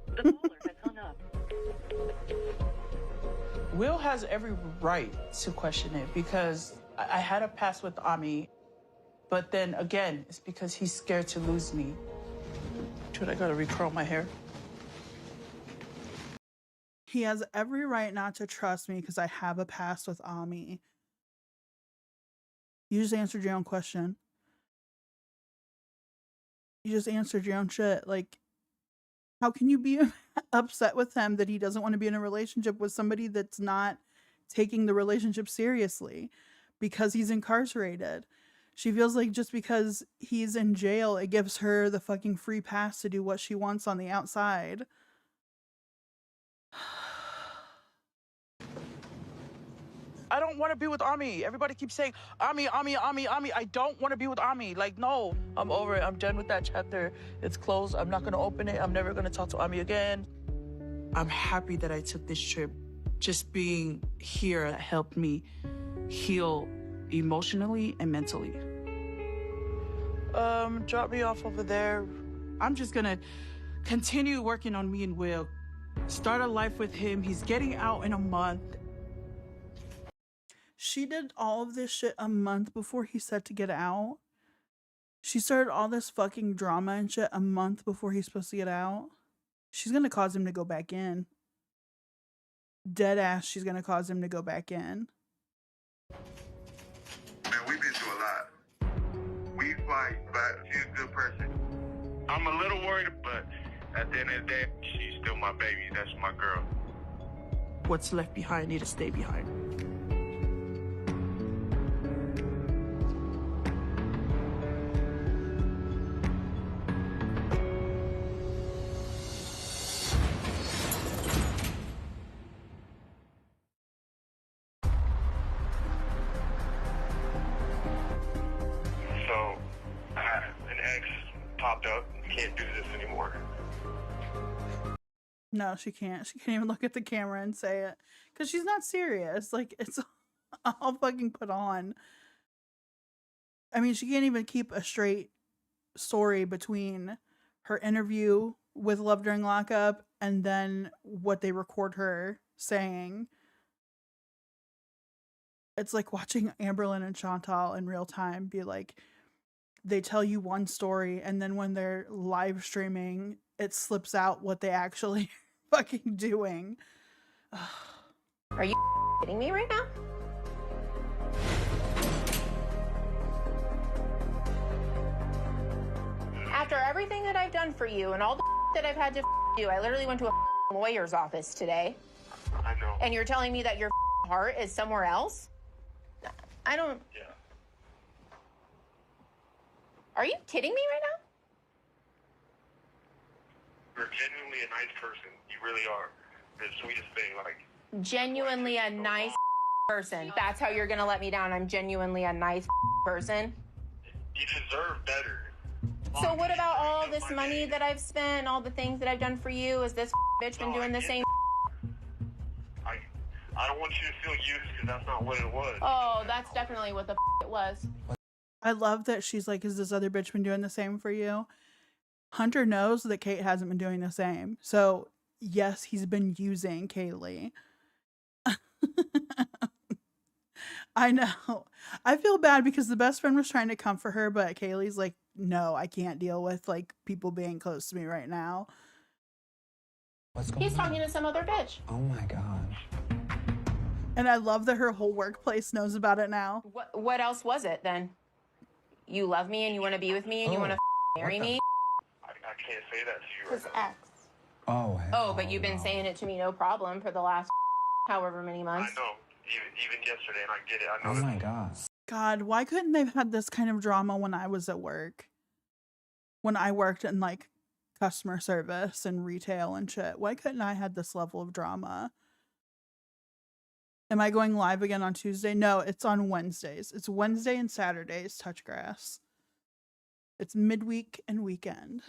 The caller has hung up. Will has every right to question it, because I had a past with Ami, but then again, it's because he's scared to lose me. Dude, I gotta recurl my hair. He has every right not to trust me because I have a past with Ami. You just answered your own question. You just answered your own shit. Like, how can you be upset with him that he doesn't want to be in a relationship with somebody that's not taking the relationship seriously because he's incarcerated. She feels like just because he's in jail, it gives her the fucking free pass to do what she wants on the outside. I don't want to be with Ami. Everybody keeps saying, Ami, Ami, Ami, Ami. I don't want to be with Ami. Like, no, I'm over it. I'm done with that chapter. It's closed. I'm not going to open it. I'm never going to talk to Ami again. I'm happy that I took this trip. Just being here helped me heal emotionally and mentally. Drop me off over there. I'm just going to continue working on me and Will. Start a life with him. He's getting out in a month. She did all of this shit a month before he said to get out. She started all this fucking drama and shit a month before he's supposed to get out. She's gonna cause him to go back in. Dead ass, she's gonna cause him to go back in. Man, we've been through a lot. We fight, but she's a good person. I'm a little worried, but at the end of the day, she's still my baby. That's my girl. What's left behind need to stay behind. So, an ex popped up. Can't do this anymore. No, she can't. She can't even look at the camera and say it. Because she's not serious. Like, it's all fucking put on. I mean, she can't even keep a straight story between her interview with Love During Lockup and then what they record her saying. It's like watching Amberlynn and Chantal in real time be like, they tell you one story and then when they're live streaming, it slips out what they actually fucking doing. Are you kidding me right now? After everything that I've done for you and all the that I've had to do, I literally went to a lawyer's office today. I know. And you're telling me that your heart is somewhere else? I don't... Yeah. Are you kidding me right now? You're genuinely a nice person. You really are. The sweetest thing. Like, Genuinely a nice person. That's how you're gonna let me down. I'm genuinely a nice person. you deserve better. So what about all this money that I've spent, all the things that I've done for you? Has this bitch been doing the same? I don't want you to feel used because that's not what it was. Oh, that's definitely what the it was. I love that she's like, has this other bitch been doing the same for you? Hunter knows that Kate hasn't been doing the same. So, yes, he's been using Kaylee. I know. I feel bad because the best friend was trying to comfort her, but Kaylee's like, no, I can't deal with like people being close to me right now. He's talking to some other bitch. Oh my god. And I love that her whole workplace knows about it now. What else was it then? You love me and you want to be with me and you want to marry me? I can't say that to you His right now. ex. Oh, Oh, but you've been saying it to me no problem for the last however many months. I know. Even yesterday, and I get it. I know. Oh my god. God, why couldn't they have had this kind of drama when I was at work? When I worked in like customer service and retail and shit. Why couldn't I had this level of drama? Am I going live again on Tuesday? No, it's on Wednesdays. It's Wednesday and Saturdays, Touch Grass. It's midweek and weekend.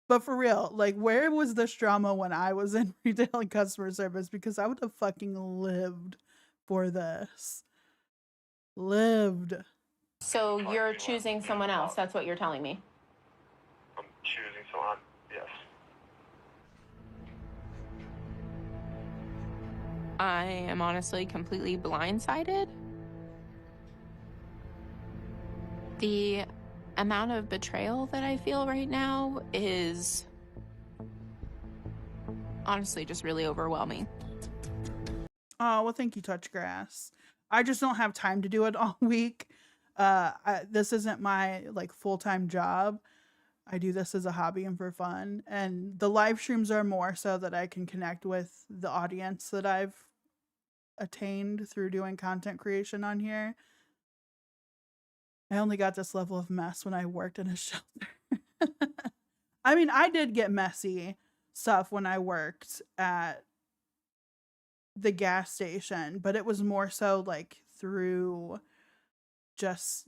But for real, like, where was this drama when I was in retail and customer service? Because I would have fucking lived for this. Lived. So you're choosing someone else. That's what you're telling me. I'm choosing someone. Yes. I am honestly completely blindsided. The amount of betrayal that I feel right now is honestly just really overwhelming. Oh, well, thank you, Touch Grass. I just don't have time to do it all week. This isn't my like full-time job. I do this as a hobby and for fun. And the live streams are more so that I can connect with the audience that I've attained through doing content creation on here. I only got this level of mess when I worked in a shelter. I mean, I did get messy stuff when I worked at the gas station, but it was more so like through just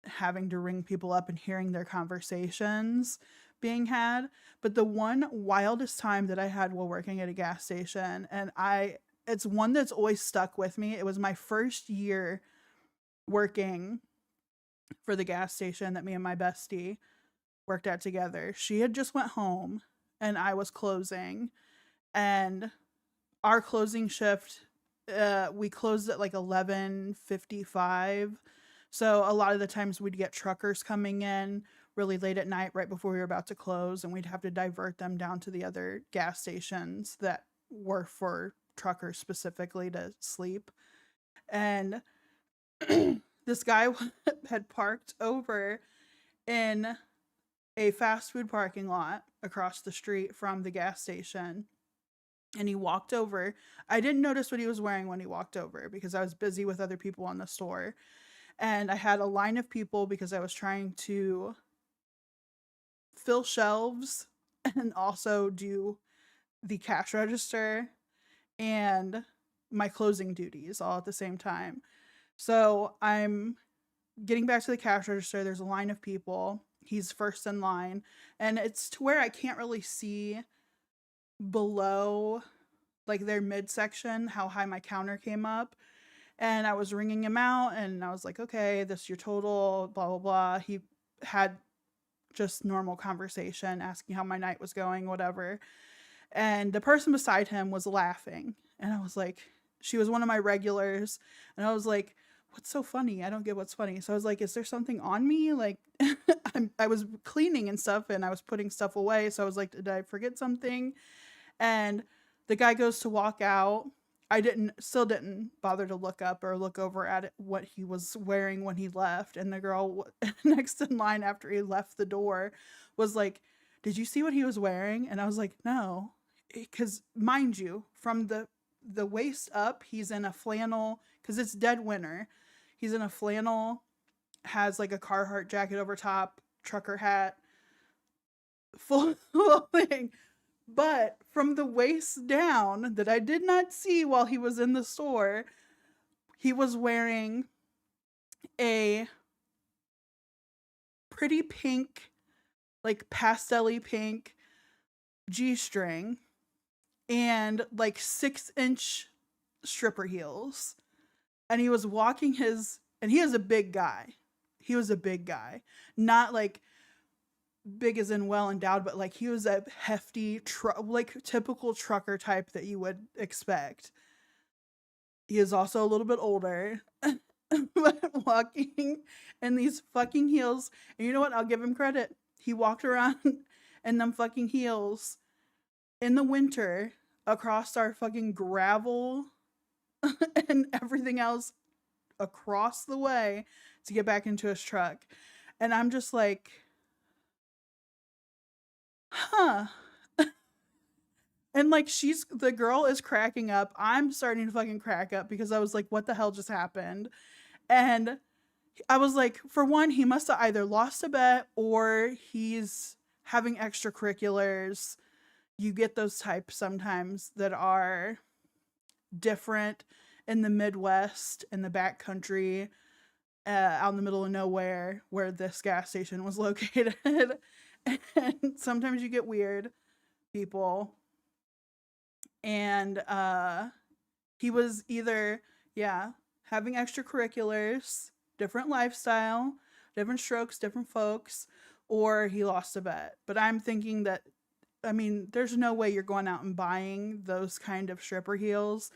having to ring people up and hearing their conversations being had. But the one wildest time that I had while working at a gas station, and it's one that's always stuck with me. It was my first year working for the gas station that me and my bestie worked at together. She had just went home and I was closing, and our closing shift, we closed at like 11:55. So a lot of the times we'd get truckers coming in really late at night right before we were about to close, and we'd have to divert them down to the other gas stations that were for truckers specifically to sleep. And this guy had parked over in a fast food parking lot across the street from the gas station. And he walked over. I didn't notice what he was wearing when he walked over because I was busy with other people in the store. And I had a line of people because I was trying to fill shelves and also do the cash register and my closing duties all at the same time. So I'm getting back to the cash register. There's a line of people. He's first in line. And it's to where I can't really see below like their midsection how high my counter came up. And I was ringing him out and I was like, okay, this is your total, blah, blah, blah. He had just normal conversation, asking how my night was going, whatever. And the person beside him was laughing. And I was like, she was one of my regulars. And I was like, what's so funny? I don't get what's funny. So I was like, is there something on me? Like, I was cleaning and stuff and I was putting stuff away. So I was like, did I forget something? And the guy goes to walk out. I still didn't bother to look up or look over at it, what he was wearing when he left. And the girl next in line after he left the door was like, did you see what he was wearing? And I was like, no. Because mind you, from the waist up, he's in a flannel, because it's dead winter. He's in a flannel, has like a Carhartt jacket over top, trucker hat, full thing. But from the waist down, that I did not see while he was in the store, he was wearing a pretty pink, like pastel-y pink G-string and like 6-inch stripper heels. And he was walking and he is a big guy. He was a big guy. Not like big as in well endowed, but like he was a hefty like typical trucker type that you would expect. He is also a little bit older, but walking in these fucking heels. And you know what? I'll give him credit. He walked around in them fucking heels in the winter across our fucking gravel and everything else across the way to get back into his truck. And I'm just like, huh. And like the girl is cracking up. I'm starting to fucking crack up because I was like, what the hell just happened? And I was like, for one, he must have either lost a bet or he's having extracurriculars. You get those types sometimes that are different in the Midwest, in the backcountry, out in the middle of nowhere where this gas station was located. And sometimes you get weird people. And he was either, having extracurriculars, different lifestyle, different strokes, different folks, or he lost a bet. But I'm thinking that, I mean, there's no way you're going out and buying those kind of stripper heels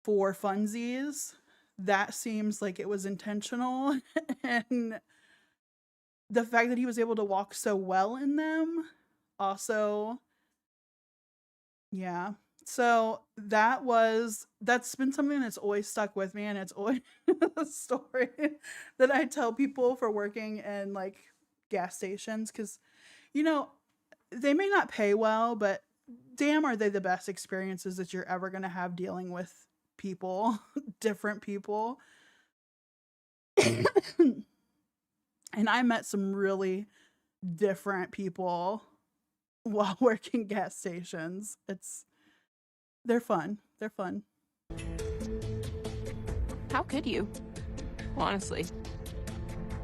for funsies. That seems like it was intentional. And the fact that he was able to walk so well in them also, yeah. So that's been something that's always stuck with me, and it's always a story that I tell people for working in like gas stations, because they may not pay well, but damn, are they the best experiences that you're ever going to have dealing with people, different people. And I met some really different people while working gas stations. They're fun. They're fun. How could you? Honestly.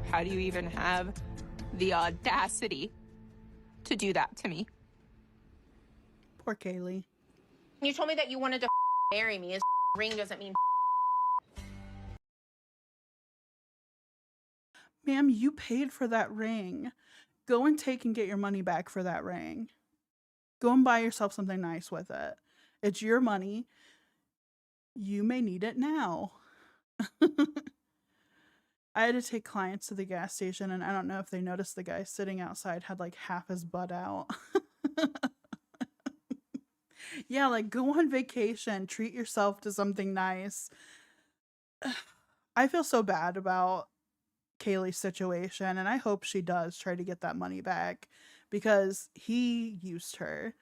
How do you even have the audacity to do that to me? Poor Kaylee. You told me that you wanted to marry me. His ring doesn't mean. Ma'am, you paid for that ring. Go and take and get your money back for that ring. Go and buy yourself something nice with it. It's your money. You may need it now. I had to take clients to the gas station, and I don't know if they noticed the guy sitting outside had like half his butt out. Yeah, like go on vacation, treat yourself to something nice. I feel so bad about Kaylee's situation, and I hope she does try to get that money back because he used her.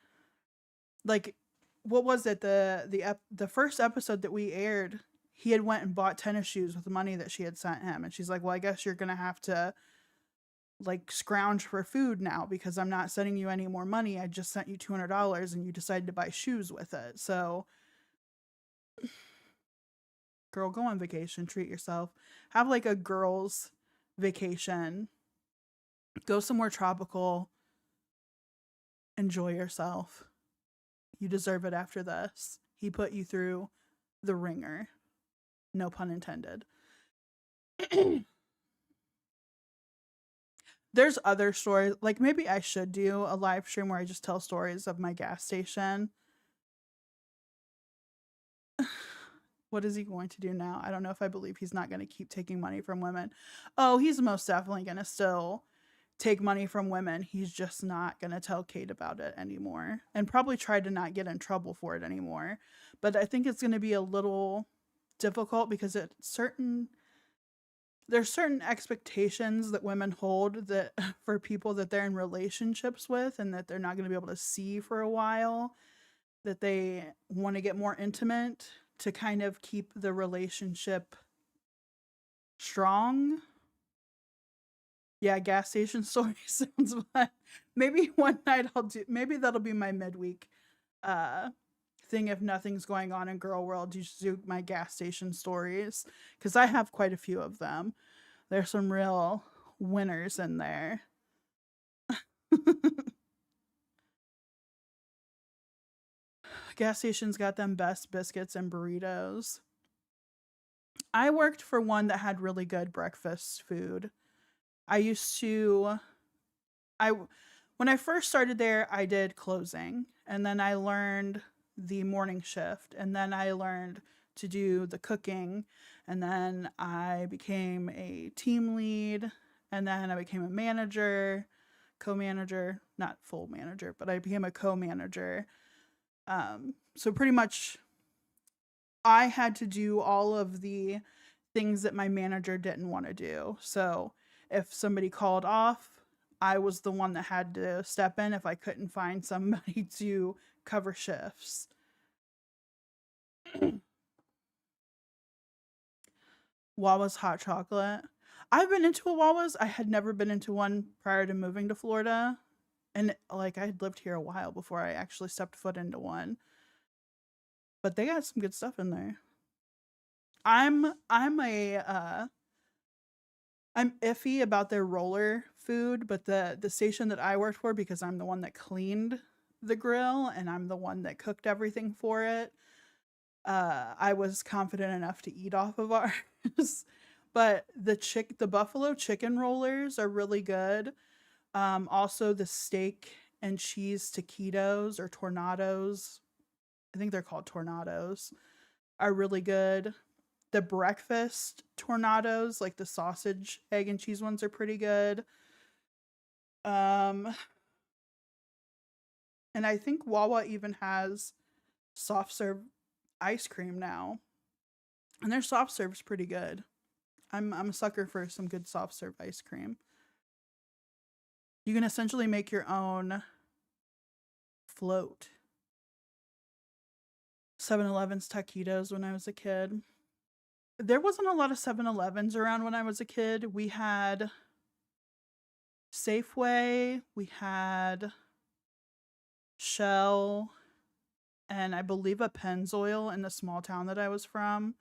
Like, what was it? The first episode that we aired, he had went and bought tennis shoes with the money that she had sent him, and she's like, "Well, I guess you're gonna have to like scrounge for food now because I'm not sending you any more money. I just sent you $200 and you decided to buy shoes with it." So, girl, go on vacation, treat yourself. Have like a girls' vacation. Go somewhere tropical. Enjoy yourself. You deserve it after this. He put you through the ringer. No pun intended. There's other stories. Like maybe I should do a live stream where I just tell stories of my gas station. What is he going to do now? I don't know if I believe he's not going to keep taking money from women. Oh, he's most definitely going to still take money from women. He's just not going to tell Kate about it anymore and probably try to not get in trouble for it anymore. But I think it's going to be a little difficult because there's certain expectations that women hold that for people that they're in relationships with and that they're not going to be able to see for a while, that they want to get more intimate to kind of keep the relationship strong. Yeah, gas station story sounds fun. Maybe one night maybe that'll be my midweek thing if nothing's going on in girl world. You just do my gas station stories because I have quite a few of them. There's some real winners in there. Gas stations got them best biscuits and burritos. I worked for one that had really good breakfast food. When I first started there, I did closing, and then I learned the morning shift, and then I learned to do the cooking, and then I became a team lead, and then I became a manager, co-manager, not full manager, but I became a co-manager. So pretty much I had to do all of the things that my manager didn't want to do. So if somebody called off, I was the one that had to step in if I couldn't find somebody to cover shifts. Wawa's hot chocolate. I've been into a Wawa's. I had never been into one prior to moving to Florida. And like I had lived here a while before I actually stepped foot into one. But they got some good stuff in there. I'm iffy about their roller food, but the station that I worked for, because I'm the one that cleaned the grill and I'm the one that cooked everything for it, I was confident enough to eat off of ours. But the buffalo chicken rollers are really good. Also the steak and cheese taquitos or tornadoes, I think they're called tornadoes, are really good. The breakfast tornadoes, like the sausage, egg, and cheese ones, are pretty good. And I think Wawa even has soft serve ice cream now. And their soft serve's pretty good. I'm a sucker for some good soft serve ice cream. You can essentially make your own float. 7-Eleven's taquitos when I was a kid. There wasn't a lot of 7-Elevens around when I was a kid. We had Safeway, we had Shell, and I believe a Pennzoil in the small town that I was from.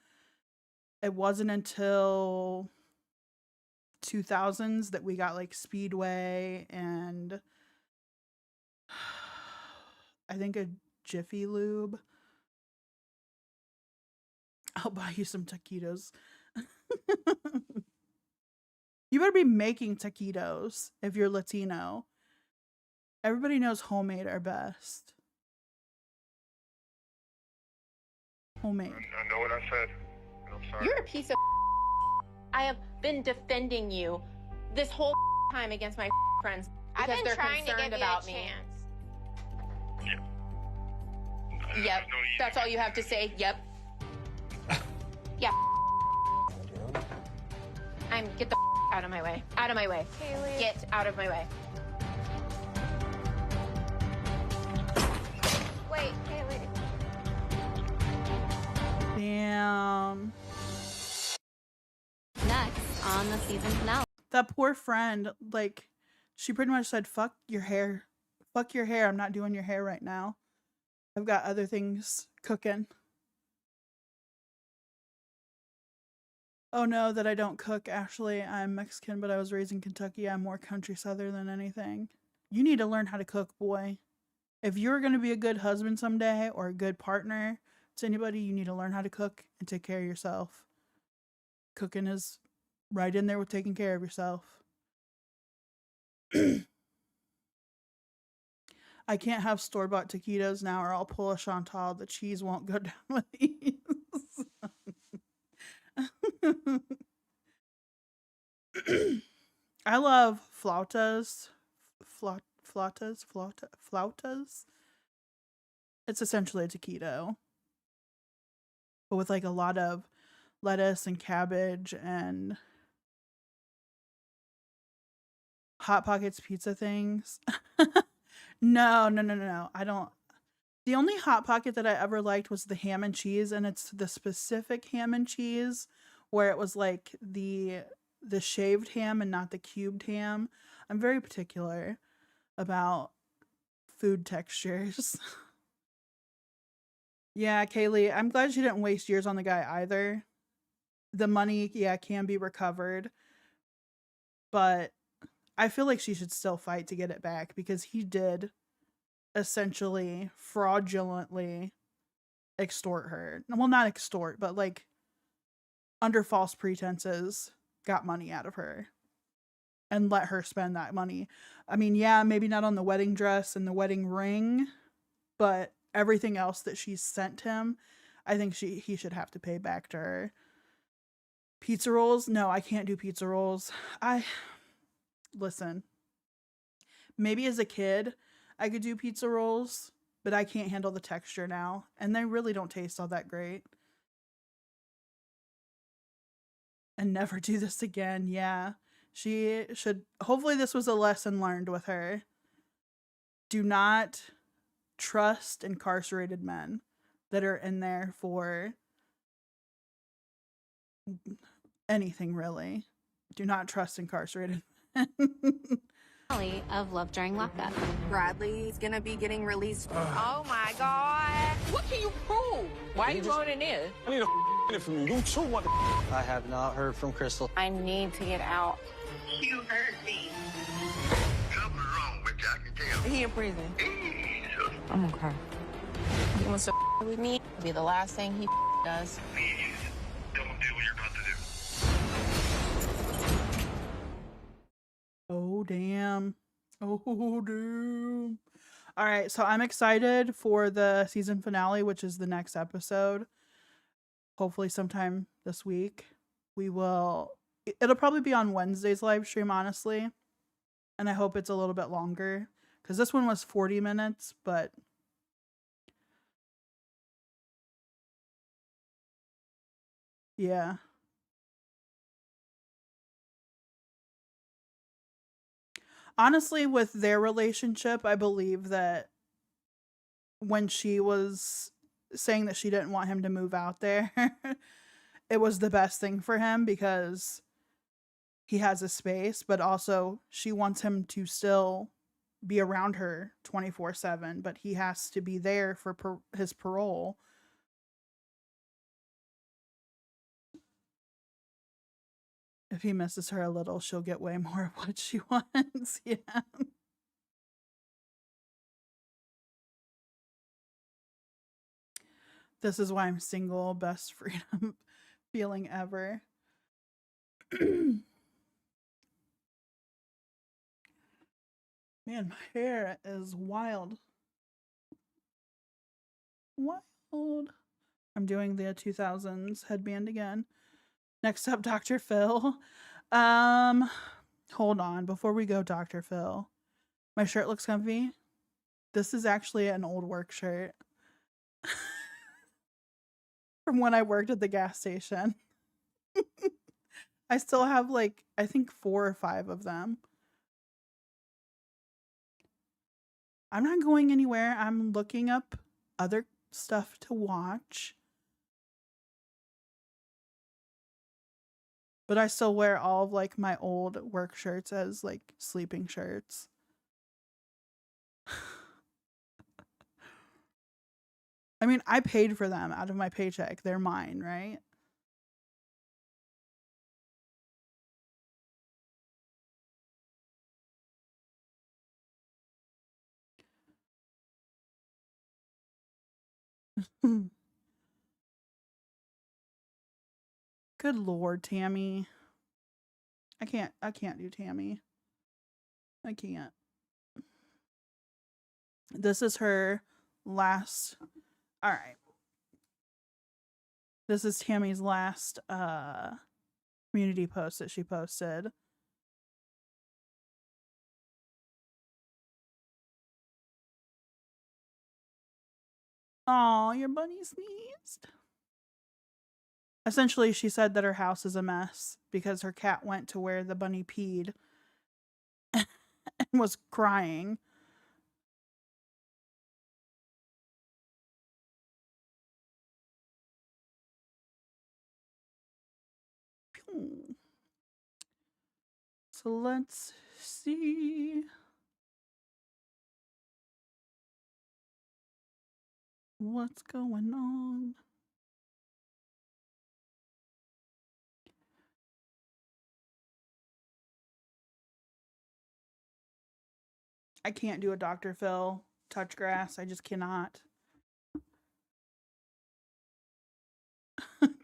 It wasn't until 2000s that we got like Speedway and I think a Jiffy Lube. I'll buy you some taquitos. You better be making taquitos if you're Latino. Everybody knows homemade are best. Homemade. I know what I said. And I'm sorry. You're a piece of I have been defending you this whole time against my friends I've because been they're trying to concerned give you about a me. chance. Yep. That's all you have to say. Yep. Yeah. Get the out of my way. Out of my way. Kaylee. Get out of my way. Wait, Kaylee. Damn. Next on the season finale. That poor friend, like, she pretty much said, fuck your hair. Fuck your hair. I'm not doing your hair right now. I've got other things cooking. Oh no, that I don't cook. Actually, I'm Mexican, but I was raised in Kentucky. I'm more country southern than anything. You need to learn how to cook, boy. If you're going to be a good husband someday or a good partner to anybody, you need to learn how to cook and take care of yourself. Cooking is right in there with taking care of yourself. I can't have store-bought taquitos now or I'll pull a Chantal. The cheese won't go down with these. I love flautas. Flautas. It's essentially a taquito, but with like a lot of lettuce and cabbage and Hot Pockets pizza things. No. I don't. The only Hot Pocket that I ever liked was the ham and cheese, and it's the specific ham and cheese where it was like the shaved ham and not the cubed ham. I'm very particular about food textures. Yeah, Kaylee, I'm glad you didn't waste years on the guy either. The money, yeah, can be recovered, but I feel like she should still fight to get it back because he did essentially fraudulently extort her. Well, not extort, but like under false pretenses got money out of her and let her spend that money. I mean, yeah, maybe not on the wedding dress and the wedding ring, but everything else that she sent him, I think he should have to pay back to her. Pizza rolls? No, I can't do pizza rolls. Listen, maybe as a kid I could do pizza rolls, but I can't handle the texture now, and they really don't taste all that great. And never do this again. Yeah, she should. Hopefully this was a lesson learned with her. Do not trust incarcerated men that are in there for anything, really. Do not trust incarcerated men. Of Love During Lockup. Bradley's gonna be getting released. Oh my God. What can you prove? Why are you going in there? I need a minute from you. You too want. I have not heard from Crystal. I need to get out. You heard me. Something's wrong with you, I can tell. He in prison. Jesus. I'm okay. You want to with me? It'll be the last thing he does. Please, don't do what you're about to do. Oh, damn. All right, so I'm excited for the season finale, which is the next episode. Hopefully sometime this week. It'll probably be on Wednesday's live stream, honestly. And I hope it's a little bit longer, because this one was 40 minutes, but yeah. Honestly, with their relationship, I believe that when she was saying that she didn't want him to move out there, it was the best thing for him because he has a space, but also she wants him to still be around her 24/7, but he has to be there for his parole. If he misses her a little, she'll get way more of what she wants. Yeah. This is why I'm single. Best freedom feeling ever. Man, my hair is wild. Wild. I'm doing the 2000s headband again. Next up, Dr. Phil. Hold on. Before we go, Dr. Phil. My shirt looks comfy. This is actually an old work shirt. From when I worked at the gas station. I still have like, I think 4 or 5 of them. I'm not going anywhere. I'm looking up other stuff to watch. But I still wear all of like my old work shirts as like sleeping shirts. I mean, I paid for them out of my paycheck. They're mine, right? Good Lord, Tammy. I can't do Tammy. I can't. This is her last. All right. This is Tammy's last community post that she posted. Aw, your bunny sneezed. Essentially, she said that her house is a mess because her cat went to where the bunny peed and was crying. So let's see. What's going on? I can't do a Dr. Phil touch grass. I just cannot.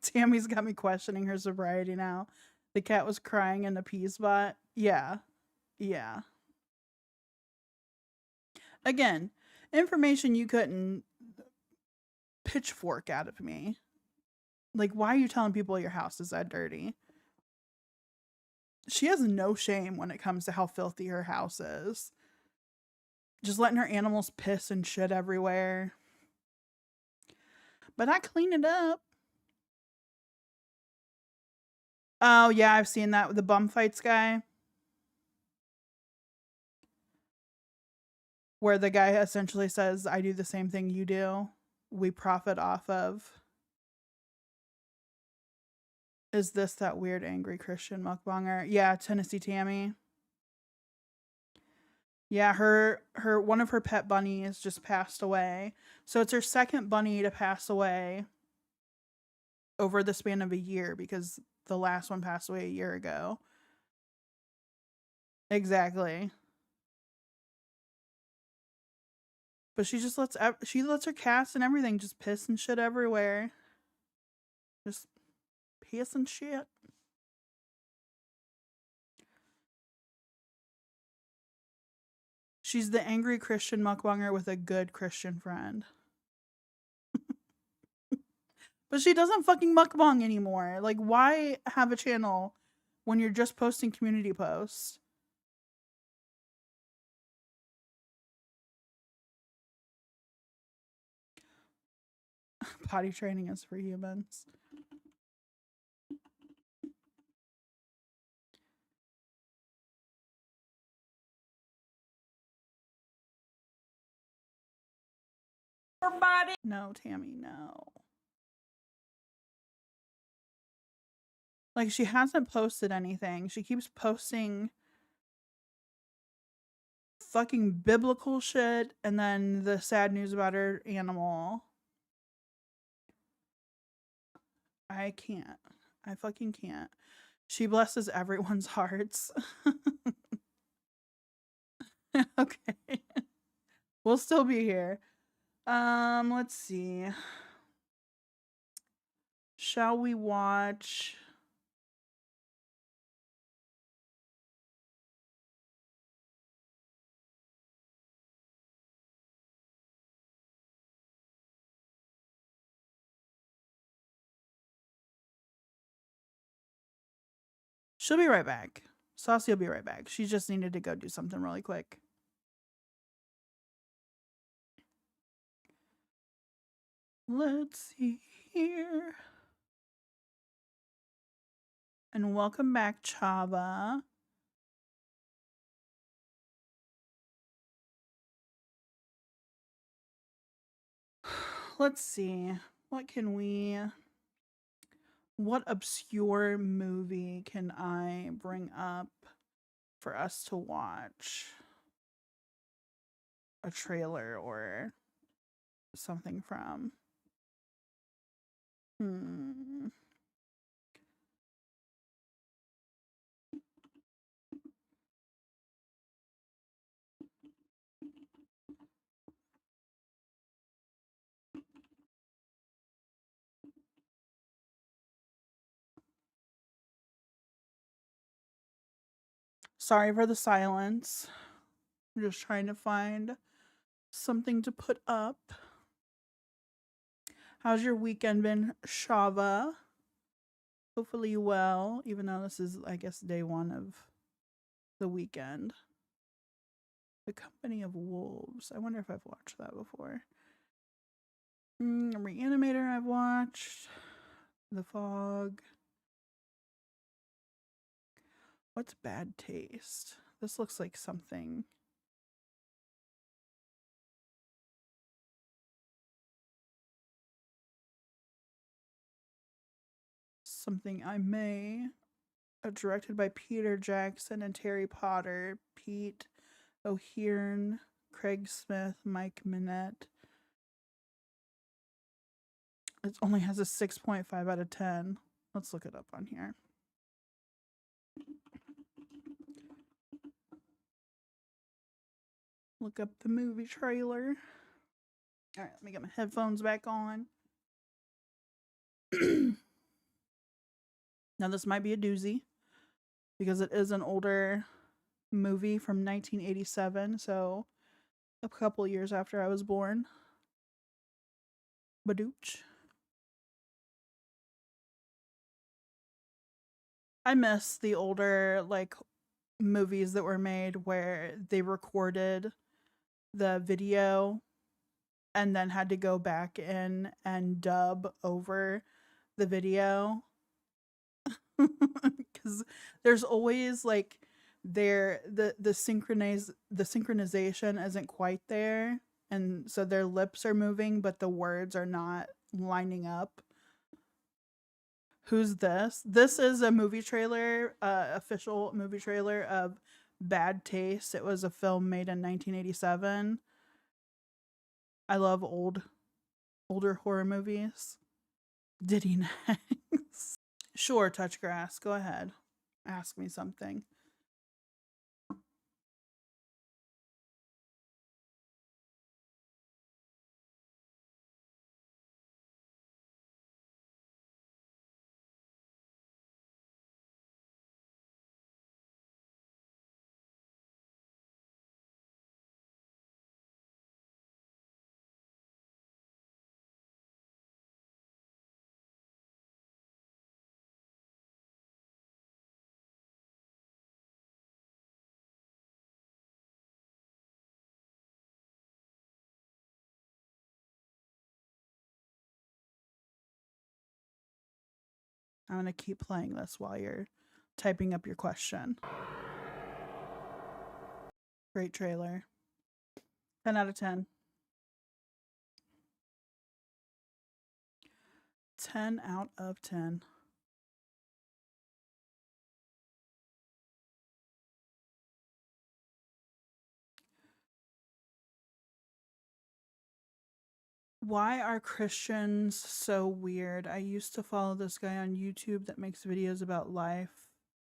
Tammy's got me questioning her sobriety now. The cat was crying in the pee spot. Yeah. Yeah. Again, information you couldn't pitchfork out of me. Like, why are you telling people your house is that dirty? She has no shame when it comes to how filthy her house is. Just letting her animals piss and shit everywhere. But I clean it up. Oh, yeah, I've seen that with the bum fights guy. Where the guy essentially says, I do the same thing you do. We profit off of. Is this that weird angry Christian mukbanger? Yeah, Tennessee Tammy. Yeah, her one of her pet bunnies just passed away. So it's her second bunny to pass away over the span of a year because the last one passed away a year ago. Exactly. But she just lets her cats and everything just piss and shit everywhere. Just piss and shit. She's the angry Christian mukbanger with a good Christian friend. But she doesn't fucking mukbang anymore. Like, why have a channel when you're just posting community posts? Potty training is for humans. body. No, Tammy, no. Like, she hasn't posted anything. She keeps posting fucking biblical shit and then the sad news about her animal. I can't. I fucking can't. She blesses everyone's hearts. Okay. We'll still be here. Let's see. Shall we watch? She'll be right back. Saucy will be right back. She just needed to go do something really quick. Let's see here. And welcome back, Chava. Let's see. What obscure movie can I bring up for us to watch? A trailer or something from. Sorry for the silence. I'm just trying to find something to put up. How's your weekend been, Shava? Hopefully well, even though this is, I guess, day one of the weekend. The Company of Wolves. I wonder if I've watched that before. Reanimator I've watched. The Fog. What's Bad Taste? This looks like something. Something I may. Directed by Peter Jackson and Terry Potter. Pete O'Hearn, Craig Smith, Mike Minette. It only has a 6.5 out of 10. Let's look it up on here. Look up the movie trailer. All right, let me get my headphones back on. Now, this might be a doozy because it is an older movie from 1987, so a couple years after I was born. Badooch. I miss the older, like, movies that were made where they recorded the video and then had to go back in and dub over the video. Because there's always like the synchronization isn't quite there, and so their lips are moving but the words are not lining up. Who's this? This is a movie trailer, official movie trailer of Bad Taste. It was a film made in 1987. I love older horror movies. Diddy next. Sure, Touchgrass. Go ahead. Ask me something. I'm going to keep playing this while you're typing up your question. Great trailer. 10 out of 10. 10 out of 10. Why are Christians so weird? I used to follow this guy on YouTube that makes videos about life,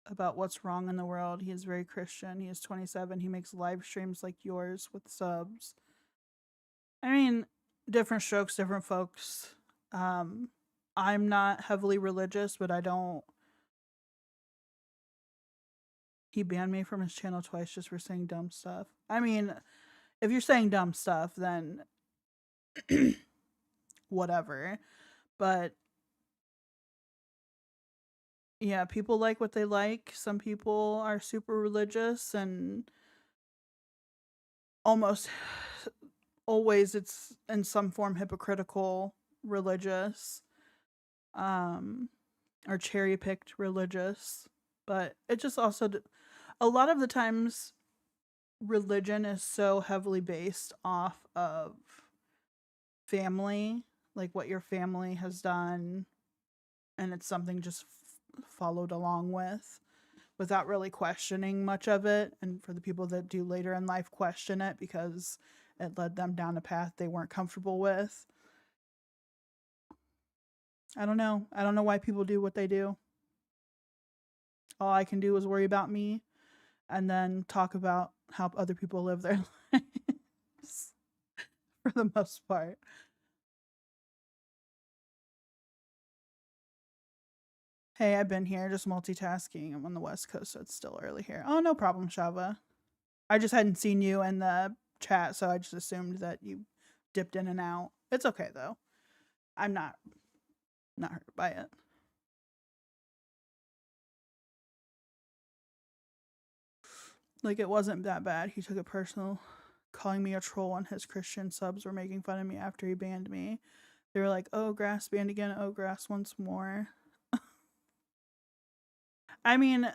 about what's wrong in the world. He is very Christian. He is 27. He makes live streams like yours with subs. I mean, different strokes, different folks. I'm not heavily religious, but I don't... He banned me from his channel twice just for saying dumb stuff. I mean, if you're saying dumb stuff, then whatever. But yeah, people like what they like. Some people are super religious, and almost always it's in some form hypocritical religious, or cherry-picked religious. But it just also, a lot of the times, religion is so heavily based off of family, like what your family has done, and it's something just followed along with without really questioning much of it. And for the people that do later in life question it because it led them down a path they weren't comfortable with. I don't know. I don't know why people do what they do. All I can do is worry about me and then talk about how other people live their lives for the most part. Hey, I've been here just multitasking. I'm on the West Coast, so it's still early here. Oh, no problem, Shava. I just hadn't seen you in the chat, so I just assumed that you dipped in and out. It's okay, though. I'm not hurt by it. Like, it wasn't that bad. He took it personal, calling me a troll when his Christian subs were making fun of me after he banned me. They were like, oh, grass banned again. Oh, grass once more. I mean,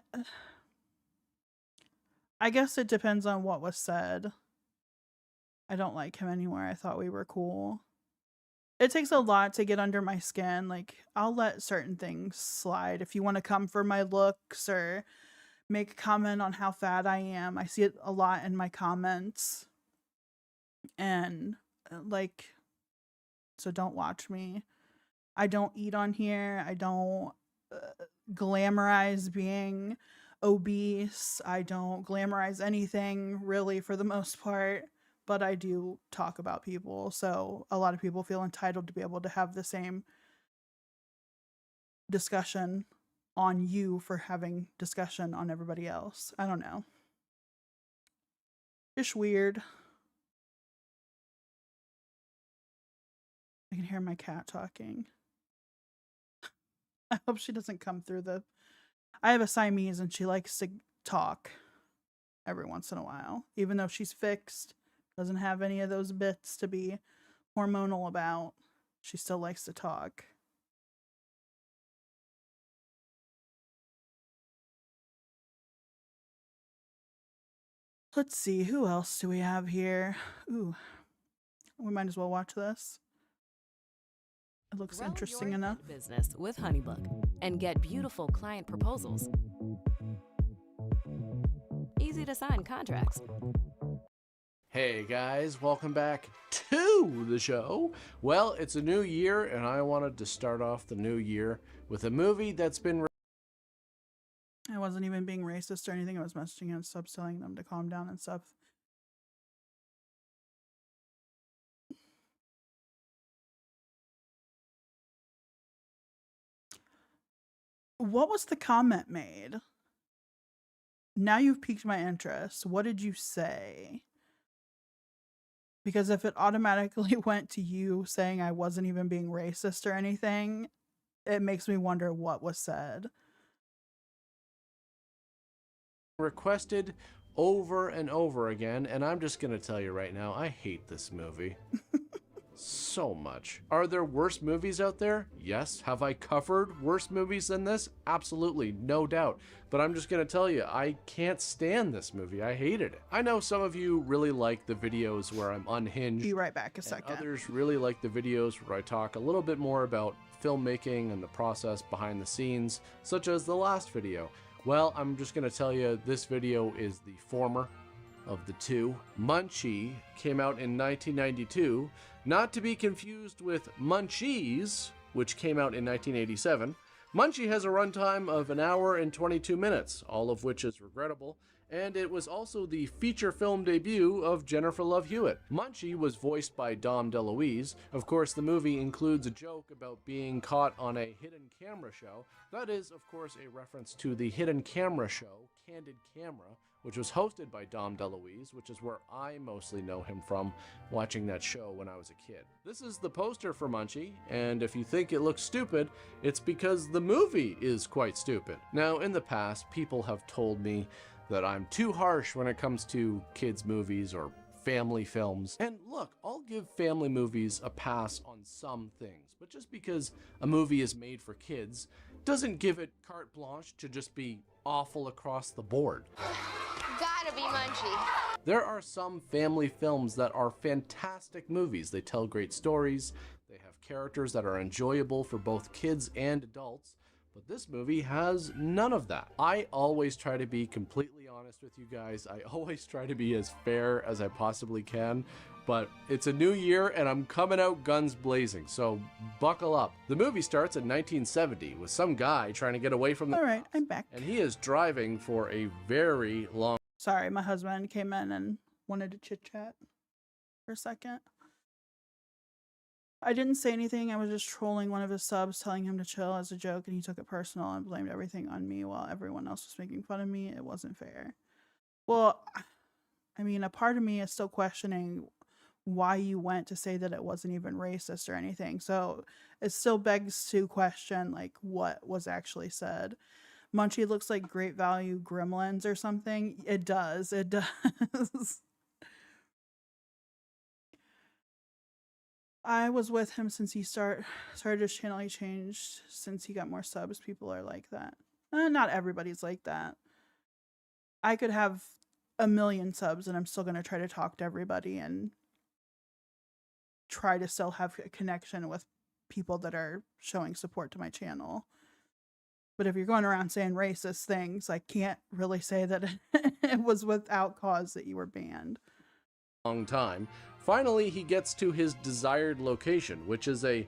I guess it depends on what was said. I don't like him anymore. I thought we were cool. It takes a lot to get under my skin. Like, I'll let certain things slide. If you want to come for my looks or make a comment on how fat I am, I see it a lot in my comments. And, like, so don't watch me. I don't eat on here. I don't glamorize being obese. I don't glamorize anything, really, for the most part. But I do talk about people, so a lot of people feel entitled to be able to have the same discussion on you for having discussion on everybody else. I don't know. Just weird. I can hear my cat talking. I hope she doesn't come through the... I have a Siamese and she likes to talk every once in a while. Even though she's fixed, doesn't have any of those bits to be hormonal about, she still likes to talk. Let's see, who else do we have here? Ooh, we might as well watch this. It looks interesting enough. Business with HoneyBook and get beautiful client proposals. Easy to sign contracts. Hey guys, welcome back to the show. Well, it's a new year and I wanted to start off the new year with a movie that's been... I wasn't even being racist or anything. I was messaging and subs telling them to calm down and stuff. What was the comment made? Now you've piqued my interest. What did you say? Because if it automatically went to you saying I wasn't even being racist or anything, it makes me wonder what was said. Requested over and over again, and I'm just gonna tell you right now, I hate this movie. So much. Are there worse movies out there? Yes. Have I covered worse movies than this? Absolutely, no doubt. But I'm just gonna tell you, I can't stand this movie. I hated it. I know some of you really like the videos where I'm unhinged. Be right back a second. Others really like the videos where I talk a little bit more about filmmaking and the process behind the scenes, such as the last video? Well, I'm just going to tell you this video is the former of the two. Munchie came out in 1992, not to be confused with Munchies, which came out in 1987. Munchie has a runtime of 1 hour and 22 minutes, all of which is regrettable, and it was also the feature film debut of Jennifer Love Hewitt. Munchie was voiced by Dom DeLuise. Of course, the movie includes a joke about being caught on a hidden camera show. That is, of course, a reference to the hidden camera show, Candid Camera, which was hosted by Dom DeLuise, which is where I mostly know him from, watching that show when I was a kid. This is the poster for Munchie, and if you think it looks stupid, it's because the movie is quite stupid. Now, in the past, people have told me that I'm too harsh when it comes to kids' movies or family films. And look, I'll give family movies a pass on some things, but just because a movie is made for kids doesn't give it carte blanche to just be awful across the board. Gotta be Munchie. There are some family films that are fantastic movies. They tell great stories, they have characters that are enjoyable for both kids and adults, but this movie has none of that. I always try to be completely honest with you guys. I always try to be as fair as I possibly can, but it's a new year and I'm coming out guns blazing, so buckle up. The movie starts in 1970 with some guy trying to get away from the All right, I'm back. and he is driving for a very long. Sorry, my husband came in and wanted to chit-chat for a second. I didn't say anything. I was just trolling one of his subs, telling him to chill as a joke, and he took it personal and blamed everything on me while everyone else was making fun of me. It wasn't fair. Well, I mean, a part of me is still questioning why you went to say that it wasn't even racist or anything. So it still begs to question, like, what was actually said. Munchie looks like Great Value Gremlins or something. It does. It does. I was with him since he started his channel. He changed since he got more subs. People are like that. Not everybody's like that. I could have 1 million subs and I'm still going to try to talk to everybody and try to still have a connection with people that are showing support to my channel. But if you're going around saying racist things, I can't really say that it was without cause that you were banned. Long time. Finally, he gets to his desired location, which is a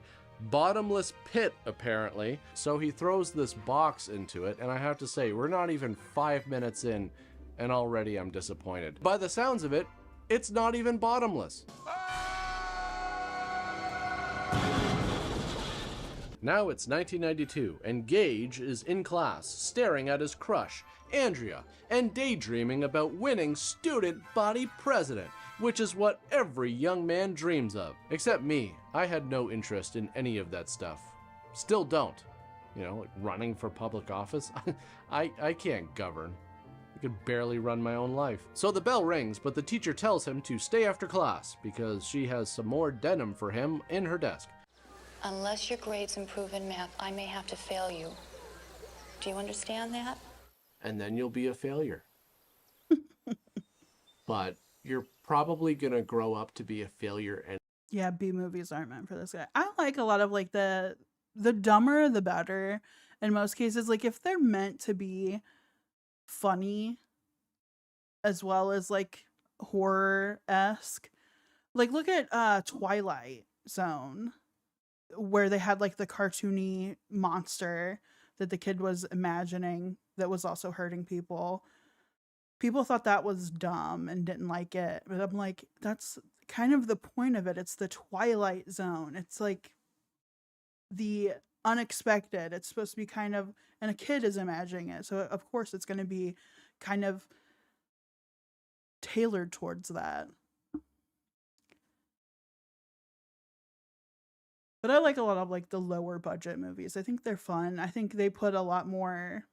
bottomless pit, apparently. So he throws this box into it, and I have to say, we're not even 5 minutes in, and already I'm disappointed. By the sounds of it, it's not even bottomless. Now it's 1992, and Gage is in class, staring at his crush, Andrea, and daydreaming about winning student body president, which is what every young man dreams of. Except me. I had no interest in any of that stuff. Still don't. You know, like running for public office? I can't govern. I could barely run my own life. So the bell rings, but the teacher tells him to stay after class because she has some more denim for him in her desk. Unless your grades improve in math, I may have to fail you. Do you understand that? And then you'll be a failure. But you're probably gonna grow up to be a failure. And Yeah, B movies aren't meant for this guy. I like a lot of like the dumber the better in most cases. Like if they're meant to be funny as well as like horror-esque. Like look at Twilight Zone, where they had like the cartoony monster that the kid was imagining that was also hurting people. People thought that was dumb and didn't like it. But I'm like, that's kind of the point of it. It's the Twilight Zone. It's like the unexpected. It's supposed to be kind of, and a kid is imagining it. So of course it's going to be kind of tailored towards that. But I like a lot of like the lower budget movies. I think they're fun. I think they put a lot more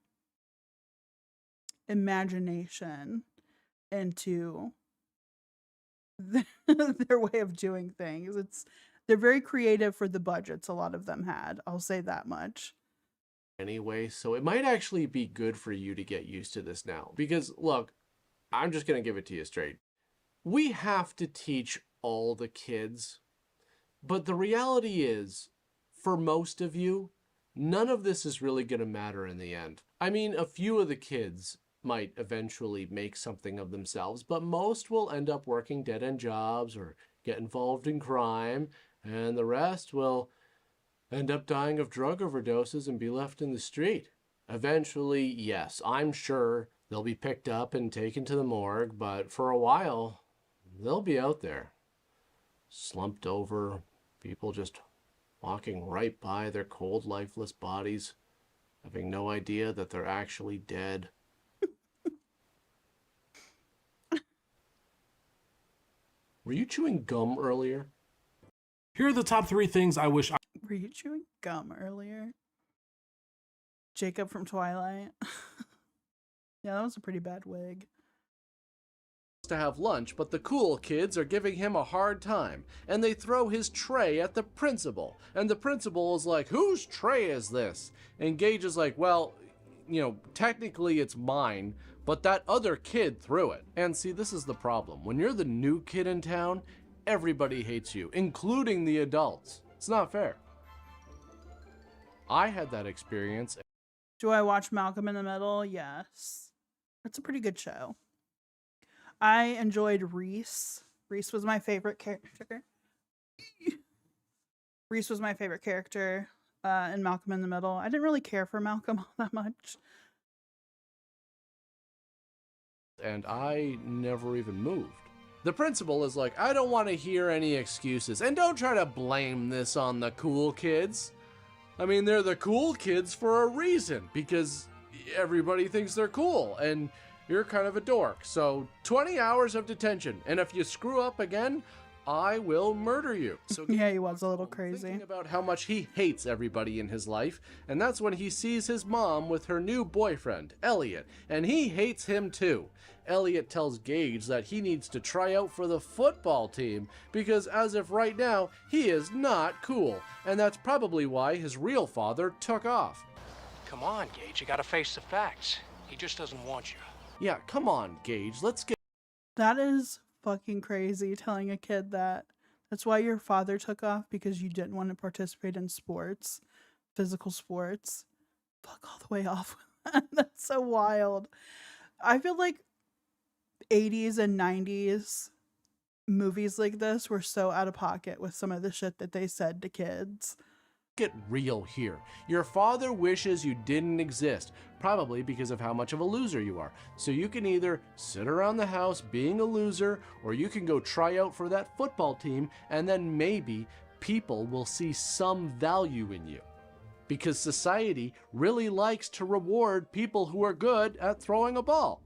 imagination into their way of doing things. They're very creative for the budgets a lot of them had. I'll say that much. anyway, so it might actually be good for you to get used to this now. Because look, I'm just gonna give it to you straight. We have to teach all the kids, but the reality is for most of you, none of this is really going to matter in the end. I mean, a few of the kids might eventually make something of themselves, but most will end up working dead-end jobs or get involved in crime, and the rest will end up dying of drug overdoses and be left in the street. Eventually, yes, I'm sure they'll be picked up and taken to the morgue, but for a while, they'll be out there, slumped over, people just walking right by their cold, lifeless bodies, having no idea that they're actually dead. Were you chewing gum earlier? Here are the top 3 things I wish I... Were you chewing gum earlier? Jacob from Twilight. Yeah, that was a pretty bad wig. To have lunch, but the cool kids are giving him a hard time, and they throw his tray at the principal, and the principal is like, whose tray is this? And Gage is like, well, you know, technically it's mine, but that other kid threw it. And see, this is the problem. When you're the new kid in town, everybody hates you, including the adults. It's not fair. I had that experience. Do I watch Malcolm in the Middle? Yes. It's a pretty good show. I enjoyed Reese. Reese was my favorite character. Reese was my favorite character in Malcolm in the Middle. I didn't really care for Malcolm all that much. And I never even moved. The principal is like, I don't want to hear any excuses. And don't try to blame this on the cool kids. I mean, they're the cool kids for a reason, because everybody thinks they're cool, and you're kind of a dork. So 20 hours of detention, and if you screw up again, I will murder you. So yeah, he was a little crazy. Thinking about how much he hates everybody in his life, and that's when he sees his mom with her new boyfriend, Elliot, and he hates him too. Elliot tells Gage that he needs to try out for the football team because as of right now, he is not cool, and that's probably why his real father took off. Come on, Gage, you gotta face the facts. He just doesn't want you. Yeah, come on, Gage, let's get... That is fucking crazy, telling a kid that. That's why your father took off, because you didn't want to participate in sports, physical sports. Fuck all the way off. That's so wild. I feel like 80s and 90s movies like this were so out of pocket with some of the shit that they said to kids. Get real here. Your father wishes you didn't exist, probably because of how much of a loser you are. So you can either sit around the house being a loser, or you can go try out for that football team, and then maybe people will see some value in you. Because society really likes to reward people who are good at throwing a ball.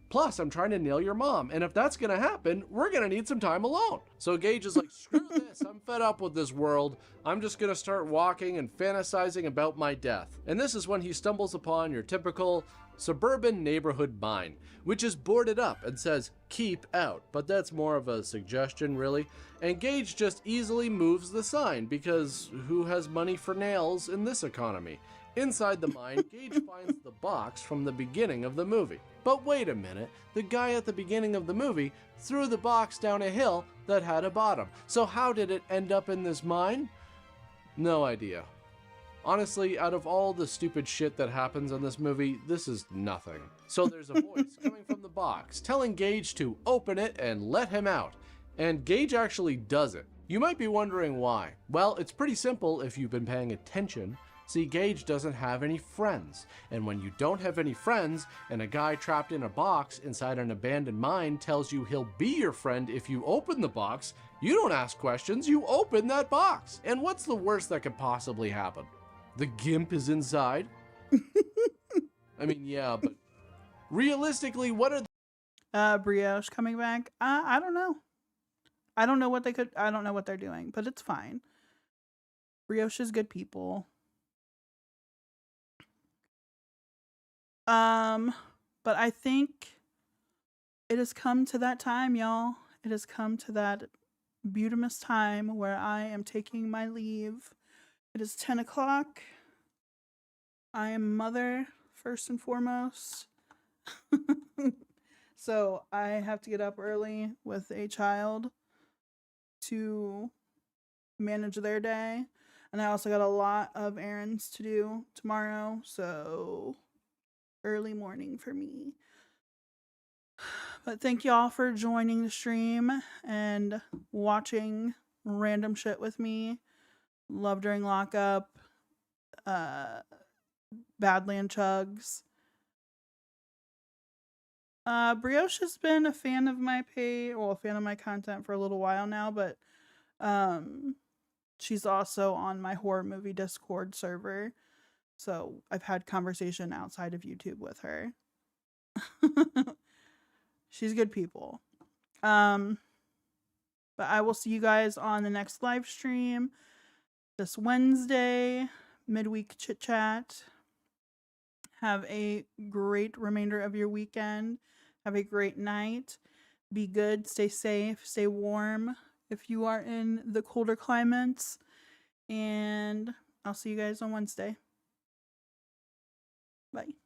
Plus, I'm trying to nail your mom, and if that's gonna happen, we're gonna need some time alone. So Gage is like, screw this, I'm fed up with this world. I'm just gonna start walking and fantasizing about my death. And this is when he stumbles upon your typical suburban neighborhood mine, which is boarded up and says, keep out, but that's more of a suggestion, really. And Gage just easily moves the sign, because who has money for nails in this economy? Inside the mine, Gage finds the box from the beginning of the movie. But wait a minute, the guy at the beginning of the movie threw the box down a hill that had a bottom. So how did it end up in this mine? No idea. Honestly, out of all the stupid shit that happens in this movie, this is nothing. So there's a voice coming from the box, telling Gage to open it and let him out. And Gage actually does it. You might be wondering why. Well, it's pretty simple if you've been paying attention. See, Gage doesn't have any friends, and when you don't have any friends, and a guy trapped in a box inside an abandoned mine tells you he'll be your friend if you open the box, you don't ask questions, you open that box. And what's the worst that could possibly happen? The gimp is inside? I mean, yeah, but realistically, what are Brioche coming back? I don't know. I don't know what they're doing, but it's fine. Brioche is good people. But I think it has come to that time, y'all. It has come to that beautiful time where I am taking my leave. It is 10 o'clock. I am mother, first and foremost. So I have to get up early with a child to manage their day. And I also got a lot of errands to do tomorrow, so early morning for me. But thank y'all for joining the stream and watching random shit with me. Love During Lockup, Badlands Chugs. Brioche has been a fan of my page, well, a fan of my content for a little while now, but she's also on my horror movie Discord server. So I've had conversation outside of YouTube with her. She's good people. But I will see you guys on the next live stream this Wednesday, midweek chit-chat. Have a great remainder of your weekend. Have a great night. Be good, stay safe, stay warm if you are in the colder climates. And I'll see you guys on Wednesday. Bye.